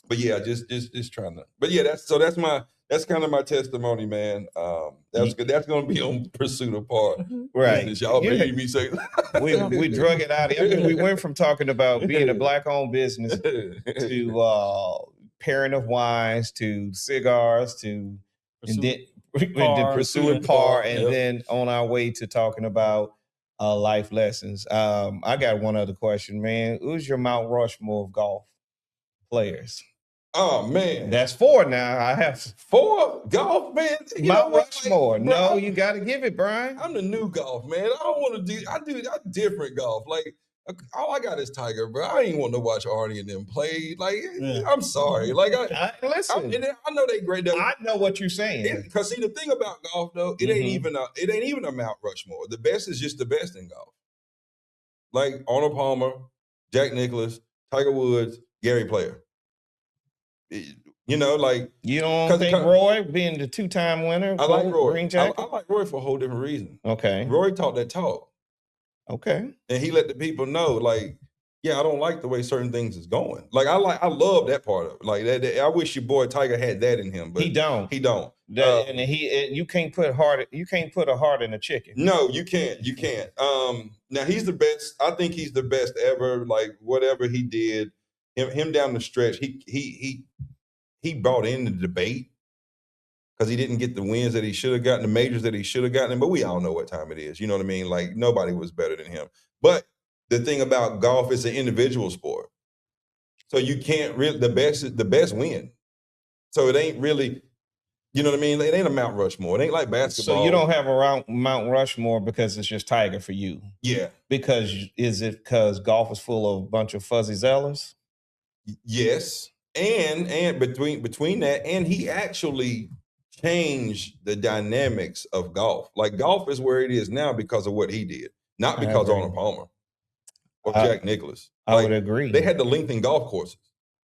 C: But yeah, just trying to. But yeah, that's kind of my testimony, man. That's good. That's going to be on Pursuit of Par.
B: Right.
C: Y'all made me say
B: we drug it out. I mean, we went from talking about being a black-owned business to pairing of wines to cigars to Pursuit Par, and then on our way to talking about life lessons. I got one other question, man. Who's your Mount Rushmore of golf players?
C: Oh man,
B: That's 4 now. I have
C: 4 golf, man. You know
B: Mount
C: what?
B: Rushmore.
C: Like,
B: No, you got to give it, Brian.
C: I'm the new golf, man. I don't want to do. I do different golf. Like all I got is Tiger, bro. I ain't want to watch Arnie and them play. Like I'm sorry. Like
B: Listen,
C: I know they great. Though.
B: I know what you're saying.
C: Because see, the thing about golf though, it ain't even a Mount Rushmore. The best is just the best in golf. Like Arnold Palmer, Jack Nicklaus, Tiger Woods, Gary Player. You know, like
B: you don't think Roy being the 2-time winner?
C: I like Roy.
B: Green jacket?
C: I like Roy for a whole different reason.
B: Okay.
C: Roy talked that talk.
B: Okay.
C: And he let the people know, like, yeah, I don't like the way certain things is going. Like, I love that part of it. Like that I wish your boy Tiger had that in him, but
B: he don't.
C: And
B: you can't put a heart in a chicken.
C: No, you can't. You can't. Now he's the best. I think he's the best ever. Like whatever he did, him down the stretch, he brought in the debate because he didn't get the wins that he should have gotten, the majors that he should have gotten. But we all know what time it is. You know what I mean? Like nobody was better than him. But the thing about golf is an individual sport, so you can't really the best win. So it ain't really. You know what I mean? It ain't a Mount Rushmore. It ain't like basketball.
B: So you don't have a Mount Rushmore because it's just Tiger for you.
C: Yeah.
B: Because golf is full of a bunch of fuzzy zealous?
C: Yes. And between that, and he actually changed the dynamics of golf. Like golf is where it is now because of what he did, not because of Arnold Palmer or Jack Nicklaus.
B: I would agree.
C: They had to lengthen golf courses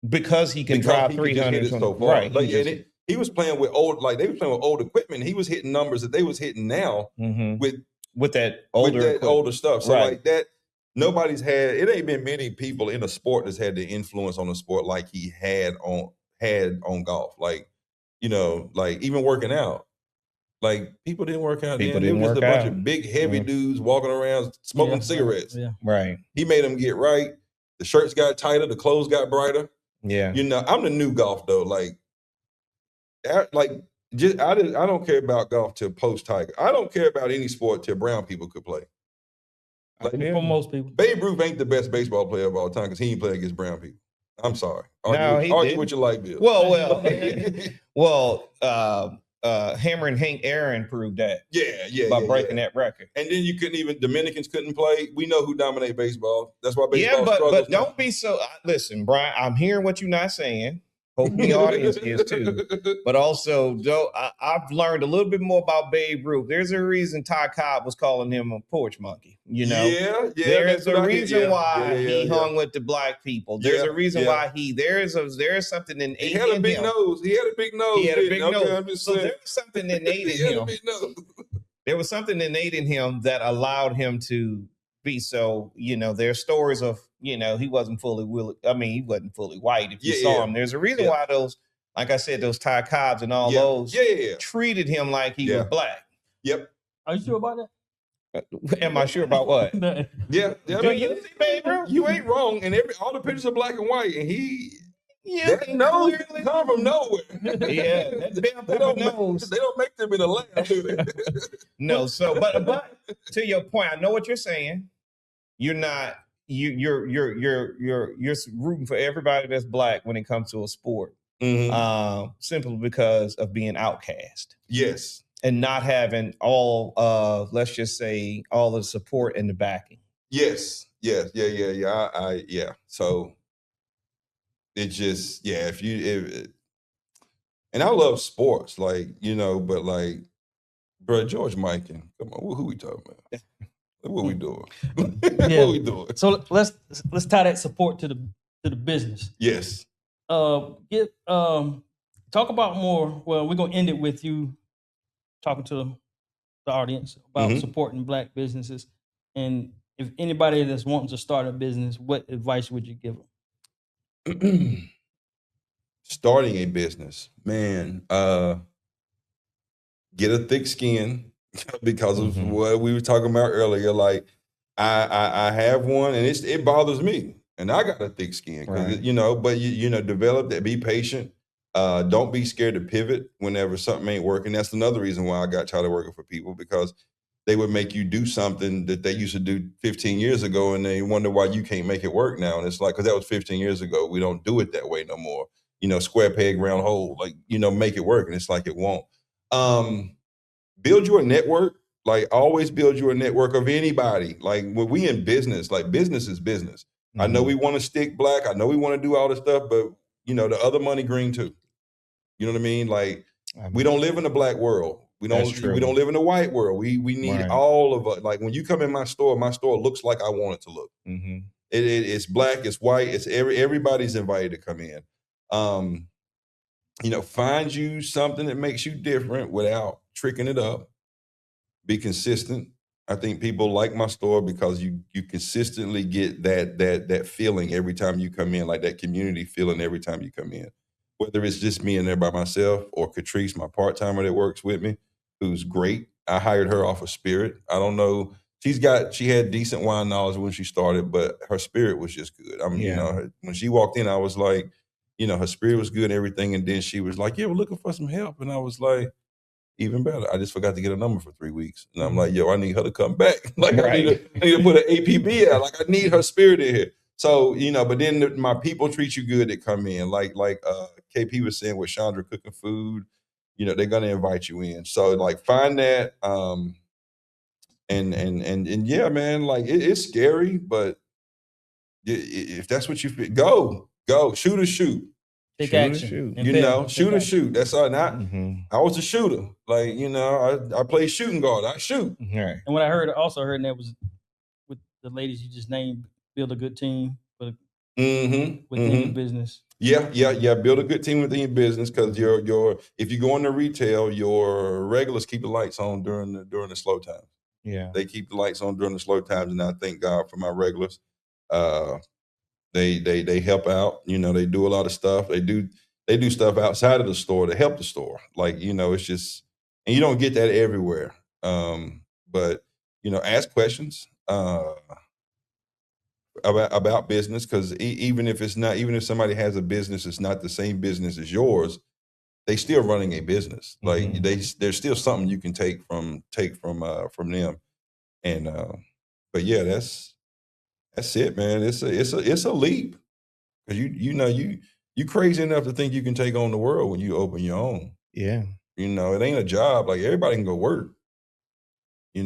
B: because he can drive 300
C: so far.
B: Right.
C: Like, he was playing with old equipment. He was hitting numbers that they was hitting now with that older stuff. So like that, nobody's had. It ain't been many people in a sport that's had the influence on the sport like he had on golf. Like, you know, like even working out. Like people didn't work out. They were just a bunch of big, heavy dudes walking around smoking cigarettes.
D: Yeah.
B: Right.
C: He made them get right. The shirts got tighter. The clothes got brighter.
B: Yeah.
C: You know, I'm the new golf though. I don't care about golf till post Tiger. I don't care about any sport till brown people could play.
D: Like, for most people,
C: Babe Ruth ain't the best baseball player of all time because he ain't play against brown people. I'm sorry. Argue with your light bill.
B: Hammer and Hank Aaron proved that.
C: By
B: breaking that record.
C: And then you couldn't even Dominicans couldn't play. We know who dominate baseball. That's why baseball struggles.
B: But don't be so. Listen, Brian. I'm hearing what you're not saying. Hope the audience is too. But also, Joe, I've learned a little bit more about Babe Ruth. There's a reason Ty Cobb was calling him a porch monkey. You know, there's a reason why he hung with the black people. There's a reason why there's something innate in him.
C: He had a big nose. He had a big nose.
B: So there was something innate in him. There was something innate in him that allowed him to be so. You know, there's stories of. You know, he wasn't fully he wasn't fully white. If you saw him, there's a reason why those, like I said, those Ty Cobbs and all those treated him like he was black.
C: Yep.
D: Are you sure about
B: that? Am I sure about what?
C: Yeah.
B: Do you see, Babe Ruth?
C: You ain't wrong. And all the pictures are black and white, and that nose come from nowhere.
B: Yeah, they
C: don't make them in a lab, do they?
B: No. So, but to your point, I know what you're saying. You're not. You're rooting for everybody that's black when it comes to a sport, simply because of being outcast.
C: Yes,
B: and not having all let's just say all the support and the backing.
C: Yes, yeah. So it just and I love sports, like but like, bro, George Mikan, come on, who we talking about? What we doing? What we doing?
D: So let's tie that support to the business.
C: Yes.
D: Talk about more. Well, we're gonna end it with you talking to the audience about supporting black businesses, and if anybody that's wanting to start a business, what advice would you give them?
C: Starting a business, man. Get a thick skin. Because of what we were talking about earlier, like I have one, and it bothers me, and I got a thick skin,
B: right.
C: But develop that. Be patient. Don't be scared to pivot whenever something ain't working. That's another reason why I got tired of working for people, because they would make you do something that they used to do 15 years ago, and they wonder why you can't make it work now. And it's like, because that was 15 years ago. We don't do it that way no more. square peg, round hole, like, make it work. And it's like, it won't. Build you a network. Like, always build you a network of anybody. Like, when we in business, like, business is business. Mm-hmm. I know we want to stick black. I know we want to do all this stuff, but the other money green too. You know what I mean? Like, we don't live in a black world. We don't live in a white world. We need all of us. Like, when you come in my store looks like I want it to look. Mm-hmm. It's black, it's white, it's everybody's invited to come in. Find you something that makes you different without tricking it up. Be consistent. I think people like my store because you consistently get that feeling every time you come in, like that community feeling every time you come in. Whether it's just me in there by myself or Catrice, my part-timer that works with me, who's great. I hired her off of Spirit. I don't know. She had decent wine knowledge when she started, but her spirit was just good. When she walked in, I was like, her spirit was good and everything. And then she was like, yeah, we're looking for some help. And I was like, even better. I just forgot to get a number for 3 weeks. And I'm like, yo, I need her to come back. Like, I need to put an APB out. Like, I need her spirit in here. So, but then my people treat you good that come in. Like KP was saying with Chandra cooking food, they're going to invite you in. So, like, find that. And yeah, man, like, it's scary, but if that's what you feel, go, shoot or shoot.
D: Take action.
C: Shoot or shoot. That's all. I was a shooter. Like, I play shooting guard. I shoot.
D: Right. And what I also heard that was with the ladies you just named, build a good team within your business.
C: Yeah. Build a good team within your business, because if you go into retail, your regulars keep the lights on during the slow times.
B: Yeah.
C: They keep the lights on during the slow times, and I thank God for my regulars. They help out. They do a lot of stuff. They do stuff outside of the store to help the store. Like, it's just, and you don't get that everywhere. But ask questions about business, because even if somebody has a business, it's not the same business as yours, they still running a business. Like, there's still something you can take from them. And but yeah, that's it, man. It's a leap. Because you crazy enough to think you can take on the world when you open your own.
B: Yeah.
C: It ain't a job. Like, everybody can go work. You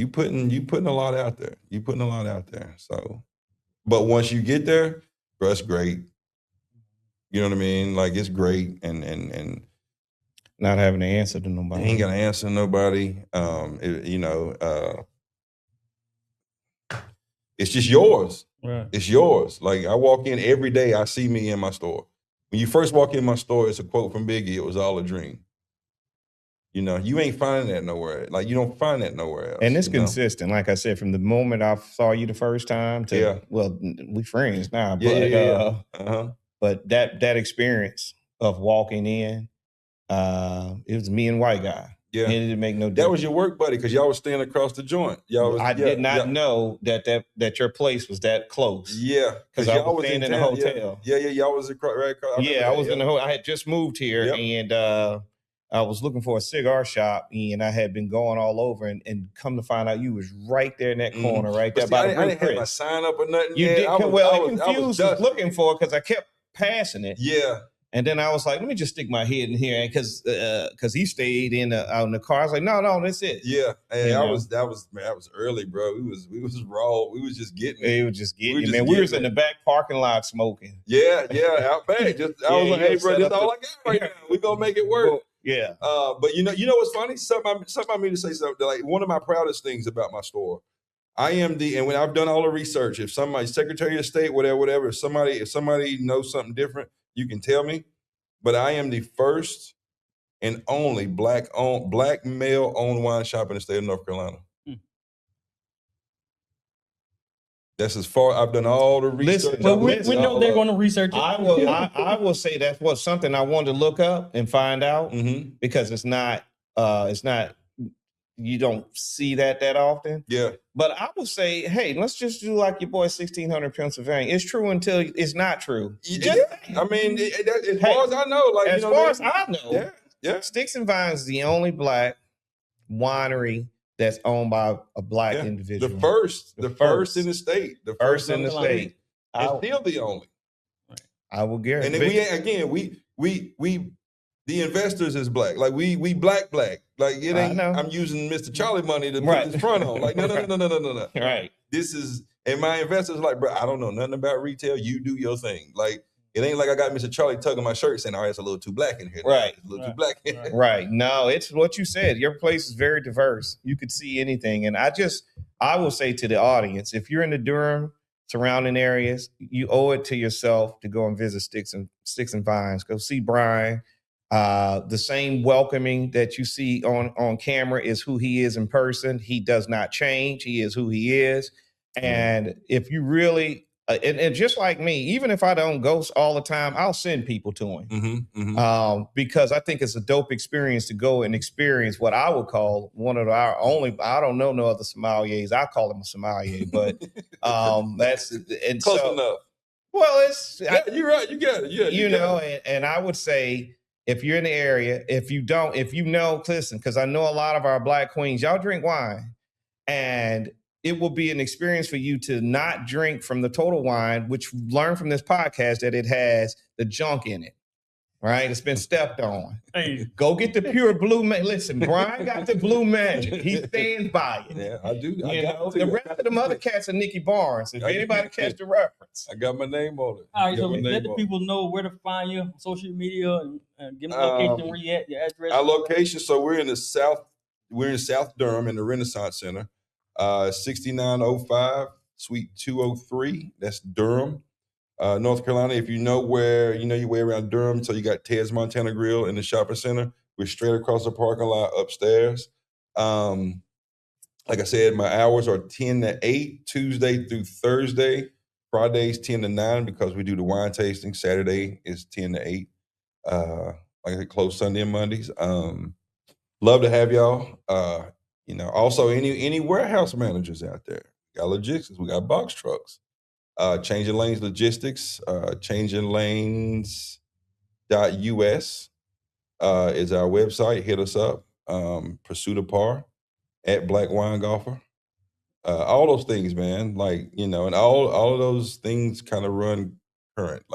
C: putting a lot out there. You putting a lot out there. So, but once you get there, bro, it's great. You know what I mean? Like, it's great, and
B: not having to answer to nobody.
C: Ain't gonna answer nobody. It's just yours.
D: Right.
C: It's yours. Like, I walk in every day, I see me in my store. When you first walk in my store, it's a quote from Biggie. It was all a dream. You ain't finding that nowhere. Like, you don't find that nowhere else.
B: And it's consistent. Like I said, from the moment I saw you the first time to, well, we friends now. But that experience of walking in, it was me and white guy.
C: Yeah.
B: And it didn't make no difference.
C: That was your work buddy, because y'all was standing across the joint.
B: I did not know that your place was that close.
C: Yeah.
B: Because I was staying in the hotel.
C: Yeah. Y'all was right across.
B: I was in the hotel. I had just moved here, and I was looking for a cigar shop, and I had been going all over, and come to find out you was right there in that corner, right there.
C: I didn't have my sign up or nothing.
B: You did. Confused was looking for it, because I kept passing it.
C: Yeah.
B: And then I was like, let me just stick my head in here, because he stayed out in the car. I was like, no, that's it.
C: Yeah, and that was early, bro. We was raw. We was just getting it.
B: We was in the back parking lot smoking.
C: Yeah, out back. I was like, hey, bro, this is all I got right now. We gonna make it work.
B: Yeah.
C: But you know what's funny? Something I mean to say something. Like, one of my proudest things about my store, and when I've done all the research, if somebody, Secretary of State, whatever, if somebody knows something different, you can tell me. But I am the first and only black male owned wine shop in the state of North Carolina. That's as far. I've done all the research.
D: Well, we know they're going to research it.
B: I will say that's something I wanted to look up and find out, because it's not. You don't see that often.
C: Yeah.
B: But I will say, hey, let's just do like your boy 1600 Pennsylvania. It's true until it's not true.
C: I mean, as far as I know, like,
B: as far as I know,
C: yeah.
B: Sticks and Vines is the only black winery that's owned by a black individual.
C: The first in the state. The
B: first in the state.
C: And still the only.
B: I will guarantee.
C: And then the investors is black. Like we black. Like it ain't. I'm using Mr. Charlie money to put this front on. Like no.
B: Right.
C: This is, and my investors like, bro, I don't know nothing about retail. You do your thing. Like it ain't like I got Mr. Charlie tugging my shirt saying, "All right, it's a little too black in here."
B: Right.
C: It's a little too black in here.
B: Right. No, it's what you said. Your place is very diverse. You could see anything, and I will say to the audience, if you're in the Durham surrounding areas, you owe it to yourself to go and visit Sticks and Vines. Go see Brian. The same welcoming that you see on camera is who he is in person. He does not change. He is who he is. And if you really, and just like me, even if I don't go all the time, I'll send people to him because I think it's a dope experience to go and experience what I would call one of our only, I don't know no other sommeliers. I call him a sommelier, but that's and
C: close
B: so,
C: enough.
B: Well, it's
C: you're right. You got it. Yeah,
B: you know, and I would say, if you're in the area, if you know, listen, because I know a lot of our Black queens, y'all drink wine, and it will be an experience for you to not drink from the total wine, which learn from this podcast that it has the junk in it, right? It's been stepped on.
D: Hey.
B: Go get the pure blue. Listen, Brian got the blue magic. He stands by it.
C: Yeah, I do.
B: The rest of them other cats are Nikki Barnes. If anybody catch the reference.
C: I got my name on it.
D: All right, so let the people know where to find you on social media and give them the location where you at, your address.
C: Our location, so we're in South Durham in the Renaissance Center, 6905 Suite 203. That's Durham, North Carolina. If you know your way around Durham, so you got Ted's Montana Grill in the shopping center. We're straight across the parking lot upstairs. Like I said, my hours are 10 to 8, Tuesday through Thursday. Fridays 10 to 9 because we do the wine tasting. Saturday is 10 to 8. Like I said, close Sunday and Mondays. Love to have y'all. Also any warehouse managers out there. We got logistics. We got box trucks. Changing Lanes Logistics. Changinglanes.us is our website. Hit us up. Pursuit of Par at Black Wine Golfer. All those things, man, and all of those things kind of run current.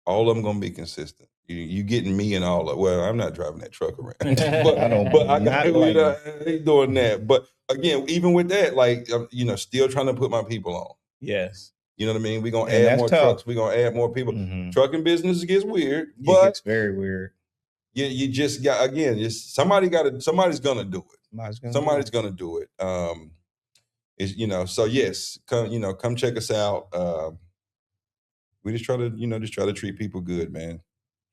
C: All of them gonna be consistent. You getting me and all of. Well, I'm not driving that truck around, but I ain't doing that. But again, even with that, still trying to put my people on.
B: Yes,
C: you know what I mean. We're gonna add more trucks. We're gonna add more people. Mm-hmm. Trucking business gets weird, but
B: it gets very weird.
C: You just got somebody's gonna do it. Somebody's gonna do it. So yes, come check us out. We just try to treat people good, man.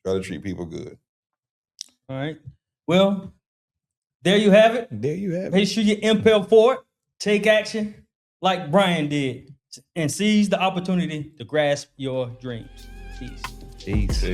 C: Try to treat people good.
D: All right. Well, there you have it. Make sure you impel forward, take action like Brian did, and seize the opportunity to grasp your dreams. Peace.
B: Peace.